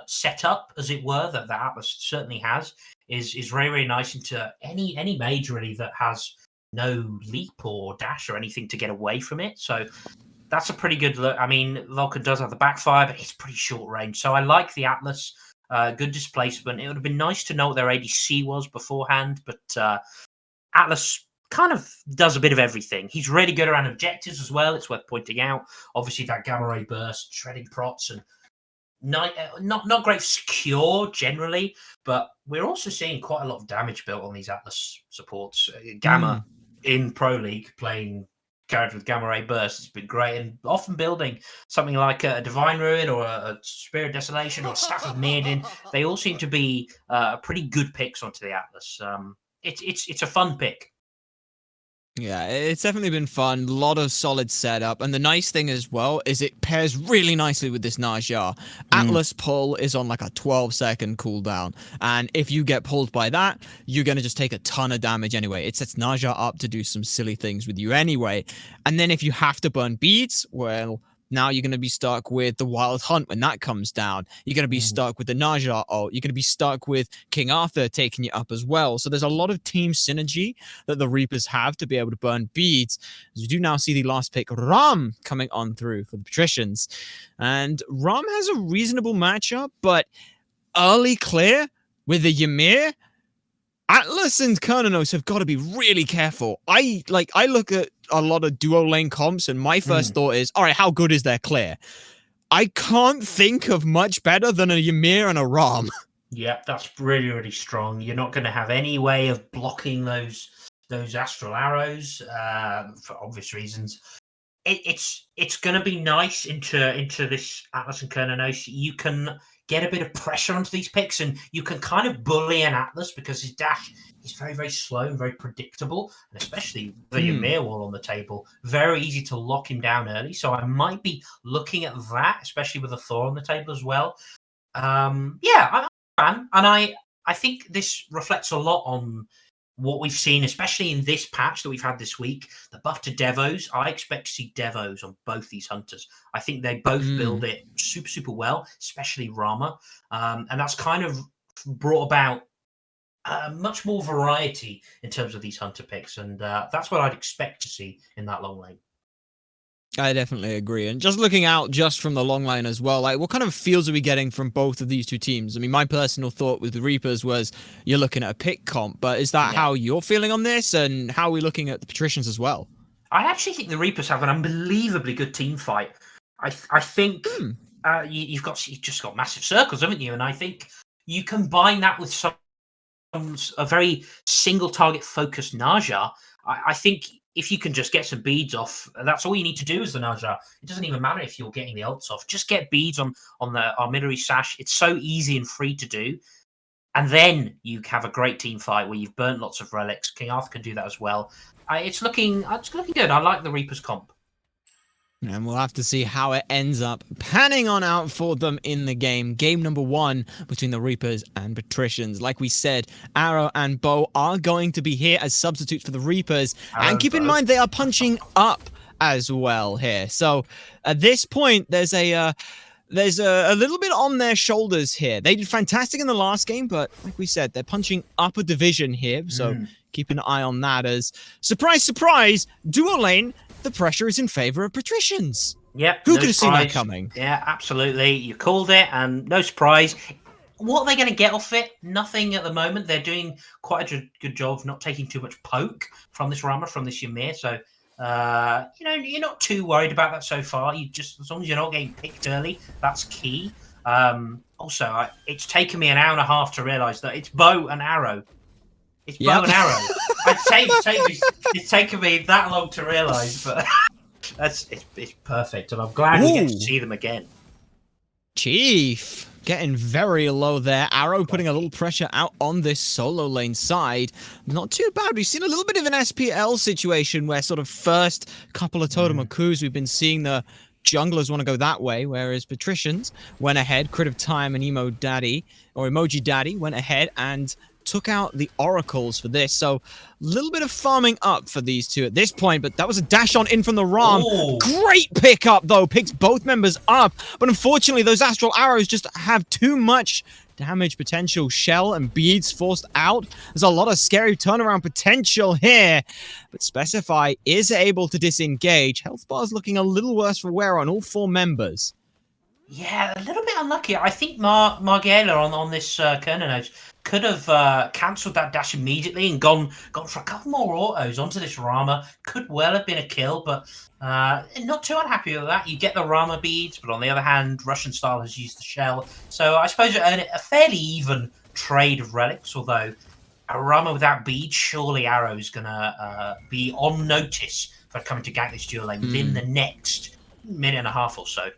setup, as it were, that the Atlas certainly has, is very, very nice into any mage really that has no leap or dash or anything to get away from it. So that's a pretty good look. I mean, Vulcan does have the backfire, but it's pretty short range. So I like the Atlas. Good displacement. It would have been nice to know what their ADC was beforehand, but Atlas kind of does a bit of everything. He's really good around objectives as well. It's worth pointing out. Obviously, that gamma ray burst, shredding prots, and not great secure generally, but we're also seeing quite a lot of damage built on these Atlas supports. Gamma in Pro League playing character with gamma ray burst has been great, and often building something like a Divine Ruin or a Spirit Desolation or Staff of Mirrodin. They all seem to be pretty good picks onto the Atlas. It's a fun pick. Yeah, it's definitely been fun. A lot of solid setup. And the nice thing as well is it pairs really nicely with this Naja. Atlas pull is on like a 12-second cooldown. And if you get pulled by that, you're going to just take a ton of damage anyway. It sets Naja up to do some silly things with you anyway. And then if you have to burn beads, well, now you're going to be stuck with the Wild Hunt when that comes down. You're going to be stuck with the Naja ult. You're going to be stuck with King Arthur taking you up as well. So there's a lot of team synergy that the Reapers have to be able to burn beads. As we do now see the last pick, Ram, coming on through for the Patricians. And Ram has a reasonable matchup, but early clear with the Ymir, Atlas and Kernanos have got to be really careful. I look at a lot of duo lane comps, and my first thought is, all right, how good is their clear? I can't think of much better than a Ymir and a Ram. Yeah, that's really, really strong. You're not going to have any way of blocking those astral arrows for obvious reasons. It's going to be nice into this Atlas and Kernanos. You can get a bit of pressure onto these picks, and you can kind of bully an Atlas because his dash is very, very slow and very predictable, and especially the Ymir wall on the table, very easy to lock him down early. So I might be looking at that, especially with a Thor on the table as well. I'm a fan, and I think this reflects a lot on what we've seen, especially in this patch that we've had this week, the buff to Devos. I expect to see Devos on both these hunters. I think they both build it super, super well, especially Rama. And that's kind of brought about much more variety in terms of these hunter picks. And that's what I'd expect to see in that long lane. I definitely agree. And just looking out just from the long line as well, like what kind of feels are we getting from both of these two teams? I mean, my personal thought with the Reapers was you're looking at a pick comp, but is that how you're feeling on this? And how are we looking at the Patricians as well? I actually think the Reapers have an unbelievably good team fight. I think you've just got massive circles, haven't you? And I think you combine that with a very single target focused Naja. I think if you can just get some beads off, that's all you need to do as the Naja. It doesn't even matter if you're getting the ults off. Just get beads on the artillery sash. It's so easy and free to do. And then you have a great team fight where you've burnt lots of relics. King Arthur can do that as well. It's looking good. I like the Reapers comp. And we'll have to see how it ends up panning on out for them in the game. Game number 1 between the Reapers and Patricians. Like we said, Arrow and Bo are going to be here as substitutes for the Reapers. And keep in mind, they are punching up as well here. So at this point, there's a little bit on their shoulders here. They did fantastic in the last game, but like we said, they're punching up a division here. So keep an eye on that as, surprise, surprise, duo lane, the pressure is in favor of Patricians. Yep. Who could have seen that coming? Yeah, absolutely. You called it, and no surprise. What are they going to get off it? Nothing at the moment. They're doing quite a good job of not taking too much poke from this Rama, from this Ymir. So, you're not too worried about that so far. You just, as long as you're not getting picked early, that's key. Also, it's taken me an hour and a half to realise that it's bow and arrow. It's bow and arrow. It's taken me that long to realise, but it's perfect, and I'm glad we get to see them again. Chief getting very low there. Arrow putting a little pressure out on this solo lane side. Not too bad. We've seen a little bit of an SPL situation where sort of first couple of Totem of Coups, we've been seeing the junglers want to go that way, whereas Patricians went ahead. Crit of Time and Emoji Daddy went ahead and took out the oracles for this. So a little bit of farming up for these two at this point, but that was a dash on in from the Ram. Ooh. Great pickup though, picks both members up, but unfortunately those astral arrows just have too much damage potential. Shell and beads forced out. There's a lot of scary turnaround potential here, but Specify is able to disengage. Health bar's looking a little worse for wear on all 4 members. Yeah, a little bit unlucky. I think Margiela on this Kernanos could have cancelled that dash immediately and gone for a couple more autos onto this Rama. Could well have been a kill, but not too unhappy with that. You get the Rama beads, but on the other hand, Russian Style has used the shell. So I suppose it earned a fairly even trade of relics, although a Rama without beads, surely Arrow's going to be on notice for coming to gank this dual lane within the next minute and a half or so.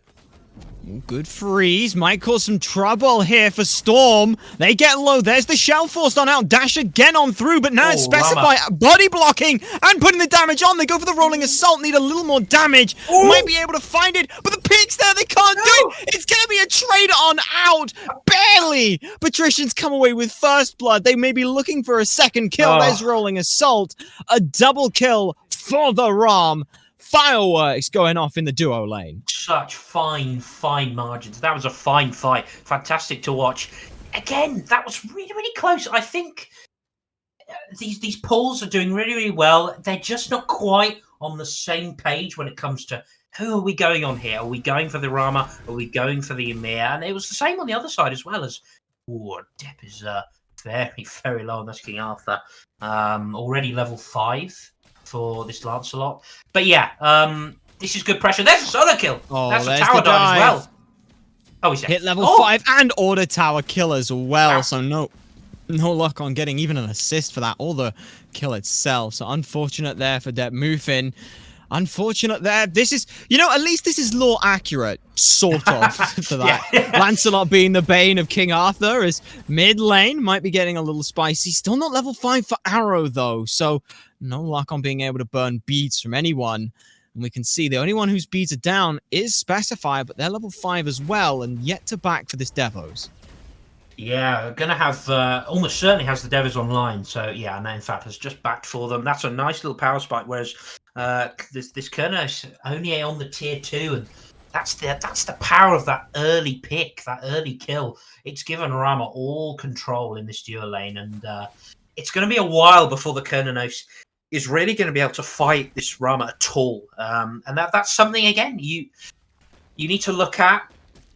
Good freeze. Might cause some trouble here for Storm. They get low. There's the shell forced on out. Dash again on through, but now it's Specify body blocking and putting the damage on. They go for the rolling assault. Need a little more damage. Ooh. Might be able to find it, but the picks there they can't do. It's going to be a trade on out. Barely. Patricians come away with first blood. They may be looking for a second kill. There's rolling assault. A double kill for the Ram. Fireworks going off in the duo lane. Such fine margins. That was a fine fight. Fantastic to watch. Again, that was really, really close. I think these pulls are doing really, really well. They're just not quite on the same page when it comes to who are we going on here? Are we going for the Rama? Are we going for the Ymir? And it was the same on the other side as well. As Depp is very, very low on this King Arthur. Already level 5. For this Lancelot. But yeah, this is good pressure. There's a solo kill. That's a tower dive as well. Oh, he's hit level 5 and order tower kill as well. Wow. So no luck on getting even an assist for that or the kill itself. So unfortunate there for Depp Mufin. Unfortunate there. This is, at least this is lore accurate, sort of, for that. Yeah. Lancelot being the bane of King Arthur as mid lane might be getting a little spicy. Still not level 5 for Arrow, though. So no luck on being able to burn beads from anyone. And we can see the only one whose beads are down is Specify, but they're level 5 as well, and yet to back for this Devos. Yeah, going to have, almost certainly has the Devos online. So yeah, and in fact has just backed for them. That's a nice little power spike, whereas this Kernos only on the tier 2, and that's the power of that early pick, that early kill. It's given Rama all control in this dual lane, and it's going to be a while before the Kernos is really going to be able to fight this Rama at all. And that's something, again, you need to look at.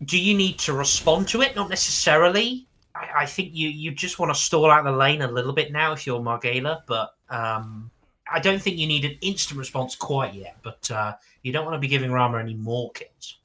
Do you need to respond to it? Not necessarily. I think you just want to stall out the lane a little bit now if you're Margela, but I don't think you need an instant response quite yet. But you don't want to be giving Rama any more kills.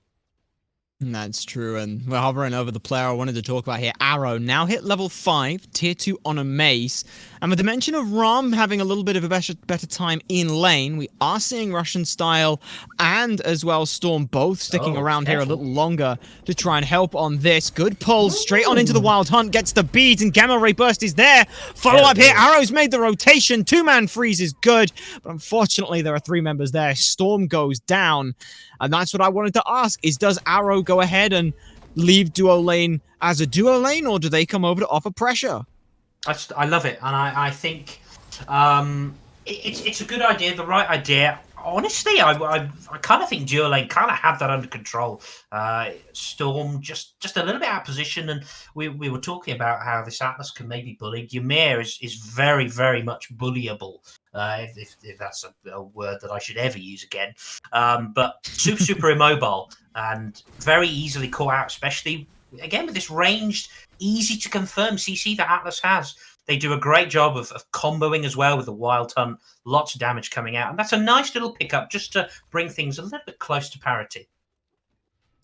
That's true, and we're hovering over the player I wanted to talk about here. Arrow, now hit level 5, tier 2 on a mace, and with the mention of Rom having a little bit of a better time in lane, we are seeing Russian Style and as well Storm both sticking around here a little longer to try and help on this. Good pull, straight on into the Wild Hunt, gets the beads, and Gamma Ray Burst is there. Follow up here, Arrow's made the rotation, 2-man freeze is good, but unfortunately there are 3 members there. Storm goes down. And that's what I wanted to ask, is does Arrow go ahead and leave duo lane as a duo lane, or do they come over to offer pressure? I love it, and I think it's a good idea, the right idea. Honestly, I kind of think duo lane kind of had that under control. Storm just a little bit out of position, and we were talking about how this Atlas can maybe bully. Ymir is very, very much bullyable. If that's a word that I should ever use again. But super immobile and very easily caught out, especially, again, with this ranged, easy to confirm CC that Atlas has. They do a great job of comboing as well with the Wild Hunt, lots of damage coming out. And that's a nice little pickup just to bring things a little bit close to parity.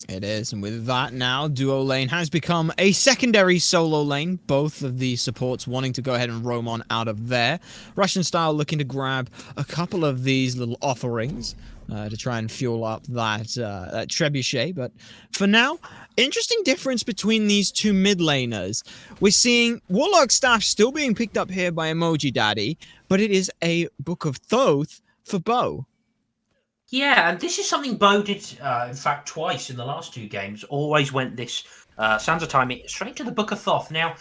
It is, and with that now, duo lane has become a secondary solo lane. Both of the supports wanting to go ahead and roam on out of there. Russian Style looking to grab a couple of these little offerings to try and fuel up that trebuchet. But for now, interesting difference between these two mid laners. We're seeing Warlock Staff still being picked up here by Emoji Daddy, but it is a Book of Thoth for Bo. Yeah, and this is something Bo did, in fact, twice in the last 2 games. Always went this Sansa timing straight to the Book of Thoth. Now,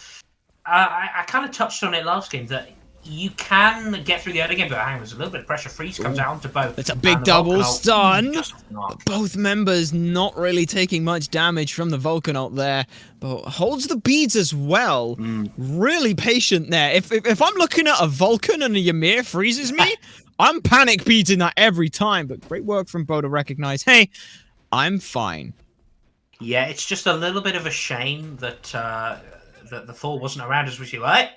I kind of touched on it last game that you can get through the early game, but hang on, there's a little bit of pressure. Freeze comes out onto Bo. It's a big double stun. Both members not really taking much damage from the Volcanote there, but holds the beads as well. Really patient there. If I'm looking at a Vulcan and a Ymir freezes me, I'm panic beating that every time, but great work from Bo to recognize, hey, I'm fine. Yeah, it's just a little bit of a shame that the Thor wasn't around as we see, right?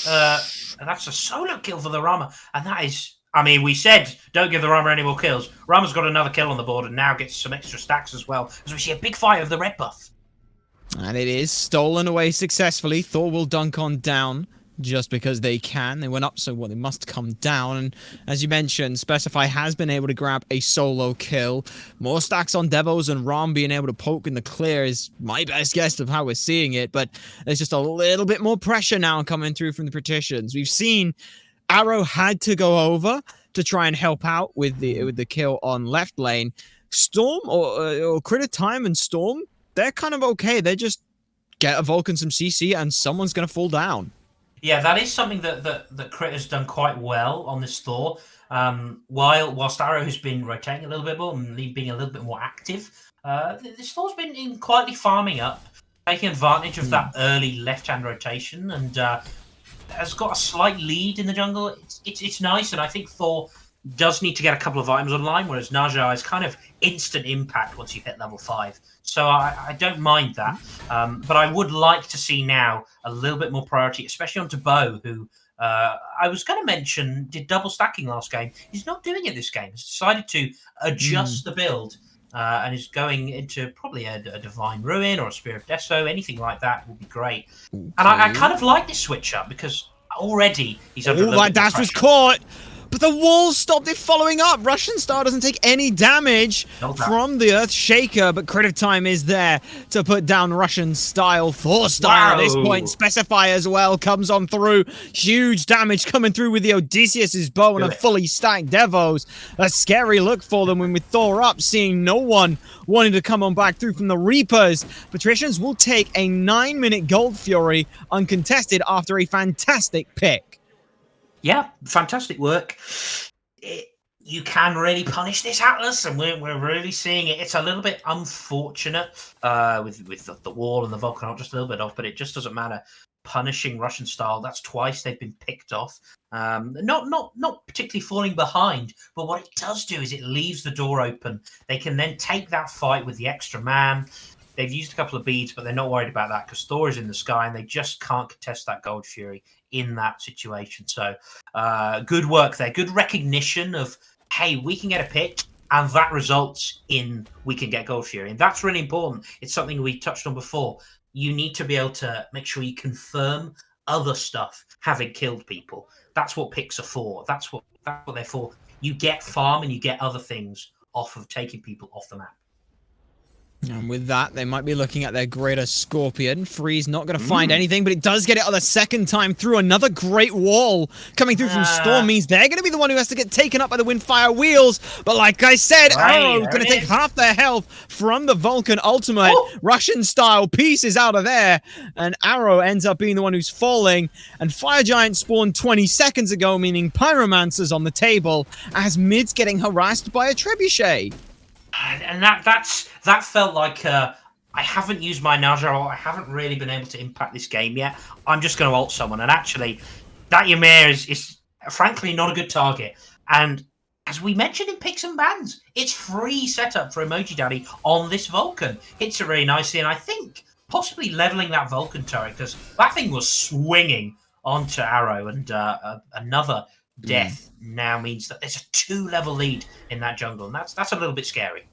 And that's a solo kill for the Rama, and that is, I mean, we said don't give the Rama any more kills. Rama's got another kill on the board and now gets some extra stacks as well, as we see a big fight of the red buff. And it is stolen away successfully. Thor will dunk on down. Just because they can. They went up, so they must come down. And as you mentioned, Specify has been able to grab a solo kill. More stacks on Devos, and Rom being able to poke in the clear is my best guess of how we're seeing it. But there's just a little bit more pressure now coming through from the Patricians. We've seen Arrow had to go over to try and help out with the kill on left lane. Storm or Critter Time and Storm, they're kind of okay. They just get a Vulcan some CC and someone's going to fall down. Yeah, that is something that Crit has done quite well on this Thor. Whilst Arrow has been rotating a little bit more and being a little bit more active, this Thor's been quietly farming up, taking advantage of that early left-hand rotation, and has got a slight lead in the jungle. It's nice, and I think Thor does need to get a couple of items online, whereas Naja is kind of instant impact once you hit level 5. So I don't mind that. But I would like to see now a little bit more priority, especially onto Bo, who I was going to mention did double stacking last game. He's not doing it this game. He's decided to adjust the build and is going into probably a Divine Ruin or a Spear of Deso. Anything like that would be great. Okay. And I kind of like this switch up because already he's under a little bit of dash was caught. But the walls stopped it following up. Russian Star doesn't take any damage from the Earth Shaker, but Creative Time is there to put down Russian Style. Thor Style at this point. Specify as well comes on through. Huge damage coming through with the Odysseus' bow and a fully stacked Devos. A scary look for them when with Thor up, seeing no one wanting to come on back through from the Reapers. Patricians will take a 9-minute Gold Fury uncontested after a fantastic pick. Yeah, fantastic work. You can really punish this Atlas, and we're really seeing it. It's a little bit unfortunate with the wall and the Volcanote just a little bit off, but it just doesn't matter. punishing Russian style. That's twice they've been picked off. Not particularly falling behind, but what it does do is it leaves the door open. They can then take that fight with the extra man. They've used a couple of beads, but they're not worried about that because Thor is in the sky and they just can't contest that Gold Fury in that situation. So good work there. Good recognition of, hey, we can get a pick and that results in we can get Gold Fury. And that's really important. It's something we touched on before. You need to be able to make sure you confirm other stuff having killed people. That's what picks are for. That's what they're for. You get farm and you get other things off of taking people off the map. And with that, they might be looking at their greater Scorpion. Freeze not going to find anything, but it does get it on the second time through another great wall. Coming through from Storm means they're going to be the one who has to get taken up by the Windfire Wheels. But like I said, Arrow going to take half their health from the Vulcan Ultimate. Russian-style pieces out of there. And Arrow ends up being the one who's falling. And Fire Giant spawned 20 seconds ago, meaning Pyromancer's on the table, as Mid's getting harassed by a Trebuchet. And that felt like I haven't used my Najaro. I haven't really been able to impact this game yet. I'm just going to ult someone. And actually, that Ymir is frankly not a good target. And as we mentioned in Picks and Bans, it's free setup for Emoji Daddy on this Vulcan. Hits it really nicely. And I think possibly leveling that Vulcan turret, because that thing was swinging onto Arrow. And another death now means that there's a 2-level lead in that jungle, and that's a little bit scary.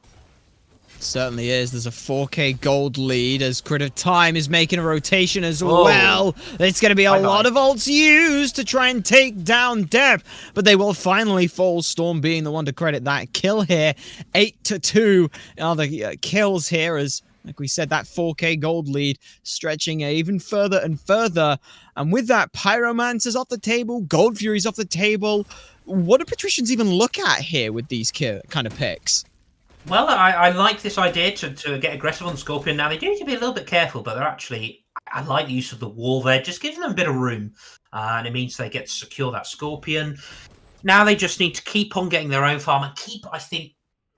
Certainly is. There's a 4K gold lead as Crit of Time is making a rotation as well. It's going to be a lot of ults used to try and take down Dep, but they will finally fall. Storm being the one to credit that kill here. 8-2 are the kills here as, like we said, that 4K gold lead stretching even further and further. And with that, Pyromancer's off the table, Gold Fury's off the table. What do Patricians even look at here with these kind of picks? Well, I like this idea to get aggressive on Scorpion. Now, they do need to be a little bit careful, but they're actually... I like the use of the wall there. Just gives them a bit of room. And it means they get to secure that Scorpion. Now they just need to keep on getting their own farm and keep, I think,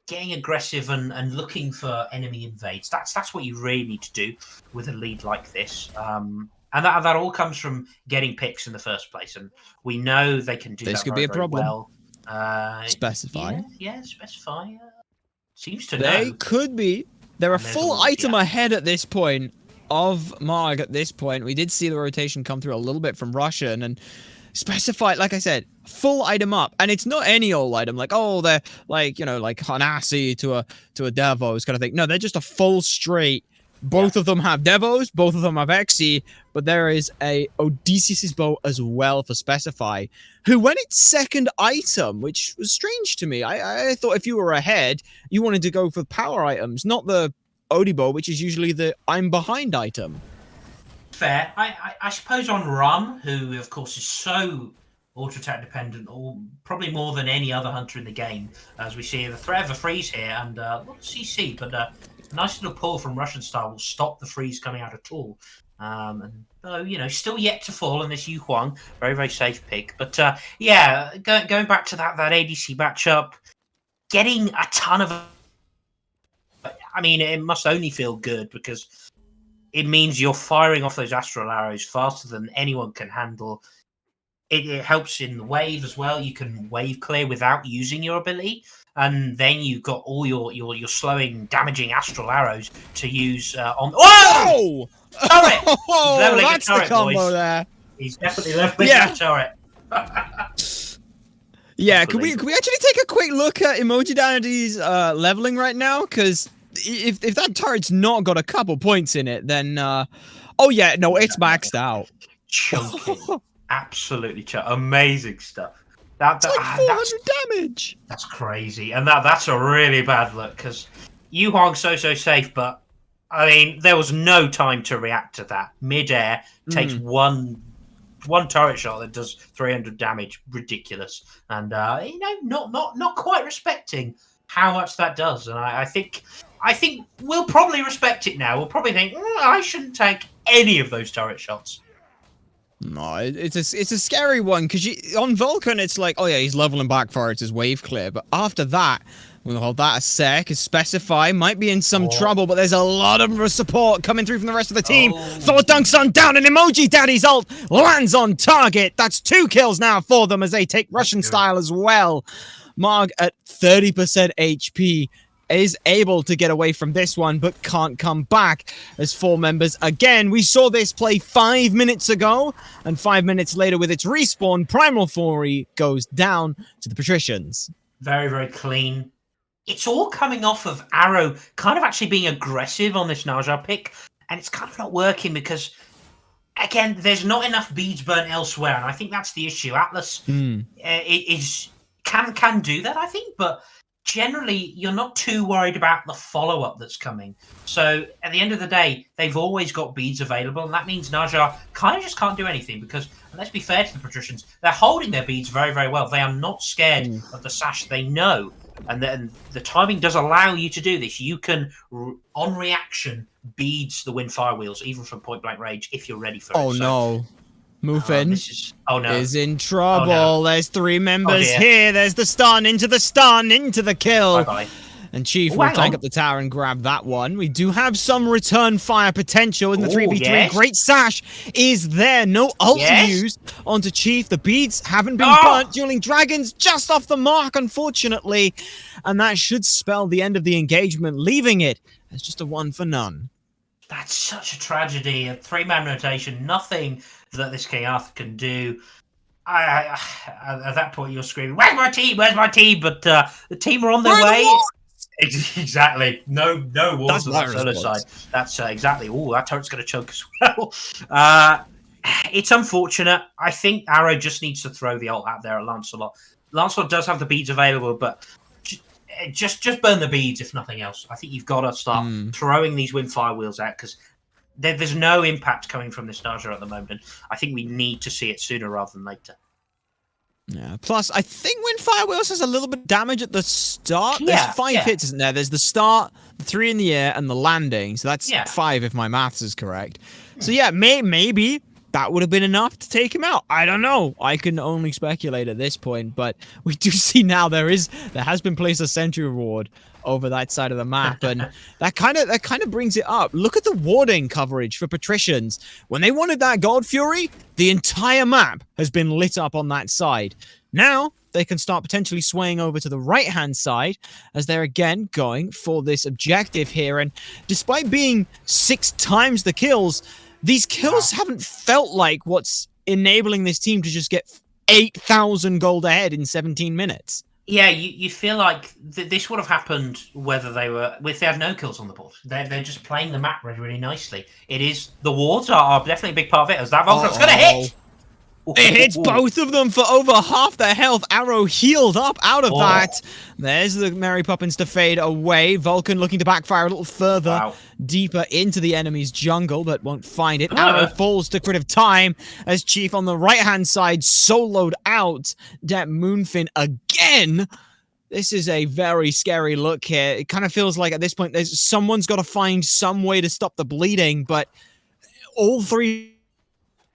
getting aggressive and looking for enemy invades. That's what you really need to do with a lead like this. And that all comes from getting picks in the first place. And we know they can do that very, very well. Specify. Yeah, specify. Seems to they know. Could be. They're a full item ahead at this point of Marg at this point. We did see the rotation come through a little bit from Russian and Specify, like I said, full item up. And it's not any old item like, oh, they're like, you know, like Hanasi to a Devos kind of thing. No, they're just a full straight. Both of them have Devos, both of them have Exi, but there is a Odysseus' bow as well for Specify, who went its second item, which was strange to me. I thought if you were ahead, you wanted to go for power items, not the Odie bow, which is usually the I'm behind item. Fair. I suppose on Rum, who of course is so auto-attack dependent, or probably more than any other hunter in the game, as we see the threat of a freeze here, and a lot of CC, but a nice little pull from Russian style will stop the freeze coming out at all. And though, you know, still yet to fall in this Yu Huang, very, very safe pick. But yeah, going back to that ADC matchup, getting a ton of... I mean, it must only feel good because it means you're firing off those astral arrows faster than anyone can handle. It helps in the wave as well. You can wave clear without using your ability. And then you've got all your slowing, damaging astral arrows to use on... Whoa! Turret! Oh, that's turret, the combo boys. there. He's definitely leveling that turret. Yeah, can we actually take a quick look at Emoji Danity's leveling right now? Because if that turret's not got a couple points in it, then... oh yeah, no, it's maxed out. Chunky. Absolutely amazing stuff. That's like 400 damage. That's crazy. And that's a really bad look because Yu Huang's so safe, but I mean, there was no time to react to that. Mid-air takes one turret shot that does 300 damage. Ridiculous. And you know, not quite respecting how much that does. And I think we'll probably respect it now. We'll probably think, I shouldn't take any of those turret shots. No, it's a scary one because on Vulcan it's like, oh yeah, he's leveling back for it, his wave clear, but after that, we'll hold that a sec. His specify might be in some trouble, but there's a lot of support coming through from the rest of the team. Thor dunks on down, and Emoji Daddy's ult lands on target. That's 2 kills now for them as they take Russian style as well. Marg at 30% HP. Is able to get away from this one, but can't come back as 4 members. Again, we saw this play 5 minutes ago, and 5 minutes later with its respawn, Primal Fury goes down to the Patricians. Very, very clean. It's all coming off of Arrow kind of actually being aggressive on this Naja pick, and it's kind of not working because, again, there's not enough beads burnt elsewhere, and I think that's the issue. Atlas can do that, I think, but generally, you're not too worried about the follow-up that's coming. So, at the end of the day, they've always got beads available, and that means Naja kind of just can't do anything because, and let's be fair to the Patricians, they're holding their beads very, very well. They are not scared of the sash. They know, and then the timing does allow you to do this. You can, on reaction, beads the Windfire Wheels, even from point-blank range, if you're ready for it. Oh, no. Mufin is in trouble. Oh, no. There's 3 members here. There's the stun, into the kill. Bye-bye. And Chief will tank up the tower and grab that one. We do have some return fire potential in the 3v3. Yes. Great sash is there. No ult used onto Chief. The beads haven't been burnt. Dueling Dragons just off the mark, unfortunately. And that should spell the end of the engagement, leaving it as just a 1 for none. That's such a tragedy. A 3-man rotation, nothing that this King Arthur can do. At that point, you're screaming, "Where's my team? Where's my team?" But the team are on their way. Exactly. No wars on the solo side. That's exactly. Oh, that turret's going to choke as well. It's unfortunate. I think Arrow just needs to throw the ult out there at Lancelot. Lancelot does have the beads available, but just burn the beads if nothing else. I think you've got to start throwing these Windfire Wheels out because there's no impact coming from this Naja at the moment. I think we need to see it sooner rather than later. Yeah. Plus, I think Windfire Wheels has a little bit of damage at the start. There's 5 hits, isn't there? There's the start, the 3 in the air, and the landing. So that's 5 if my maths is correct. So yeah, maybe that would have been enough to take him out. I don't know. I can only speculate at this point, but we do see now there has been placed a sentry reward over that side of the map, and that kind of brings it up. Look at the warding coverage for Patricians. When they wanted that Gold Fury, the entire map has been lit up on that side. Now they can start potentially swaying over to the right-hand side as they're again going for this objective here. And despite being 6 times the kills, these kills haven't felt like what's enabling this team to just get 8,000 gold ahead in 17 minutes. Yeah, you feel like this would have happened if they had no kills on the board. They're just playing the map really, really nicely. It is the wards are definitely a big part of it. As that Vulcan's going to hit. It hits both of them for over half their health. Arrow healed up out of that. There's the Mary Poppins to fade away. Vulcan looking to backfire a little further, deeper into the enemy's jungle, but won't find it. Arrow falls to crit of time as Chief on the right-hand side soloed out that Moonfin again. This is a very scary look here. It kind of feels like at this point, someone's got to find some way to stop the bleeding, but all 3...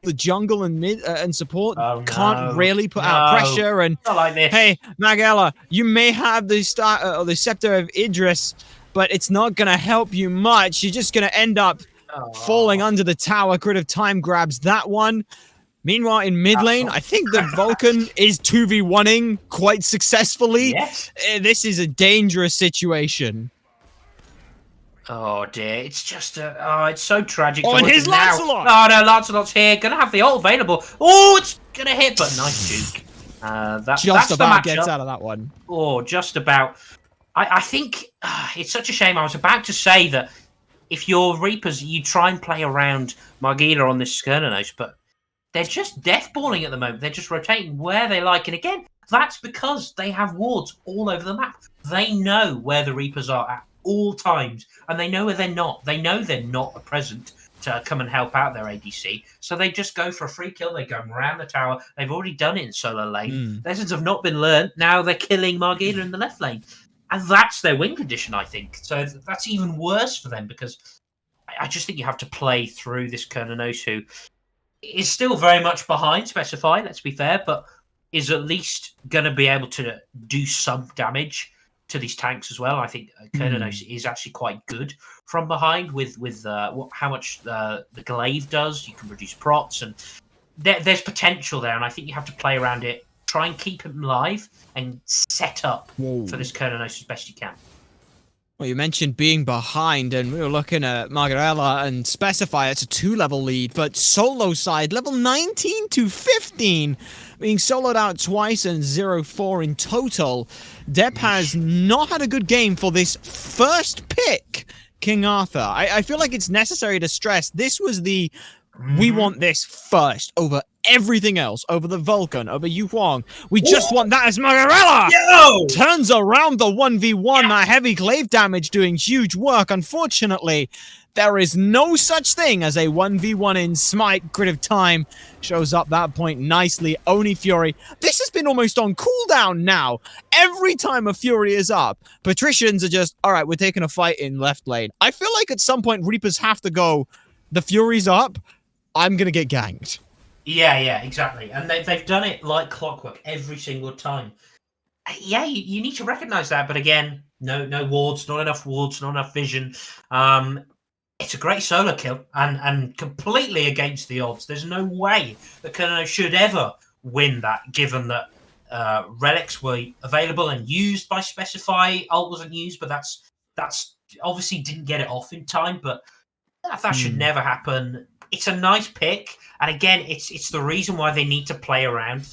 the jungle and mid and support can't really put out pressure. And not like this. Hey, Magella, you may have the the Scepter of Idris, but it's not going to help you much. You're just going to end up falling under the tower. Crit of time grabs that one. Meanwhile, in mid lane, I think the Vulcan is 2v1ing quite successfully. Yes. This is a dangerous situation. Oh dear, it's just it's so tragic. Oh, and here's Lancelot! Oh no, Lancelot's here, gonna have the ult available. Oh, it's gonna hit, but nice juke. That's about gets out of that one. Oh, just about. I think it's such a shame. I was about to say that if you're Reapers, you try and play around Margila on this Skurnanos, but they're just deathballing at the moment. They're just rotating where they like, and again, that's because they have wards all over the map. They know where the Reapers are at all times, and they know where they're not. They know they're not present to come and help out their ADC, so they just go for a free kill. They go around the tower. They've already done it in solo lane. Lessons have not been learned. Now they're killing Margila in the left lane, and that's their win condition, I think. So that's even worse for them because I just think you have to play through this Kernanos who is still very much behind Specify, let's be fair, but is at least going to be able to do some damage to these tanks as well. I think Kurnanos is actually quite good from behind with how much the glaive does. You can reduce prots, and there's potential there, and I think you have to play around it, try and keep him live, and set up for this Kurnanos as best you can. Well, you mentioned being behind, and we were looking at Margarella and Specify. It's a 2-level lead, but solo side, level 19 to 15, being soloed out twice and 0-4 in total. Depp has not had a good game for this first pick, King Arthur. I feel like it's necessary to stress this was the we want this first over everything else, over the Vulcan, over Yu Huang. We just want that as Margarella! Turns around the 1v1, that heavy glaive damage doing huge work. Unfortunately, there is no such thing as a 1v1 in Smite. Grid of Time shows up that point nicely. Oni Fury. This has been almost on cooldown now. Every time a Fury is up, Patricians are just, all right, we're taking a fight in left lane. I feel like at some point Reapers have to go, the Fury's up, I'm going to get ganked. Yeah, exactly. And they've done it like clockwork every single time. Yeah, you need to recognize that. But again, no wards, not enough vision. It's a great solo kill and completely against the odds. There's no way that Kurnanos should ever win that, given that relics were available and used by Specify. Ult wasn't used, but that's obviously didn't get it off in time. But that should never happen. It's a nice pick, and again, it's the reason why they need to play around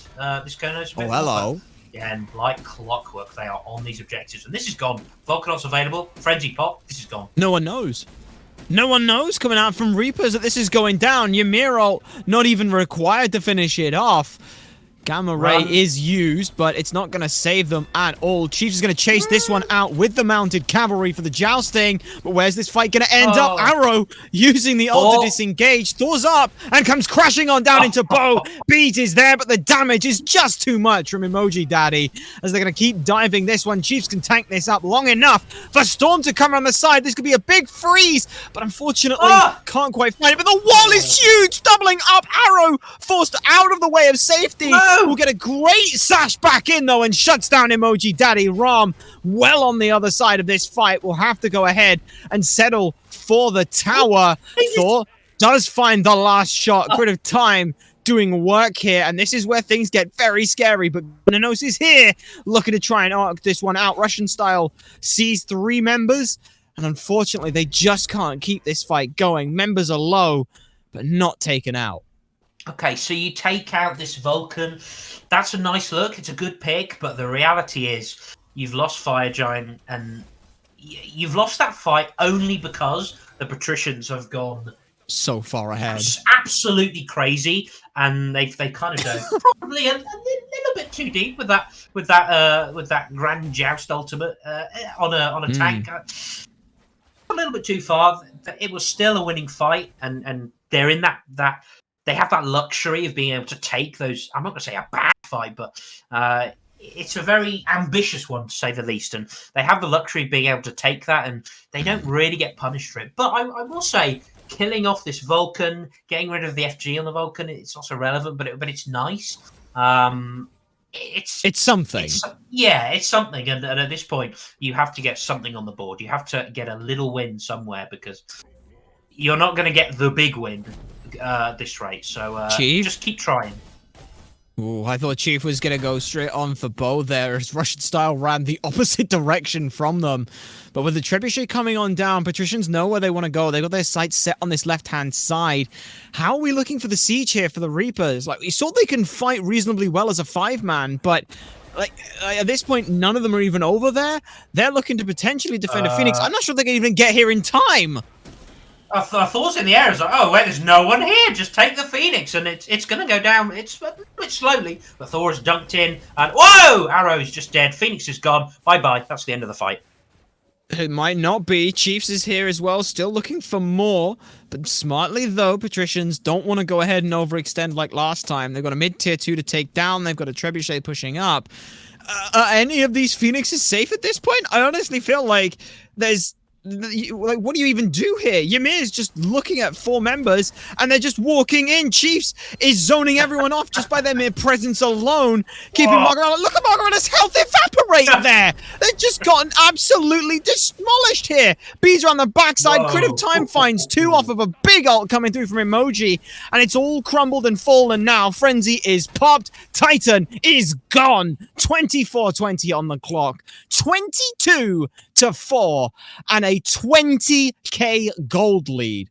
this Kurnanos. Oh, hello. And like clockwork, they are on these objectives, and this is gone. Volcanot's available. Frenzy pop. This is gone. No one knows. No one knows coming out from Reapers that this is going down. Ymir ult not even required to finish it off. Gamma Ray is used, but it's not going to save them at all. Chiefs is going to chase this one out with the mounted cavalry for the jousting. But where's this fight going to end up? Arrow using the ult to disengage. Thor's up and comes crashing on down into Bow. Beat is there, but the damage is just too much from Emoji Daddy. As they're going to keep diving this one. Chiefs can tank this up long enough for Storm to come around the side. This could be a big freeze, but unfortunately can't quite find it. But the wall is huge, doubling up. Arrow forced out of the way of safety. Will get a great sash back in, though, and shuts down Emoji Daddy. Ram, well on the other side of this fight, will have to go ahead and settle for the tower. Thor does find the last shot. Grid of Time doing work here, and this is where things get very scary. But Nanos is here, looking to try and arc this one out. Russian style sees 3 members, and unfortunately, they just can't keep this fight going. Members are low, but not taken out. Okay, so you take out this Vulcan. That's a nice look. It's a good pick, but the reality is you've lost Fire Giant, and you've lost that fight only because the Patricians have gone so far ahead. Absolutely crazy, and they've kind of done probably a little bit too deep with that Grand Joust ultimate on a tank. A little bit too far. It was still a winning fight, and they're in that they have that luxury of being able to take those. I'm not going to say a bad fight, but it's a very ambitious one, to say the least. And they have the luxury of being able to take that, and they don't really get punished for it. But I will say, killing off this Vulcan, getting rid of the FG on the Vulcan, it's also relevant, but it's nice. It's something. It's something. And at this point, you have to get something on the board. You have to get a little win somewhere, because you're not going to get the big win this rate, so just keep trying. Ooh, I thought Chief was going to go straight on for Bow there, as Russian style ran the opposite direction from them. But with the Trebuchet coming on down, Patricians know where they want to go. They've got their sights set on this left-hand side. How are we looking for the siege here for the Reapers? Like, we saw they can fight reasonably well as a 5-man, but at this point, none of them are even over there. They're looking to potentially defend a Phoenix. I'm not sure they can even get here in time. I thought in the air, I was like, oh, wait, there's no one here. Just take the Phoenix, and it's going to go down. It's a bit slowly, but Thor's dunked in, and whoa! Arrow's just dead. Phoenix is gone. Bye-bye. That's the end of the fight. It might not be. Chiefs is here as well, still looking for more. But smartly, though, Patricians don't want to go ahead and overextend like last time. They've got a mid-tier 2 to take down. They've got a Trebuchet pushing up. Are any of these Phoenixes safe at this point? I honestly feel like there's like, what do you even do here? Ymir is just looking at 4 members, and they're just walking in. Chiefs is zoning everyone off just by their mere presence alone, keeping Margarita. Look at Margarita's health evaporate there. They've just gotten absolutely demolished here. Bees are on the backside. Whoa. Crit of Time finds 2 off of a big ult coming through from Emoji, and it's all crumbled and fallen now. Frenzy is popped. Titan is gone. 24:20 on the clock. 22-4, and a 20k gold lead.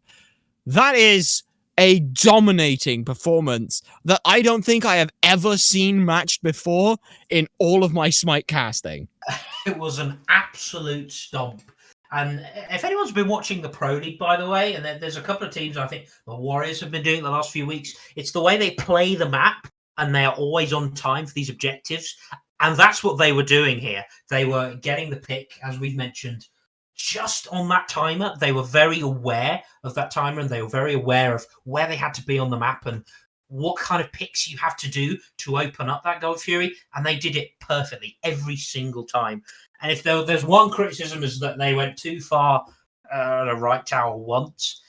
That is a dominating performance that I don't think I have ever seen matched before in all of my Smite casting. It was an absolute stomp. And if anyone's been watching the Pro League, by the way, and there's a couple of teams I think the Warriors have been doing the last few weeks, it's the way they play the map, and they are always on time for these objectives. And that's what they were doing here. They were getting the pick, as we've mentioned, just on that timer. They were very aware of that timer, and they were very aware of where they had to be on the map and what kind of picks you have to do to open up that Gold Fury. And they did it perfectly every single time. And if there's one criticism, is that they went too far the right tower once.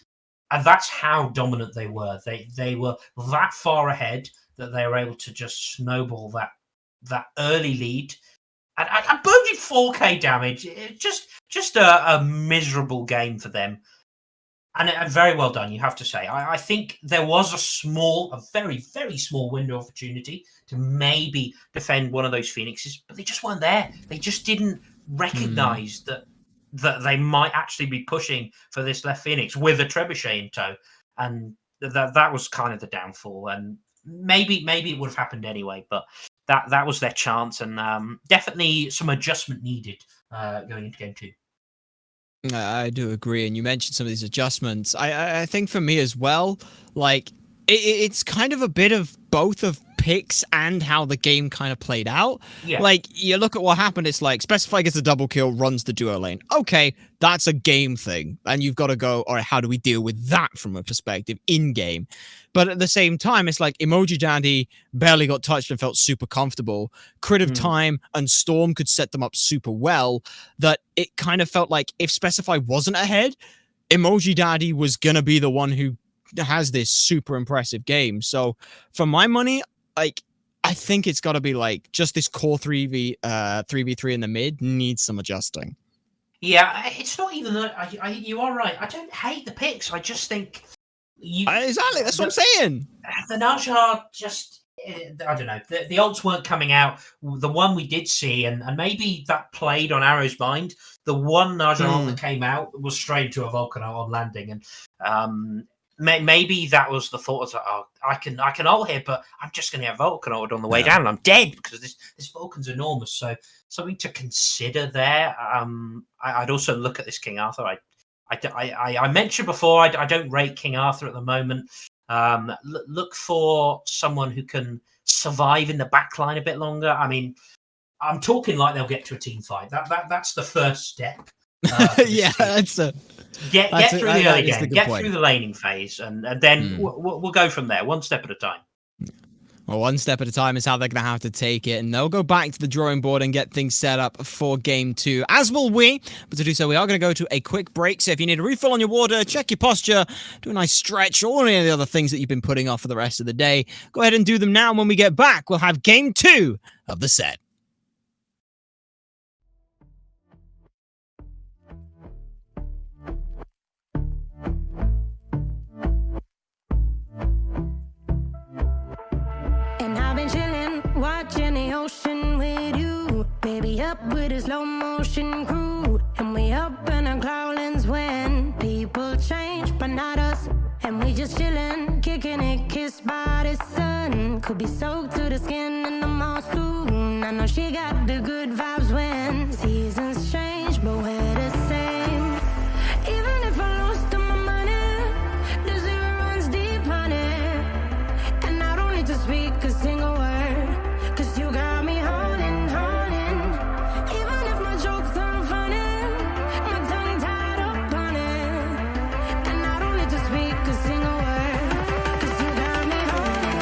And that's how dominant they were. They were that far ahead that they were able to just snowball that early lead. And boom, 4k damage. Just a miserable game for them. And very well done, you have to say. I think there was a very, very small window of opportunity to maybe defend one of those Phoenixes, but they just weren't there. They just didn't recognize that they might actually be pushing for this left Phoenix with a Trebuchet in tow. And that was kind of the downfall. And maybe it would have happened anyway, but that was their chance, and definitely some adjustment needed going into game 2. I do agree, and you mentioned some of these adjustments. I think for me as well, like it's kind of a bit of both of picks and how the game kind of played out. Yeah. Like, you look at what happened, it's like Specify gets a double kill, runs the duo lane. Okay, that's a game thing, and you've got to go, all right, how do we deal with that from a perspective in game? But at the same time, it's like Emoji Dandy barely got touched and felt super comfortable. Crit of Time and Storm could set them up super well, that it kind of felt like if Specify wasn't ahead, Emoji Daddy was going to be the one who has this super impressive game. So for my money, like, I think it's got to be like just this core 3v3 in the mid needs some adjusting. Yeah, it's not even that. You are right. I don't hate the picks. I just think exactly, that's what I'm saying. The Najar just, I don't know. The ults weren't coming out. The one we did see, and maybe that played on Arrow's mind. The one Najar ult that came out was straight to a Vulcan on landing, and maybe that was the thought. Of, I can ult here, but I'm just going to have Vulcan ult on the way down, and I'm dead because this Vulcan's enormous. So something to consider there. I'd also look at this King Arthur. I mentioned before, I don't rate King Arthur at the moment. Look for someone who can survive in the backline a bit longer. I mean, I'm talking like they'll get to a team fight. That's the first step. Yeah, that's a get through the early game, get point. through the laning phase, and then we'll go from there, one step at a time. Well, one step at a time is how they're going to have to take it, and they'll go back to the drawing board and get things set up for game 2, as will we. But to do so, we are going to go to a quick break. So if you need a refill on your water, check your posture, do a nice stretch, or any of the other things that you've been putting off for the rest of the day, go ahead and do them now. And when we get back, we'll have game 2 of the set. Watching the ocean with you, baby, up with a slow motion crew, and we up in our cloudlands when people change, but not us, and we just chillin', kicking it, kissed by the sun, could be soaked to the skin in the mall soon. I know she got the good vibes when seasons change, but we're the same. Even if I lost all my money, the zero runs deep, honey, and I don't need to speak a single word. You got me holding, even if my jokes aren't funny, my tongue tied up on it, and I don't need to speak a single word, 'cause you got me holding.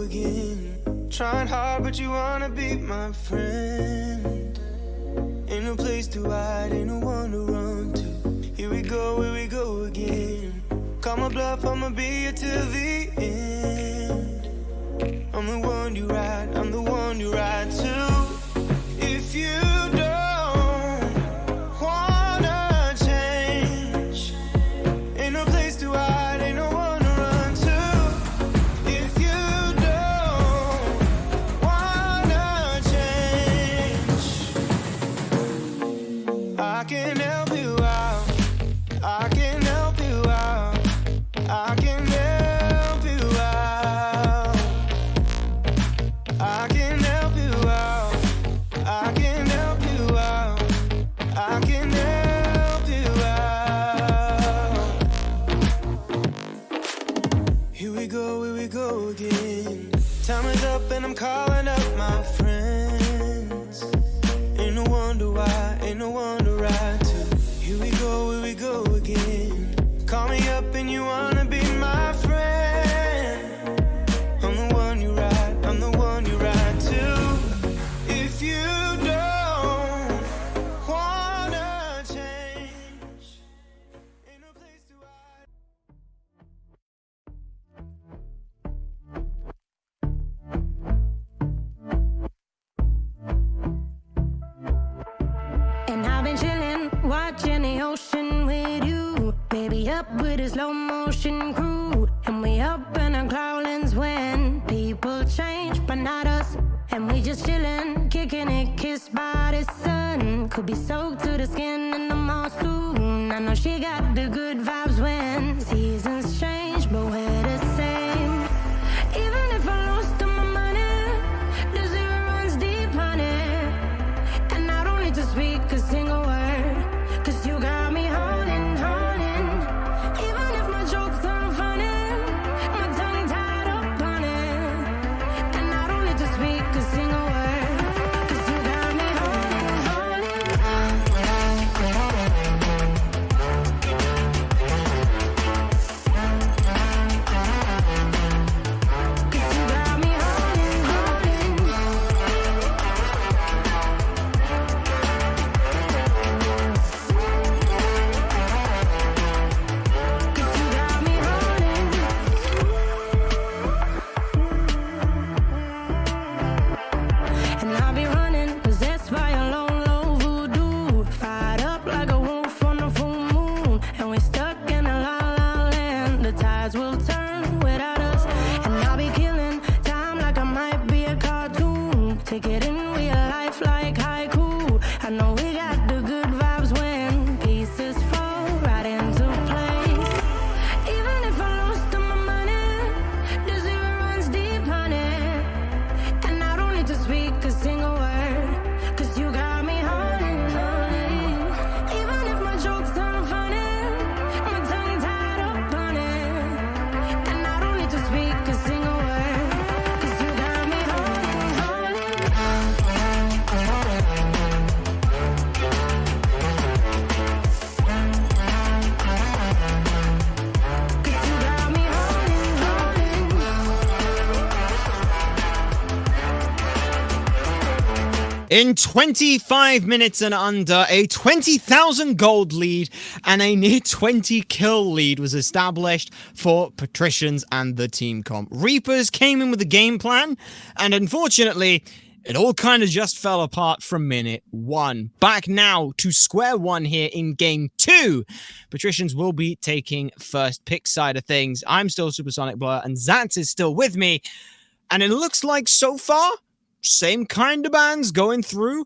again. Trying hard, but you wanna be my friend. Ain't no place to hide, ain't no one to run to. Here we go again. Call my bluff, I'ma be here till the end. I'm the one you ride, I'm the one you ride to. If you don't wanna change, ain't no place to hide, ain't no one to run to. If you don't wanna change, I can help you out, I can help you out, I can help you out, I can help you out, I can help you out, I can help you out. Here we go again. Time is up and I'm calling up my friends. Ain't no wonder why, ain't no one to ride to. Here we go again. Call me up and you wanna be my friend. I'm the one you ride, I'm the one you ride to. If you don't wanna change, ain't no place to hide. And I've been chillin', watching the ocean with you. Baby, up with a slow motion crew. And we up in our cloudlands when people change, but not us. And we just chillin', kicking it, kissed by the sun. Could be soaked to the skin in the mall soon. I know she got the good vibes when seasons change, but we're the same. Even if I lost all my money, the zero runs deep, honey. And I don't need to speak a single word, 'cause you got me holding, holding. Even if my jokes aren't funny, my tongue tied up on it. And I don't need to speak a single word, 'cause you got me holding, holding. 'Cause you got me holding, holding. Cause you got me holding. And I'll be running, possessed by a low, low voodoo. Fired up like a wolf on a full moon. And we're stuck in a la la land. The tides will turn without us. And I'll be killing time like I might be a cartoon. Take it in real life like haiku. I know we got the good vibes when pieces fall right into place. Even if I lost all my money, the zero runs deep, honey. And I don't need to speak a single word, 'cause you got me holding, holding. Even if my jokes aren't funny, my tongue tied up on it. And I don't need to speak a single word, 'cause you got me holding, holding. Cause you got me holding, holding. In 25 minutes and under, a 20,000 gold lead and a near 20 kill lead was established for Patricians and the team comp. Reapers came in with a game plan, and unfortunately, it all kind of just fell apart from minute one. Back now to square one here in game two. Patricians will be taking first pick side of things. I'm still Supersonic Blur, and Zats is still with me. And it looks like so far, same kind of bands going through.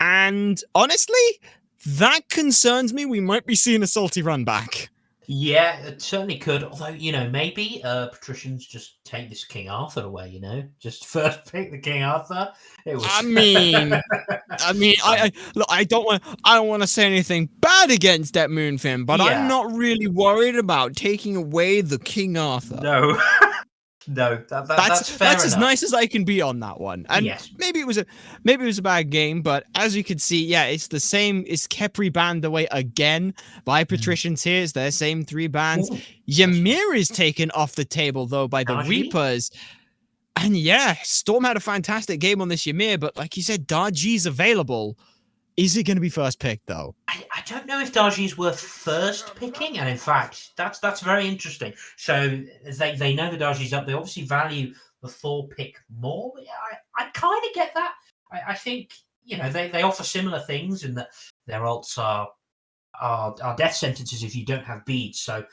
And honestly, that concerns me. We might be seeing a salty run back. Yeah, it certainly could. Although, maybe Patricians just take this King Arthur away, just first pick the King Arthur. It was... I don't want to say anything bad against that Moonfin, but Yeah. I'm not really worried about taking away the King Arthur. No. No, that's fair that's as enough. nice as I can be on that one. And Yes. maybe it was a bad game, but as you can see, yeah, it's the same. It's Kepri banned away again by Patricians here. It's their same three bans. Ooh. Ymir is taken off the table though by the Kaji? Reapers. And yeah, Storm had a fantastic game on this Ymir, but like you said, Darji's available. Is it going to be first pick, though? I don't know if Darji is worth first picking, and in fact, that's very interesting. So they know the Darji's up. They obviously value the Thor pick more. I kind of get that. I think they offer similar things in that their ults are death sentences if you don't have beads. So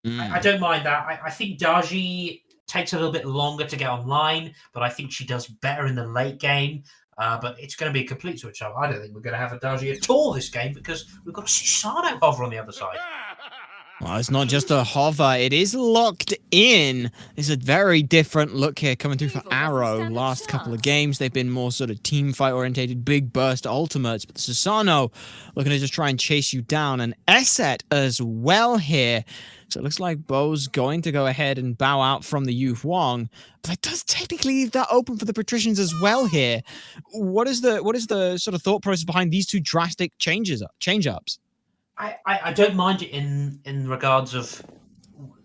I don't mind that. I think Darji takes a little bit longer to get online, but I think she does better in the late game. But it's going to be a complete switch up. I don't think we're going to have a Darji at all this game because we've got a Susano hover on the other side. Well, it's not just a hover. It is locked in. It's a very different look here coming through for Arrow. Last couple of games, they've been more sort of team fight orientated, big burst ultimates. But Susano looking to just try and chase you down. And Eset as well here. So it looks like Bo's going to go ahead and bow out from the Yu Huang, but it does technically leave that open for the Patricians as well here. What is the sort of thought process behind these two drastic change-ups? I don't mind it in regards of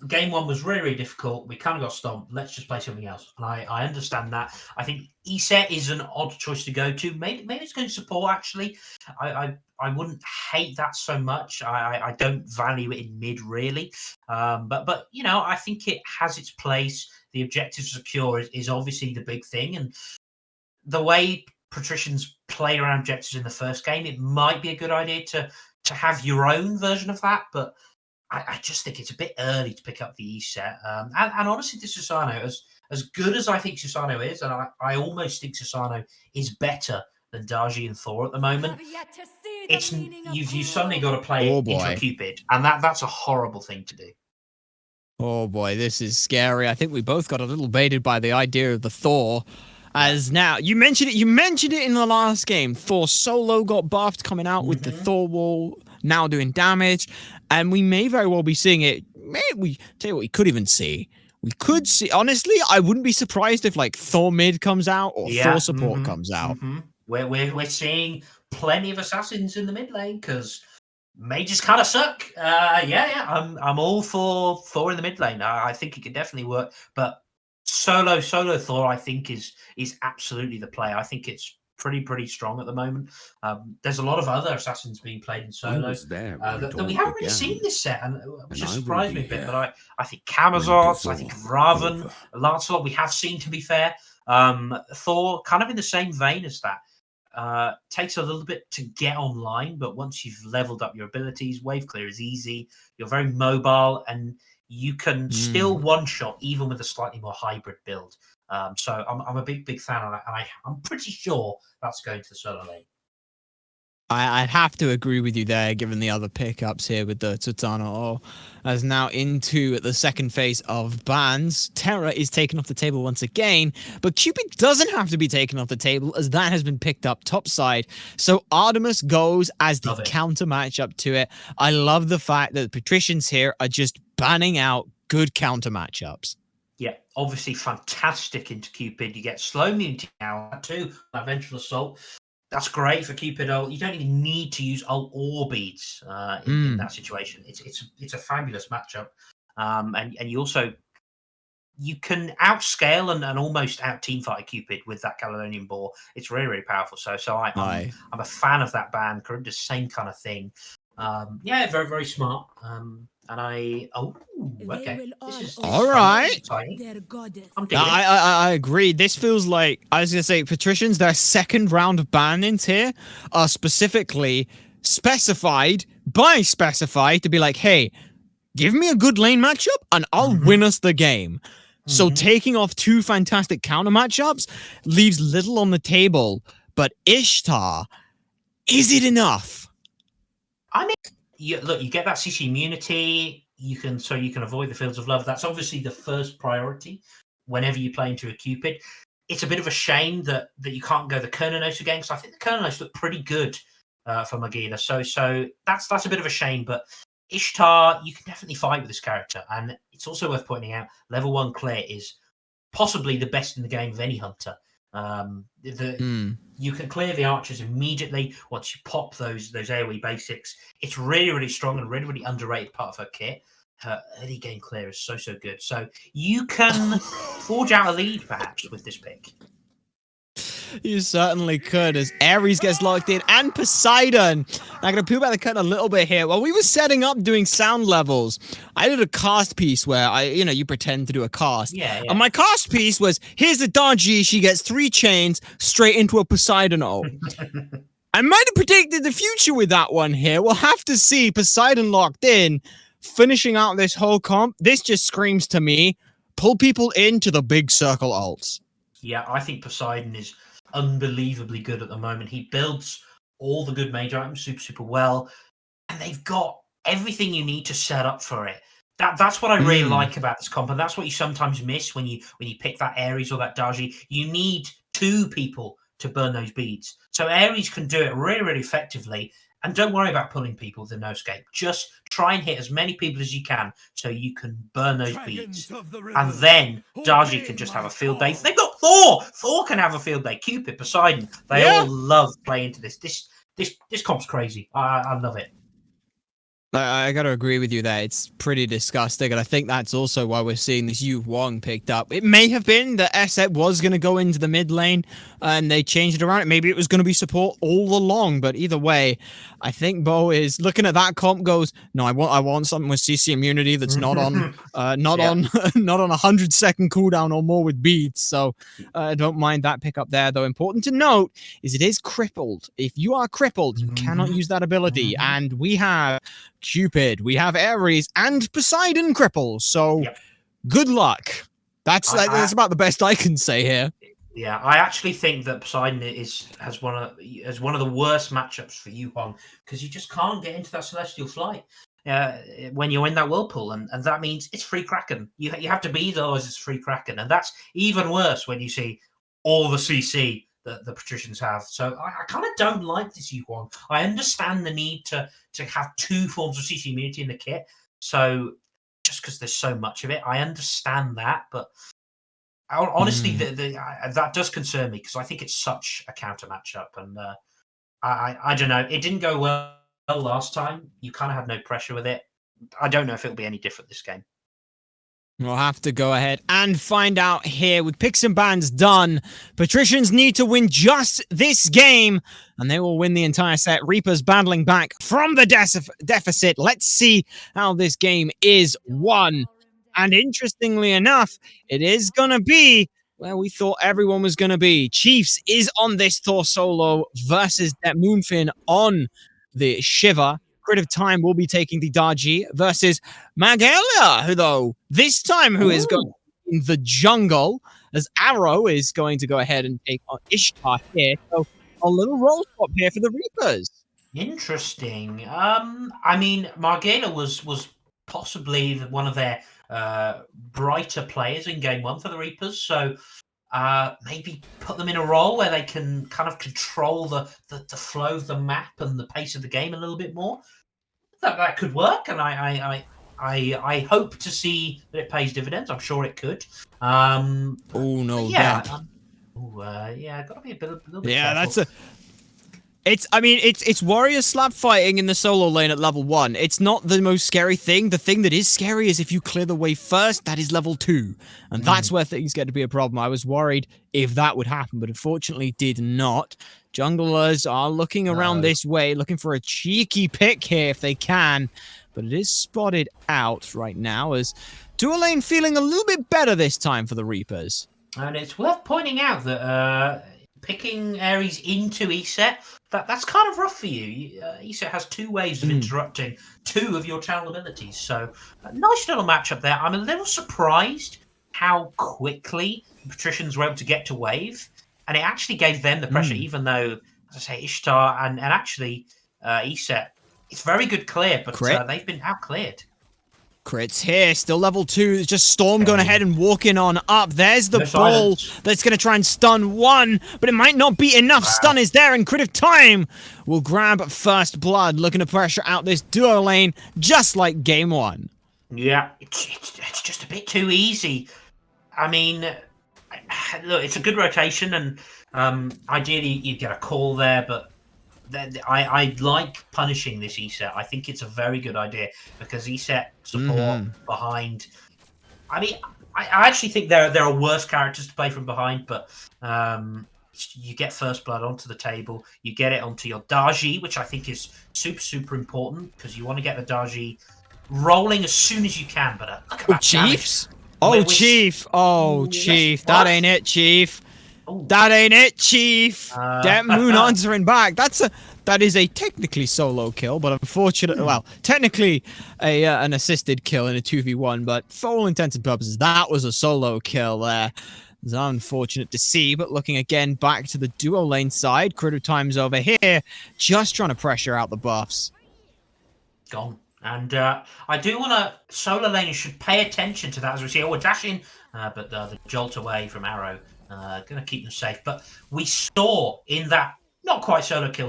game one was really, really difficult. We kind of got stomped. Let's just play something else. And I understand that. I think Eset is an odd choice to go to. Maybe it's going to support, actually. I wouldn't hate that so much. I don't value it in mid, really. But I think it has its place. The objective to secure is obviously the big thing. And the way Patricians play around objectives in the first game, it might be a good idea to have your own version of that. But I just think it's a bit early to pick up the Eset. And honestly, this Susano, as good as I think Susano is, and I almost think Susano is better than Darji and Thor at the moment, you've suddenly got to play into a Cupid, and that's a horrible thing to do. Oh boy, this is scary. I think we both got a little baited by the idea of the Thor. As now, you mentioned it in the last game. Thor solo got buffed coming out with the Thor wall, now doing damage. And we may very well be seeing it. Tell you what, we could even see. We could see, honestly, I wouldn't be surprised if like Thor mid comes out or Thor support comes out. We're seeing plenty of assassins in the mid lane because mages kind of suck. I'm all for Thor in the mid lane. I think it could definitely work, but solo Thor I think is absolutely the play. I think it's pretty strong at the moment. There's a lot of other assassins being played in solo that we haven't really seen this set, and which just surprised me a bit. But I think Camazotz, I think Raven, Lancelot we have seen, to be fair. Thor kind of in the same vein as that. Takes a little bit to get online, but once you've leveled up your abilities, wave clear is easy. You're very mobile, and you can still one-shot even with a slightly more hybrid build. So I'm a big fan of that, and I'm pretty sure that's going to the solo lane. I'd have to agree with you there, given the other pickups here with the Tutano. As now into the second phase of bans, Terra is taken off the table once again, but Cupid doesn't have to be taken off the table as that has been picked up topside. So Artemis goes as the counter matchup to it. I love the fact that the Patricians here are just banning out good counter matchups. Yeah, obviously fantastic into Cupid. You get slow immunity now too, that Vengeful Assault. That's great for Cupid ult. You don't even need to use ult or beads in that situation. It's a fabulous matchup, and you can outscale and almost out teamfight Cupid with that Caledonian Boar. It's really powerful. So I'm a fan of that ban. Charybdis, same kind of thing. Very very smart. This is all right. I'm I agree. This feels like, I was gonna say, Patricians, their second round of bannings here are specifically specified to be like, hey, give me a good lane matchup and I'll win us the game. So taking off two fantastic counter matchups leaves little on the table. But Ishtar, is it enough? I mean, you get that CC immunity. You can avoid the Fields of Love. That's obviously the first priority whenever you play into a Cupid. It's a bit of a shame that you can't go the Kernanos again, because I think the Kernanos look pretty good for Magila. So that's a bit of a shame. But Ishtar, you can definitely fight with this character, and it's also worth pointing out level 1 clear is possibly the best in the game of any hunter. You can clear the archers immediately once you pop those AoE basics. It's really, really strong and really, really underrated part of her kit. her early game clear is so good. So you can forge out a lead, perhaps, with this pick. You certainly could, as Ares gets locked in, and Poseidon. I'm going to peel back the curtain a little bit here. While we were setting up doing sound levels, I did a cast piece where you pretend to do a cast. Yeah. And my cast piece was, here's a Daji, she gets 3 chains straight into a Poseidon ult. I might have predicted the future with that one here. We'll have to see. Poseidon locked in, finishing out this whole comp. This just screams to me, pull people into the big circle ults. Yeah, I think Poseidon is unbelievably good at the moment. He builds all the good mage items super well, and they've got everything you need to set up for it. That's what I really like about this comp, and that's what you sometimes miss when you pick that Ares or that Daji. You need 2 people to burn those beads. So Ares can do it really effectively, and don't worry about pulling people with a no escape. Just try and hit as many people as you can so you can burn those beads. And then Daji can just have a field day. They've got Thor! Thor can have a field day. Cupid, Poseidon. They all love playing into this. This comp's crazy. I love it. I got to agree with you there. It's pretty disgusting, and I think that's also why we're seeing this Yu Huang picked up. It may have been that Eset was going to go into the mid lane, and they changed it around. Maybe it was going to be support all along, but either way, I think Bo is looking at that comp. Goes, no, I want something with CC immunity that's not on, not on 100-second cooldown or more with beads. So I don't mind that pick up there. Though important to note is it is crippled. If you are crippled, you cannot use that ability, and we have Cupid, we have Ares, and Poseidon cripples. So good luck. That's about the best I can say here. Yeah, I actually think that Poseidon has one of the worst matchups for Yu Huang, because you just can't get into that Celestial Flight when you're in that whirlpool, and that means it's free Kraken. You have to be there as it's free Kraken, and that's even worse when you see all the CC that the Patricians have. So I kind of don't like this Yu Huang. I understand the need to have 2 forms of CC immunity in the kit. So just because there's so much of it, I understand that. But honestly, that does concern me, because I think it's such a counter matchup. And I don't know. It didn't go well last time. You kind of had no pressure with it. I don't know if it'll be any different this game. We'll have to go ahead and find out here. With picks and bans done, Patricians need to win just this game, and they will win the entire set. Reapers battling back from the deficit. Let's see how this game is won. And interestingly enough, it is going to be where we thought everyone was going to be. Chiefs is on this Thor solo versus that Moonfin on the Shiver. Of Time will be taking the Daji versus Magalia, who this time is going in the jungle, as Arrow is going to go ahead and take on Ishtar here. So a little roll swap here for the Reapers. Interesting. I mean, Margela was possibly one of their brighter players in game 1 for the Reapers. So maybe put them in a role where they can kind of control the flow of the map and the pace of the game a little bit more. That could work, and I hope to see that it pays dividends. I'm sure it could. Oh no! Yeah, got to be a little bit. Yeah, careful. It's warrior slap fighting in the solo lane at level 1. It's not the most scary thing. The thing that is scary is if you clear the way first. That is level 2, and that's where things get to be a problem. I was worried if that would happen, but unfortunately did not. Junglers are looking around this way, looking for a cheeky pick here if they can, but it is spotted out right now, as Dualane feeling a little bit better this time for the Reapers. And it's worth pointing out that picking Ares into Eset, that's kind of rough for you. Eset has 2 ways of interrupting 2 of your channel abilities, so a nice little matchup there. I'm a little surprised how quickly the Patricians were able to get to wave. And it actually gave them the pressure, even though, as I say, Ishtar and actually Eset, it's very good clear, but they've been out-cleared. Crits here, still level 2. It's just Storm going ahead and walking on up. There's the ball that's going to try and stun 1, but it might not be enough. Stun is there, and Crit of Time will grab first blood, looking to pressure out this duo lane, just like game 1. Yeah, it's just a bit too easy. I mean, look, it's a good rotation, and ideally you'd get a call there, but I like punishing this ESET. I think it's a very good idea because ESET support behind. I mean, I actually think there are worse characters to play from behind, but you get first blood onto the table, you get it onto your Daji, which I think is super important because you want to get the Daji rolling as soon as you can. But look at that Chiefs! damage. Chief! That ain't it, Chief. That ain't it, Chief. That Moon answering back. That is a technically solo kill, but unfortunately, well, technically an assisted kill in a 2v1, but for all intents and purposes, that was a solo kill there. It's unfortunate to see, but looking again back to the duo lane side, Critical Time's over here, just trying to pressure out the buffs. Gone. And I do want to... Solo laners should pay attention to that as we see. Oh, we're dashing, but the jolt away from Arrow. Going to keep them safe. But we saw in that, not quite solo kill,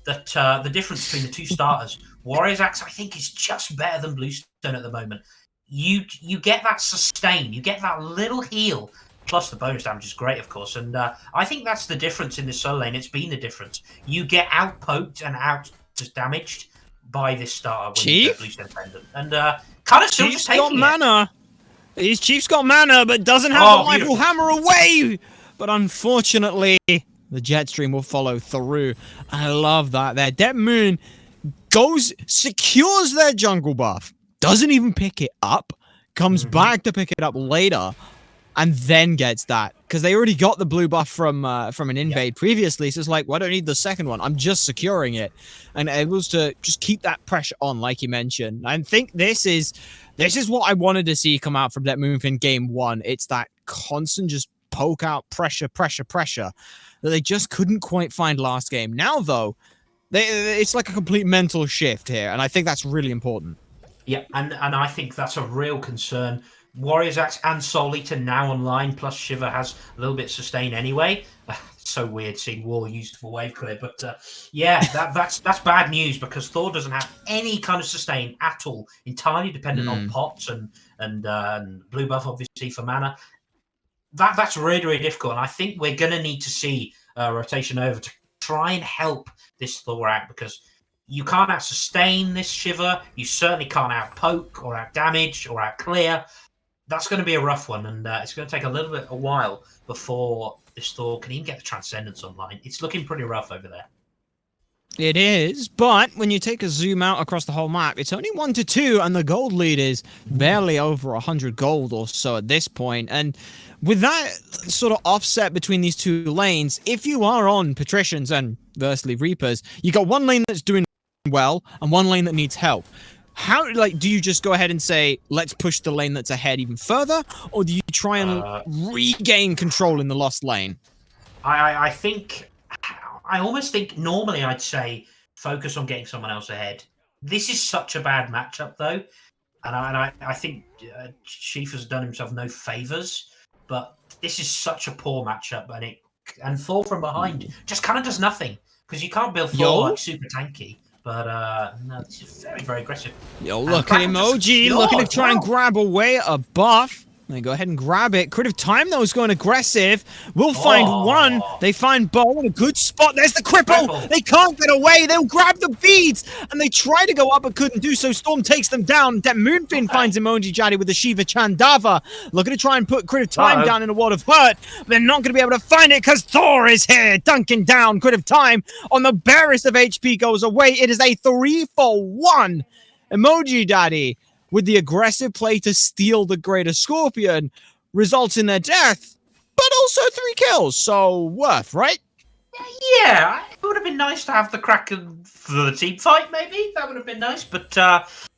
that the difference between the two starters, Warrior's Axe, I think, is just better than Bluestone at the moment. You get that sustain, you get that little heal, plus the bonus damage is great, of course. And I think that's the difference in this solo lane. It's been the difference. You get out-poked and out-damaged by this starter when you get Bluestone Pendant. And kind of still just taking it. Mana. His Chief's got mana, but doesn't have the Rifle Hammer away. But unfortunately, the jet stream will follow through. I love that there. Dead Moon secures their jungle buff, doesn't even pick it up, comes back to pick it up later, and then gets that. Because they already got the blue buff from an invade previously, so it's like, well, I don't need the second one. I'm just securing it. And able to just keep that pressure on, like you mentioned. I think this is what I wanted to see come out from that move in game one. It's that constant just poke out pressure that they just couldn't quite find last game. Now, though, it's like a complete mental shift here, and I think that's really important. Yeah, and I think that's a real concern. Warrior's Axe and Soul Eater now online, plus Shiva has a little bit of sustain anyway. It's so weird seeing War used for wave clear, but yeah, that's bad news because Thor doesn't have any kind of sustain at all. Entirely dependent on pots and blue buff, obviously, for mana. That's really difficult, and I think we're going to need to see rotation over to try and help this Thor out because you can't out-sustain this Shiva. You certainly can't out-poke or out-damage or out-clear. That's going to be a rough one, and it's going to take a while before this Thor can even get the Transcendence online. It's looking pretty rough over there. It is, but when you take a zoom out across the whole map, it's only 1-2, and the gold lead is barely over 100 gold or so at this point. And with that sort of offset between these two lanes, if you are on Patricians and versely Reapers, you got one lane that's doing well and one lane that needs help. How, do you just go ahead and say, let's push the lane that's ahead even further? Or do you try and regain control in the lost lane? I almost think normally I'd say focus on getting someone else ahead. This is such a bad matchup, though. And I think Chief has done himself no favors. But this is such a poor matchup. And Thor from behind just kind of does nothing. Because you can't build Thor like super tanky. But no, this is very, very aggressive. Yo, look at Emoji looking to try and grab away a buff. They go ahead and grab it. Creative Time, though, is going aggressive. We'll find one. They find Bo in a good spot. There's the cripple. They can't get away. They'll grab the beads. And they try to go up but couldn't do so. Storm takes them down. That Moonfin finds Emoji Jaddy with the Shiva Chandava. Looking to try and put Creative Time down in a world of hurt. They're not going to be able to find it because Thor is here. Dunking down. Creative Time on the barest of HP goes away. It is a 3-for-1. Emoji Daddy, with the aggressive play to steal the Greater Scorpion, results in their death, but also 3 kills, so worth, right? Yeah, it would have been nice to have the Kraken for the team fight, maybe. That would have been nice, but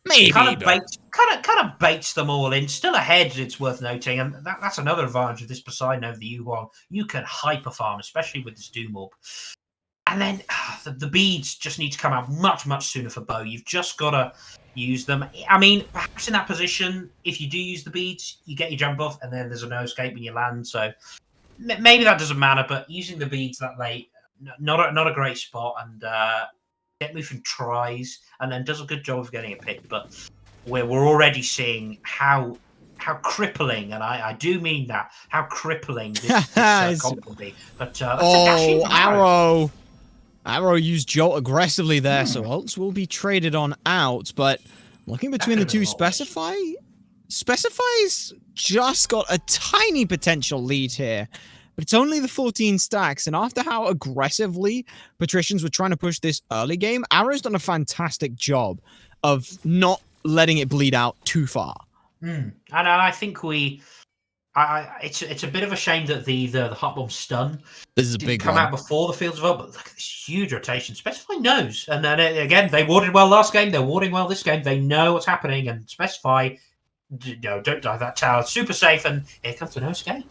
maybe kind of baits them all in. Still ahead, it's worth noting, and that's another advantage of this Poseidon over the Yuhuang. You can hyper farm, especially with this Doom Orb. And then the beads just need to come out much sooner for Bo. You've just got to use them. I mean, perhaps in that position, if you do use the beads, you get your jump off, and then there's a no escape when you land. So maybe that doesn't matter. But using the beads that late, not a great spot. And Get Moving tries, and then does a good job of getting a pick. But we're already seeing how crippling, and I do mean that, how crippling this comp will be. But that's a dashing Arrow. Arrow used Jolt aggressively there, so ults will be traded on out, but looking between the two, Specify's just got a tiny potential lead here, but it's only the 14 stacks, and after how aggressively Patricians were trying to push this early game, Arrow's done a fantastic job of not letting it bleed out too far. And I think it's a bit of a shame that the hot bomb stun This is a didn't big come one. out before the fields of but look at this huge rotation. Specify knows, and then again they warded well last game. They're warding well this game. They know what's happening, and Specify, no, don't dive that tower. Super safe, and here comes the no escape.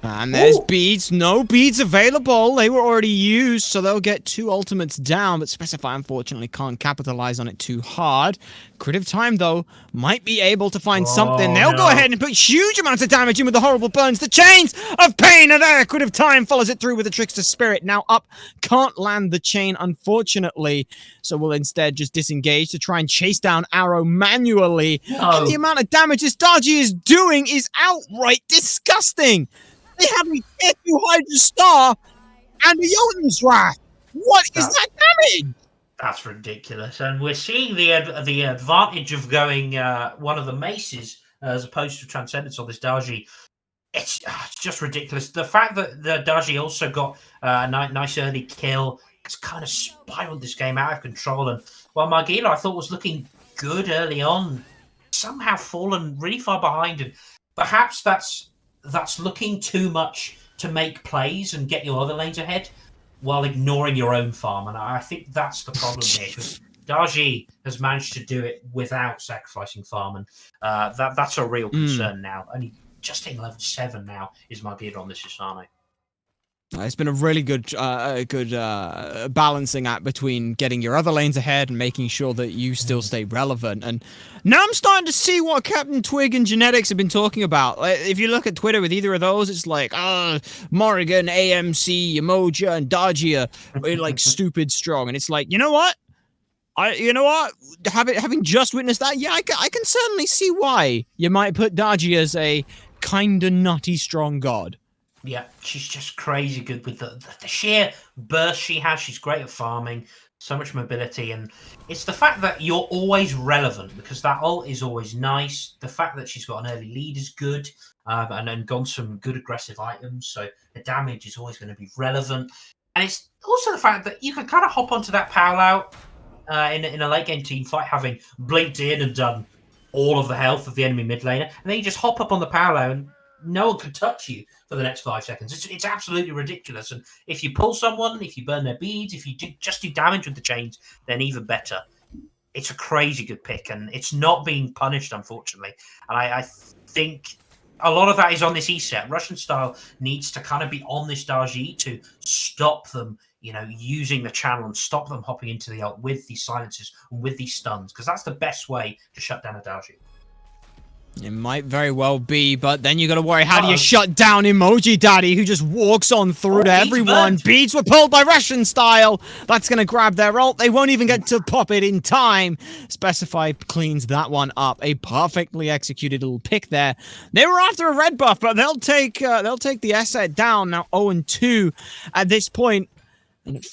And there's beads. No beads available. They were already used, so they'll get 2 ultimates down, but Specify unfortunately can't capitalize on it too hard. Creative Time, though, might be able to find something. They'll go ahead and put huge amounts of damage in with the horrible burns. The Chains of Pain are there. Creative Time follows it through with the Trickster Spirit. Now up, can't land the chain, unfortunately, so we'll instead just disengage to try and chase down Arrow manually. And the amount of damage this Dargy is doing is outright disgusting. They have a tier 2 Hydra Star and a Jotun's Wrath. What is that damage? That's ridiculous. And we're seeing the advantage of going one of the maces as opposed to Transcendence on this Dargy. It's just ridiculous. The fact that the Dargy also got a nice early kill, it's kind of spiraled this game out of control. And while Margila, I thought, was looking good early on, somehow fallen really far behind. And perhaps that's looking too much to make plays and get your other lanes ahead while ignoring your own farm. And I think that's the problem here, because Dargy has managed to do it without sacrificing farm, and that's a real concern now. Only just in level 7 now is Margila on this Hisano. It's been a really good balancing act between getting your other lanes ahead and making sure that you still stay relevant. And now I'm starting to see what Captain Twig and Genetics have been talking about. If you look at Twitter with either of those, it's like, Morrigan, AMC, Emoja, and Dargy are like stupid strong. And it's like, you know what? Having just witnessed that, yeah, I can certainly see why you might put Dargy as a kinda nutty strong god. Yeah, she's just crazy good with the sheer burst she has. She's great at farming, so much mobility, and it's the fact that you're always relevant, because that ult is always nice. The fact that she's got an early lead is good, and then gone some good aggressive items, so the damage is always going to be relevant. And it's also the fact that you can kind of hop onto that power out in a late game team fight, having blinked in and done all of the health of the enemy mid laner, and then you just hop up on the power layer and no one can touch you for the next 5 seconds. It's absolutely ridiculous. And if you pull someone, if you burn their beads, if you just do damage with the chains, then even better. It's a crazy good pick, and it's not being punished, unfortunately. And I think a lot of that is on this E-set. Russian style needs to kind of be on this Dargy to stop them, using the channel and stop them hopping into the ult with these silences and with these stuns, because that's the best way to shut down a Dargy. It might very well be, but then you got to worry, how do you shut down Emoji Daddy, who just walks on through to everyone? Beads were pulled by Russian style. That's going to grab their ult. They won't even get to pop it in time. Specify cleans that one up. A perfectly executed little pick there. They were after a red buff, but they'll take the asset down. Now 0-2 at this point. And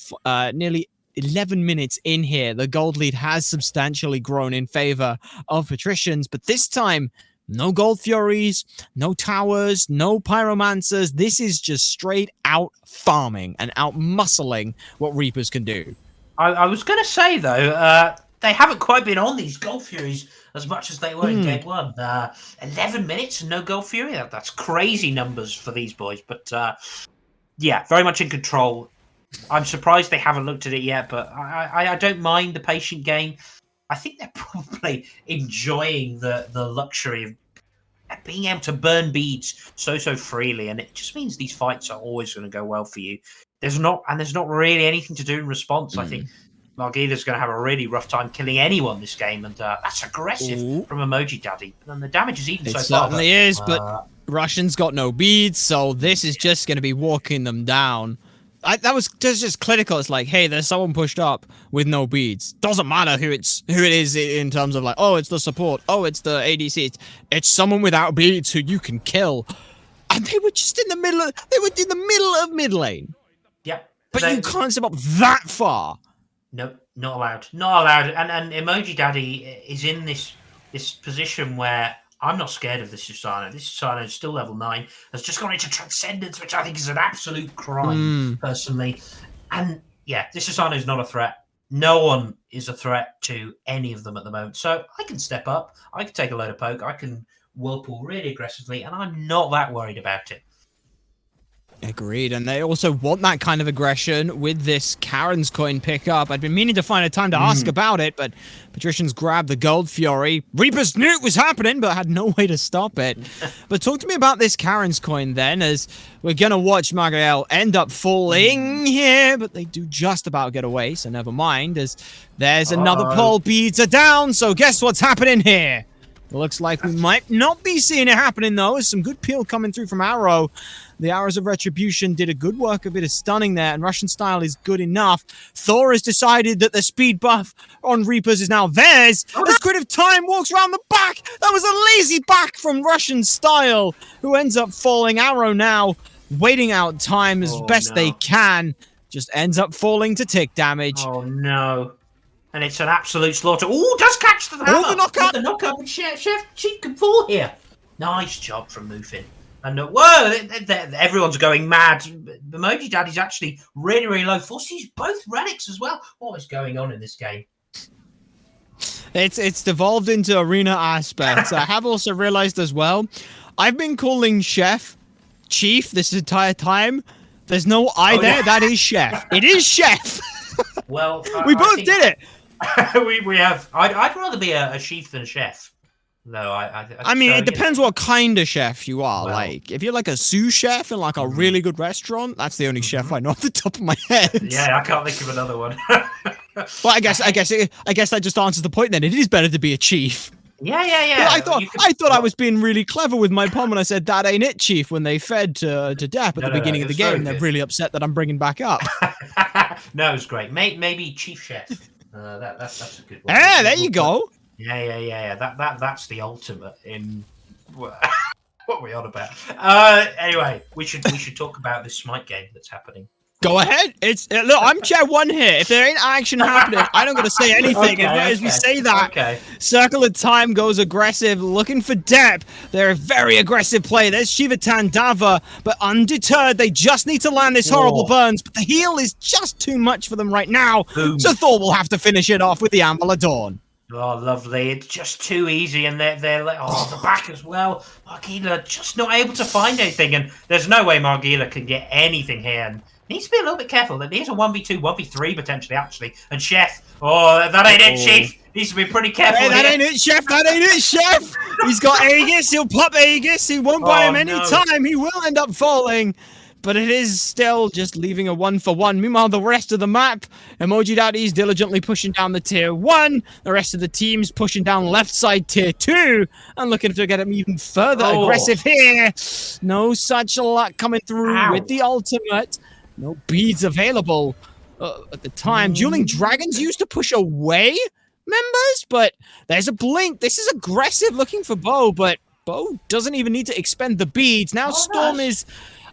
nearly 11 minutes in here, the gold lead has substantially grown in favor of Patricians, but this time, no Gold Furies, no towers, no Pyromancers. This is just straight out farming and out muscling what Reapers can do. I was going to say, though, they haven't quite been on these Gold Furies as much as they were in Game 1. 11 minutes and no Gold Fury. That's crazy numbers for these boys. But, yeah, very much in control. I'm surprised they haven't looked at it yet, but I don't mind the patient game. I think they're probably enjoying the luxury of being able to burn beads so freely, and it just means these fights are always going to go well for you. There's not really anything to do in response. I think Margila's going to have a really rough time killing anyone this game, and that's aggressive from Emoji Daddy. And the damage is even so far. It certainly is, but Russian's got no beads, so this is just going to be walking them down. That's just clinical. It's like, hey, there's someone pushed up with no beads. Doesn't matter who it is in terms of like, oh, it's the support, oh, it's the ADC. It's someone without beads who you can kill. And they were just in the middle of mid lane. Yep. But you can't step up that far. No, not allowed. Not allowed. And Emoji Daddy is in this position where I'm not scared of this Susano. This Susano is still level 9. Has just gone into Transcendence, which I think is an absolute crime, personally. And yeah, this Susano is not a threat. No one is a threat to any of them at the moment. So I can step up. I can take a load of poke. I can whirlpool really aggressively, and I'm not that worried about it. Agreed, and they also want that kind of aggression with this Karen's coin pickup. I'd been meaning to find a time to ask about it, but Patricians grabbed the Gold Fury. Reapers knew it was happening, but had no way to stop it. But talk to me about this Karen's coin then, as we're going to watch Magriel end up falling here, but they do just about get away, so never mind, as there's another pull. Beads are down, so guess what's happening here? It looks like we might not be seeing it happening, though. There's some good peel coming through from Arrow. The Arrows of Retribution did a good work, a bit of stunning there, and Russian Style is good enough. Thor has decided that the speed buff on Reapers is now theirs. As Grid of Time walks around the back. That was a lazy back from Russian Style, who ends up falling. Arrow now waiting out time as best they can. Just ends up falling to tick damage. Oh, no. And it's an absolute slaughter. Oh, does catch the hammer. The knockout. The knockout. Chef can fall here. Nice job from Mufin. And whoa, everyone's going mad. Emoji Daddy's actually really, really low. Forces both relics as well. What is going on in this game? It's devolved into arena aspects. I have also realized as well, I've been calling Chef Chief this entire time. There's no I there. That is Chef. It is Chef. Well, we both did it. we have. I'd rather be a chief than a chef. No, I mean, it depends what kind of chef you are. Well, like, if you're like a sous chef in like a really good restaurant, that's the only chef I know off the top of my head. Yeah, I can't think of another one. But I guess that just answers the point. Then it is better to be a chief. Yeah. I thought I was being really clever with my pun when I said that ain't it, Chief. When they fed to Depp at the beginning of the game, they're really upset that I'm bringing back up. No, it was great. Maybe Chief Chef. That's a good one. Yeah, there you go. Yeah. That's the ultimate in what are we on about? Anyway, we should talk about this Smite game that's happening. Go ahead. Look, I'm chair 1 here. If there ain't action happening, I don't got to say anything. As we say that, Circle of Time goes aggressive, looking for Depp. They're a very aggressive play. There's Shiva Tandava, but undeterred, they just need to land this horrible burns. But the heal is just too much for them right now. Boom. So Thor will have to finish it off with the Anvil of Dawn. Oh, lovely. It's just too easy, and they're like, the back as well. Margila just not able to find anything, and there's no way Margila can get anything here. And needs to be a little bit careful. There's a 1v2, 1v3 potentially, actually. And Chef, that ain't it, Chief. Needs to be pretty careful. Hey, that ain't it, Chef. That ain't it, Chef. He's got Aegis. He'll pop Aegis. He won't buy him any time. He will end up falling. But it is still just leaving a 1-for-1. Meanwhile, the rest of the map, Emoji Daddy's diligently pushing down the tier 1. The rest of the team's pushing down left side tier 2. And looking to get him even further aggressive here. No such luck coming through with the ultimate. No beads available at the time. Dueling Dragons used to push away members, but there's a blink. This is aggressive looking for Bo, but Bo doesn't even need to expend the beads. Now Storm is...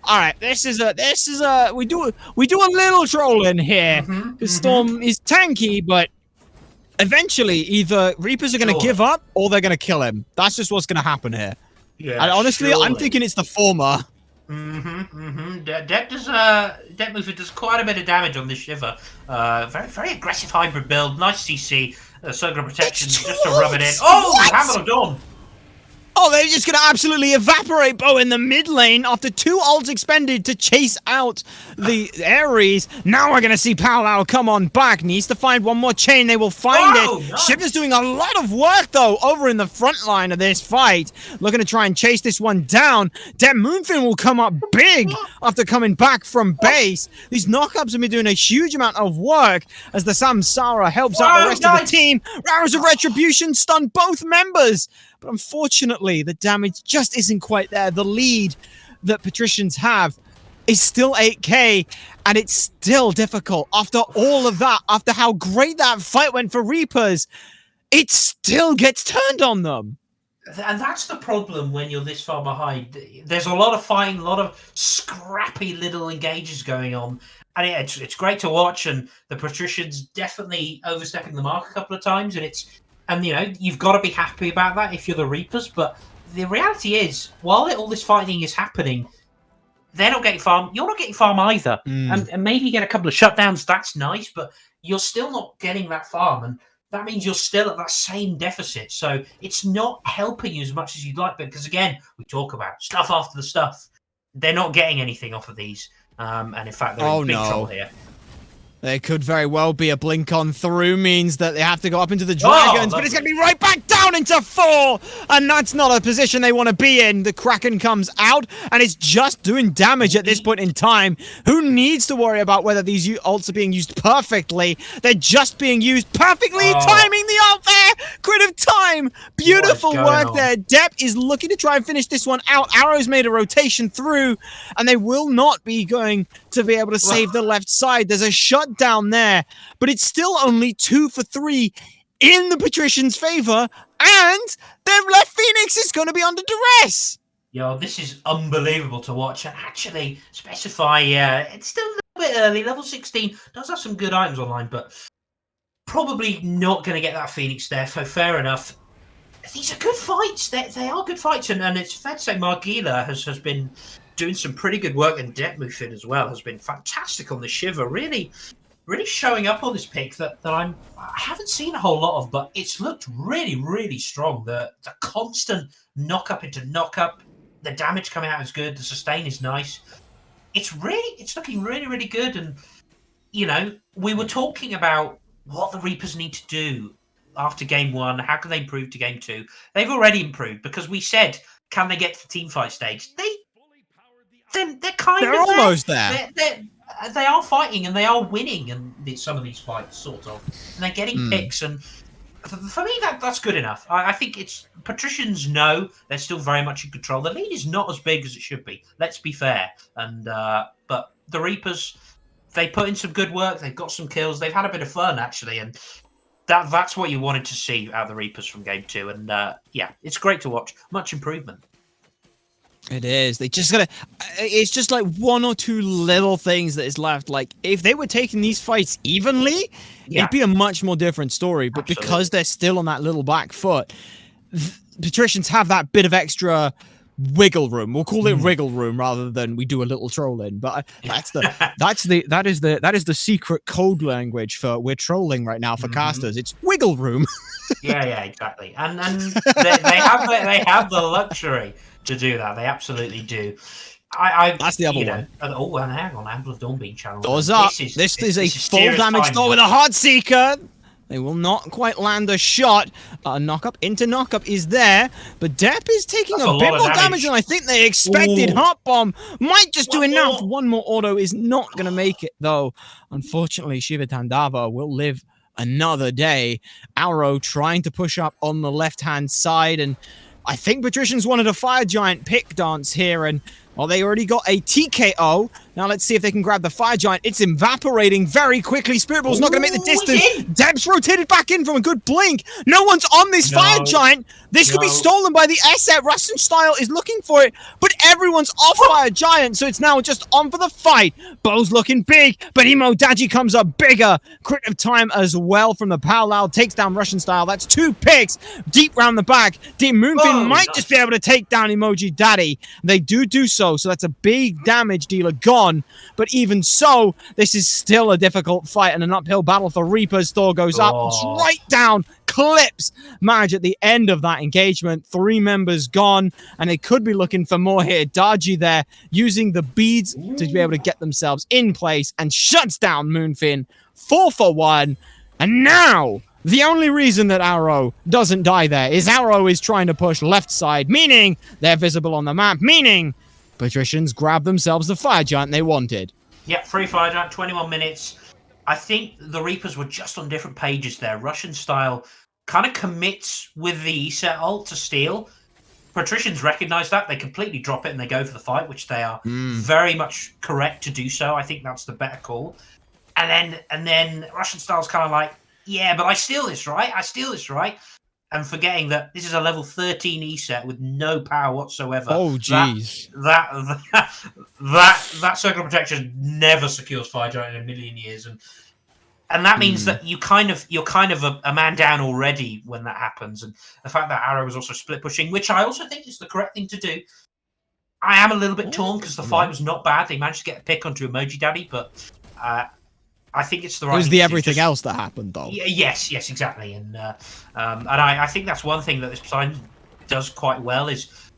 All right, this is a we do a little trolling here. Storm is tanky, but eventually either Reapers are going to give up or they're going to kill him. That's just what's going to happen here. Yeah, and honestly, I'm thinking it's the former. Depp Mover does quite a bit of damage on this Shiver. Very, very aggressive hybrid build. Nice CC. Circular protection just to rub it in. Hammer of Dawn. Oh, they're just going to absolutely evaporate Bo in the mid lane after 2 ults expended to chase out the Ares. Now we're going to see Palau come on back. Needs to find one more chain. They will find it. Nice. Shiver's doing a lot of work, though, over in the front line of this fight. Looking to try and chase this one down. Depp Moonfin will come up big after coming back from base. These knockups have been doing a huge amount of work as the Samsara helps out the rest of the team. Arrows of Retribution stun both members. But unfortunately, the damage just isn't quite there. The lead that Patricians have is still 8k, and it's still difficult. After all of that, after how great that fight went for Reapers, it still gets turned on them. And that's the problem when you're this far behind. There's a lot of fighting, a lot of scrappy little engages going on, And it's great to watch, and the Patricians definitely overstepping the mark a couple of times, and you know, you've got to be happy about that if you're the Reapers. But the reality is, while all this fighting is happening, they're not getting farm. You're not getting farm either, and maybe you get a couple of shutdowns. That's nice, but you're still not getting that farm, and that means you're still at that same deficit. So it's not helping you as much as you'd like. Because again, we talk about stuff after the stuff. They're not getting anything off of these. And in fact, they're in big trouble here. There could very well be a blink on through, means that they have to go up into the dragons, but it's going to be right back down into 4, and that's not a position they want to be in. The Kraken comes out, and it's just doing damage at this point in time. Who needs to worry about whether these ults are being used perfectly? They're just being used perfectly, timing the ult there! Crit of time! Beautiful work there. Depp is looking to try and finish this one out. Arrow's made a rotation through, and they will not be going to be able to save the left side. There's a shut down there, but it's still only 2 for 3 in the Patricians' favor, and their left Phoenix is going to be under duress. Yo, this is unbelievable to watch, and actually specify, it's still a little bit early. Level 16 does have some good items online, but probably not going to get that Phoenix there, so fair enough. These are good fights. They are good fights, and it's fair to say Margila has been doing some pretty good work, and Detmufin as well has been fantastic on the Shiver. Really showing up on this pick that I haven't seen a whole lot of, but it's looked really, really strong. The constant knock up into knock up, the damage coming out is good, the sustain is nice. It's looking really, really good. And you know, we were talking about what the Reapers need to do after game 1. How can they improve to game 2? They've already improved, because we said, can they get to the team fight stage? They're almost there. They are fighting, and they are winning in some of these fights, sort of. And they're getting picks, and for me, that's good enough. I think it's Patricians know they're still very much in control. The lead is not as big as it should be. Let's be fair. And but the Reapers, they put in some good work. They've got some kills. They've had a bit of fun, actually, and that's what you wanted to see out of the Reapers from game 2. And yeah, it's great to watch. Much improvement. It is. They just gotta. It's just like 1 or 2 little things that is left. Like, if they were taking these fights evenly, it'd be a much more different story. But because they're still on that little back foot, Patricians have that bit of extra wiggle room. We'll call it wiggle room rather than we do a little trolling. But that is the secret code language for we're trolling right now for casters. It's wiggle room. yeah, exactly. And they have the luxury to do that. They absolutely do. That's the other one. Oh, and hang on, Amble of Dawn being channeled. Doors up. This is a full damage door with a Heart Seeker. They will not quite land a shot. Knock up into knock up is there, but Depp is taking a bit more damage than I think they expected. Heart Bomb might just do enough. One more auto is not going to make it, though. Unfortunately, Shiva Tandava will live another day. Arrow trying to push up on the left-hand side, and I think Patricians wanted a Fire Giant pick dance here, and well, they already got a TKO. Now let's see if they can grab the Fire Giant. It's evaporating very quickly. Spirit Ball's not going to make the distance. Deb's rotated back in from a good blink. No one's on this Fire Giant. This could be stolen by the SF. Russian Style is looking for it, but everyone's off Fire Giant, so it's now just on for the fight. Bo's looking big, but Emo Daji comes up bigger. Crit of time as well from the Powwow. Takes down Russian Style. That's 2 picks deep round the back. Deep Moonfin might just be able to take down Emoji Daddy. They do so that's a big damage dealer gone. But even so, this is still a difficult fight and an uphill battle for Reapers. Thor goes up, right down, clips Marriage at the end of that engagement. 3 members gone, and they could be looking for more here. Daji there using the beads to be able to get themselves in place and shuts down Moonfin. 4 for 1. And now, the only reason that Arrow doesn't die there is Arrow is trying to push left side, meaning they're visible on the map, meaning Patricians grab themselves the Fire Giant they wanted. Yeah, free Fire Giant, 21 minutes. I think the Reapers were just on different pages there. Russian Style kind of commits with the E-set ult to steal. Patricians recognize that. They completely drop it and they go for the fight, which they are very much correct to do so. I think that's the better call. And then Russian Style's kind of like, yeah, but I steal this, right? and forgetting that this is a level 13 E set with no power whatsoever. Oh, jeez. That circle of protection never secures Fire Giant in a million years, and that means that you're kind of a man down already when that happens. And the fact that Arrow was also split pushing, which I also think is the correct thing to do. I am a little bit torn because the fight was not bad. They managed to get a pick onto Emoji Daddy, but I think it's the right. It was the everything else that happened, though. Yes, exactly. And I think that's one thing that this Poseidon does quite well is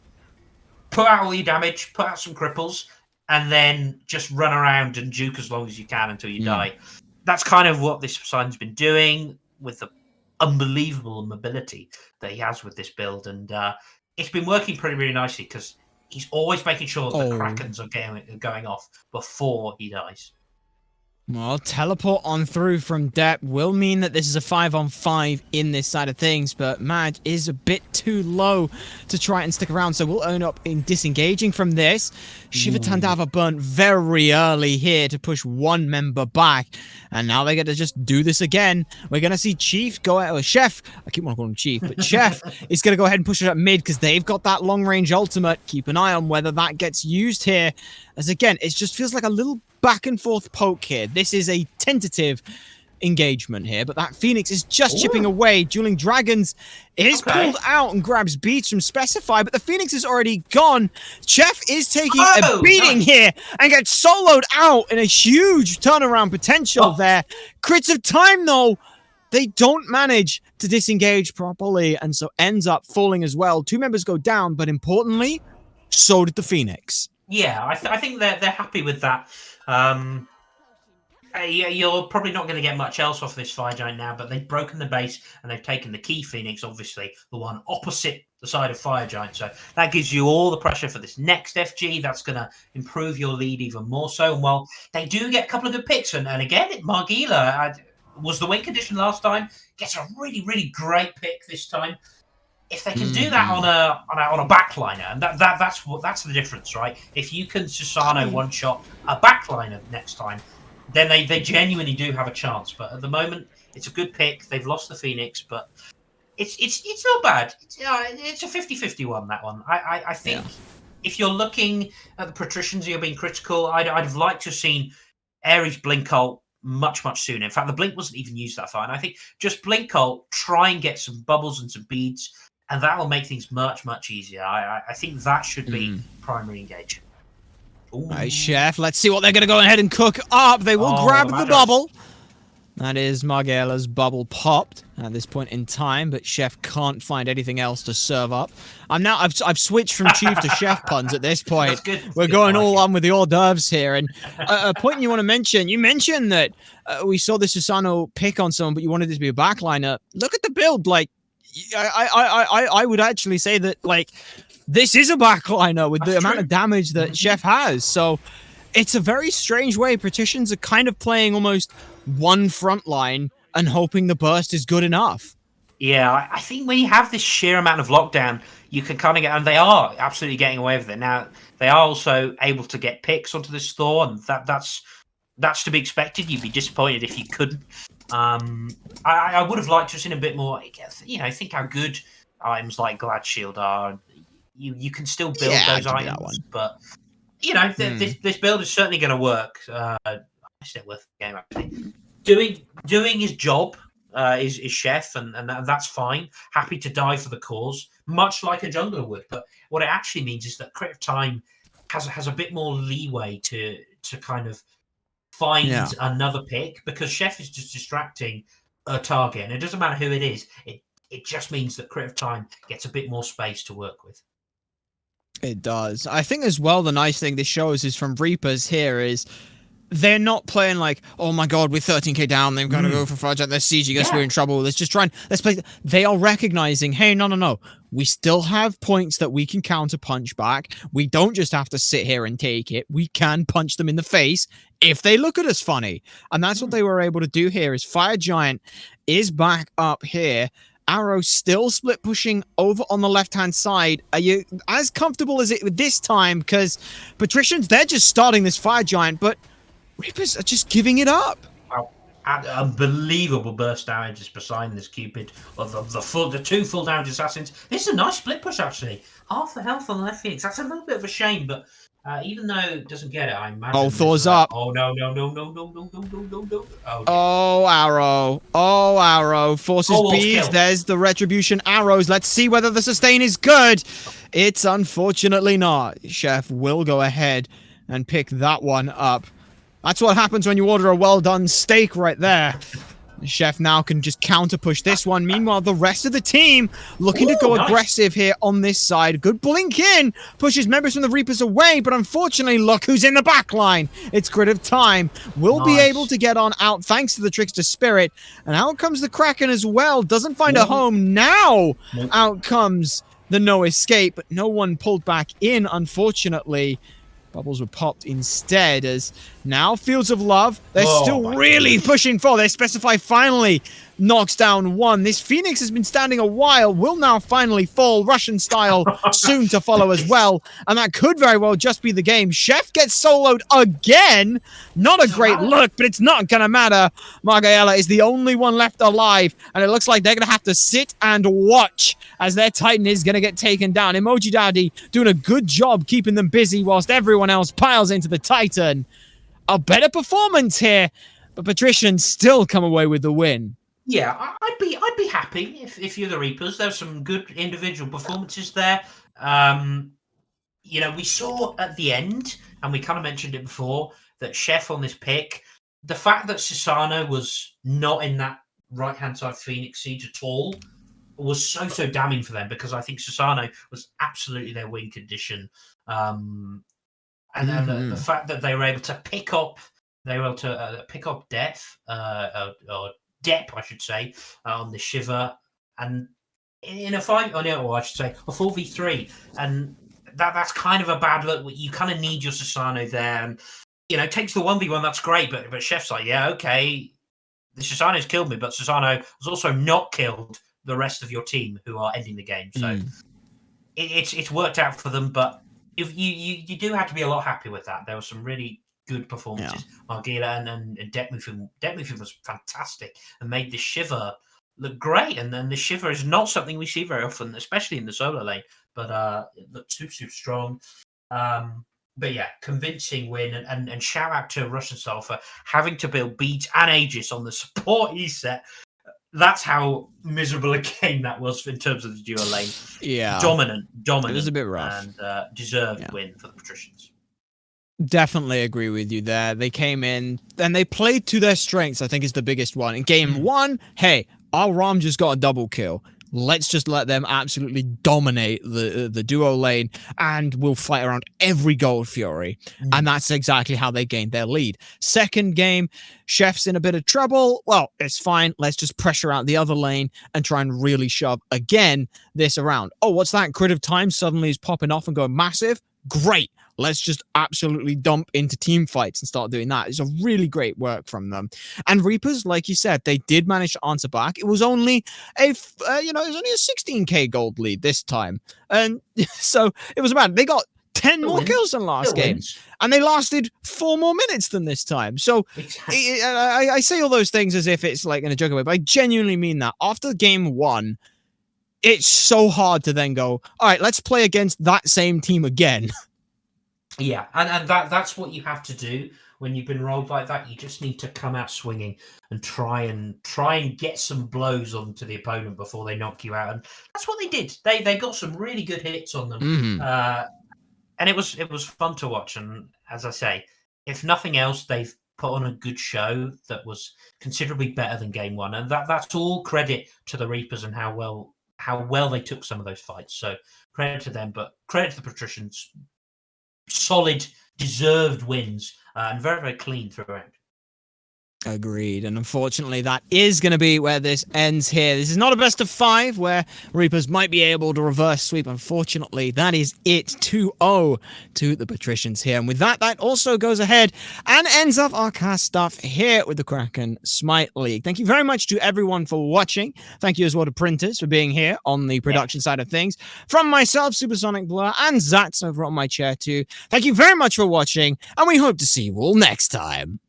put out all your damage, put out some cripples, and then just run around and juke as long as you can until you die. That's kind of what this Poseidon's been doing with the unbelievable mobility that he has with this build, and it's been working really nicely because he's always making sure that the Krakens are going off before he dies. Well, teleport on through from depth will mean that this is a 5-on-5 in this side of things, but Madge is a bit too low to try and stick around, so we'll own up in disengaging from this. Shiva Tandava burnt very early here to push one member back, and now they get to just do this again. We're going to see Chief go out, or Chef, I keep wanting to call him Chief, but Chef is going to go ahead and push it up mid because they've got that long-range ultimate. Keep an eye on whether that gets used here, as again, it just feels like a little back and forth poke here. This is a tentative engagement here, but that Phoenix is just chipping away. Dueling Dragons is pulled out and grabs beats from Specify, but the Phoenix is already gone. Chef is taking a beating here and gets soloed out in a huge turnaround potential there. Crits of time, though. They don't manage to disengage properly, and so ends up falling as well. Two members go down, but importantly, so did the Phoenix. Yeah, I think they're happy with that. You're probably not going to get much else off this Fire Giant now, but they've broken the base and they've taken the key Phoenix, obviously, the one opposite the side of Fire Giant. So that gives you all the pressure for this next FG. That's going to improve your lead even more so. And well, they do get a couple of good picks. And again, Margila was the win condition last time, gets a really great pick this time. If they can do that on a backliner, and that's the difference, right? If you can Susano one shot a backliner next time, then they genuinely do have a chance. But at the moment, it's a good pick. They've lost the Phoenix, but it's not bad. It's a 50-50 one, that one. I think if you're looking at the Patricians, you're being critical. I'd have liked to have seen Ares Blink ult much sooner. In fact, the Blink wasn't even used that far, and I think just Blink ult, try and get some bubbles and some beads. And that will make things much easier. I think that should be primary engage. Ooh. Right, Chef, let's see what they're going to go ahead and cook up. They will grab the bubble. That is Margela's bubble popped at this point in time, but Chef can't find anything else to serve up. I've switched from Chief to Chef puns at this point. We're going all on with the hors d'oeuvres here. And a point you want to mention, you mentioned that we saw the Susano pick on someone, but you wanted this to be a backliner. Look at the build, like, I would actually say that, like, this is a backliner with the amount of damage that Chef has. So it's a very strange way. Patricians are kind of playing almost one front line and hoping the burst is good enough. Yeah, I think when you have this sheer amount of lockdown, you can kind of get, and they are absolutely getting away with it. Now, they are also able to get picks onto this Thor, and that's to be expected. You'd be disappointed if you couldn't. I would have liked to have seen a bit more, think how good items like Glad Shield are. You can still build those items, but this build is certainly going to work. It's not worth the game, actually. Doing his job is Chef, and that's fine. Happy to die for the cause, much like a jungler would. But what it actually means is that Crit of Time has a bit more leeway to kind of find another pick, because Chef is just distracting a target, and it doesn't matter who it is. It just means that Crit of Time gets a bit more space to work with. It does. I think as well, the nice thing this shows is from Reapers here is they're not playing like, oh my god, we're 13k down, they're going to go for Fragile, they're sieging us, we're in trouble, let's play. They are recognizing, hey, no. We still have points that we can counter punch back. We don't just have to sit here and take it. We can punch them in the face if they look at us funny. And that's what they were able to do here, is Fire Giant is back up here. Arrow still split pushing over on the left-hand side. Are you as comfortable as it this time? Because Patricians, they're just starting this Fire Giant, but Reapers are just giving it up. Unbelievable burst damage just beside this Cupid of the two full damage assassins. This is a nice split push, actually. Half the health on the left Phoenix. That's a little bit of a shame, but even though it doesn't get it, I imagine. Oh, Thor's up. Oh, no. Oh, Arrow. Oh, Arrow. Forces bees. There's the retribution arrows. Let's see whether the sustain is good. It's unfortunately not. Chef will go ahead and pick that one up. That's what happens when you order a well-done steak right there. The Chef now can just counter-push this one. Meanwhile, the rest of the team looking to go aggressive here on this side. Good blink in. Pushes members from the Reapers away, but unfortunately, look who's in the back line. It's Grid of Time. Will be able to get on out thanks to the Trickster Spirit. And out comes the Kraken as well. Doesn't find a home now. Out comes the No Escape, but no one pulled back in, unfortunately. Bubbles were popped instead, as now Fields of Love, they're still really pushing for. They specify finally knocks down one. This Phoenix has been standing a while, will now finally fall, Russian style, soon to follow as well. And that could very well just be the game. Chef gets soloed again. Not a great look, but it's not going to matter. Margaella is the only one left alive, and it looks like they're going to have to sit and watch as their Titan is going to get taken down. Emoji Daddy doing a good job keeping them busy whilst everyone else piles into the Titan. A better performance here, but Patricians still come away with the win. Yeah, I'd be happy if you're the Reapers. There's some good individual performances there. We saw at the end, and we kind of mentioned it before, that Chef on this pick, the fact that Susano was not in that right-hand side Phoenix siege at all was so damning for them, because I think Susano was absolutely their win condition. And then the fact that they were able to pick up Death, or Dep, I should say, on the Shiver, and in a fight, I should say, a 4v3, and that's kind of a bad look. You kind of need your Susano there, and takes the 1v1, that's great, but Chef's like, yeah, okay, the Susano's killed me, but Susano has also not killed the rest of your team who are ending the game, so it's worked out for them, but if you do have to be a lot happy with that. There were some really good performances. Margila and Detmufin was fantastic and made the Shiver look great. And then the Shiver is not something we see very often, especially in the solo lane, but it looked super strong. But yeah, convincing win, and shout out to Russian Style for having to build beads and Aegis on the support he set. That's how miserable a game that was in terms of the duo lane. Yeah. Dominant. It was a bit rough. And deserved win for the Patricians. Definitely agree with you there. They came in and they played to their strengths, I think is the biggest one. In game one, hey, our Ram just got a double kill. Let's just let them absolutely dominate the duo lane, and we'll fight around every Gold Fury. And that's exactly how they gained their lead. Second game, Chef's in a bit of trouble. Well, it's fine. Let's just pressure out the other lane and try and really shove again this around. Oh, what's that? Grid of Time suddenly is popping off and going massive. Great. Let's just absolutely dump into team fights and start doing that. It's a really great work from them. And Reapers, like you said, they did manage to answer back. It was only a 16k gold lead this time, and so it was bad. They got 10 more kills than last game, and they lasted 4 more minutes than this time. So I say all those things as if it's like in a joking way, but I genuinely mean that. After game one, it's so hard to then go, all right, let's play against that same team again. Yeah, and that's what you have to do when you've been rolled like that. You just need to come out swinging and try and get some blows onto the opponent before they knock you out. And that's what they did. They got some really good hits on them, and it was fun to watch. And as I say, if nothing else, they've put on a good show that was considerably better than game one, and that's all credit to the Reapers and how well they took some of those fights. So credit to them, but credit to the Patricians. Solid, deserved wins, and very, very clean throughout. Agreed. And unfortunately, that is going to be where this ends here. This is not a best of 5 where Reapers might be able to reverse sweep. Unfortunately, that is it. 2-0 to the Patricians here. And with that, that also goes ahead and ends off our cast stuff here with the Kraken Smite League. Thank you very much to everyone for watching. Thank you as well to Printers for being here on the production side of things. From myself, Supersonic Blur, and Zats over on my chair too. Thank you very much for watching, and we hope to see you all next time.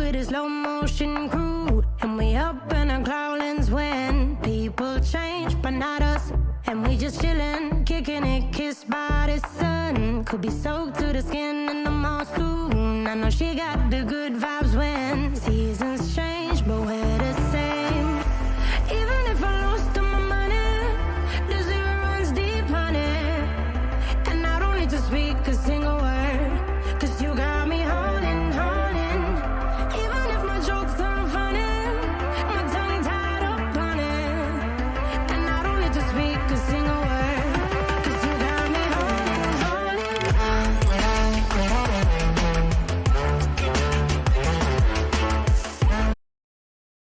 with a slow motion crew. And we up in our growlings when people change, but not us. And we just chillin', kicking it, kissed by the sun. Could be soaked to the skin in the mall soon. I know she got the good vibe.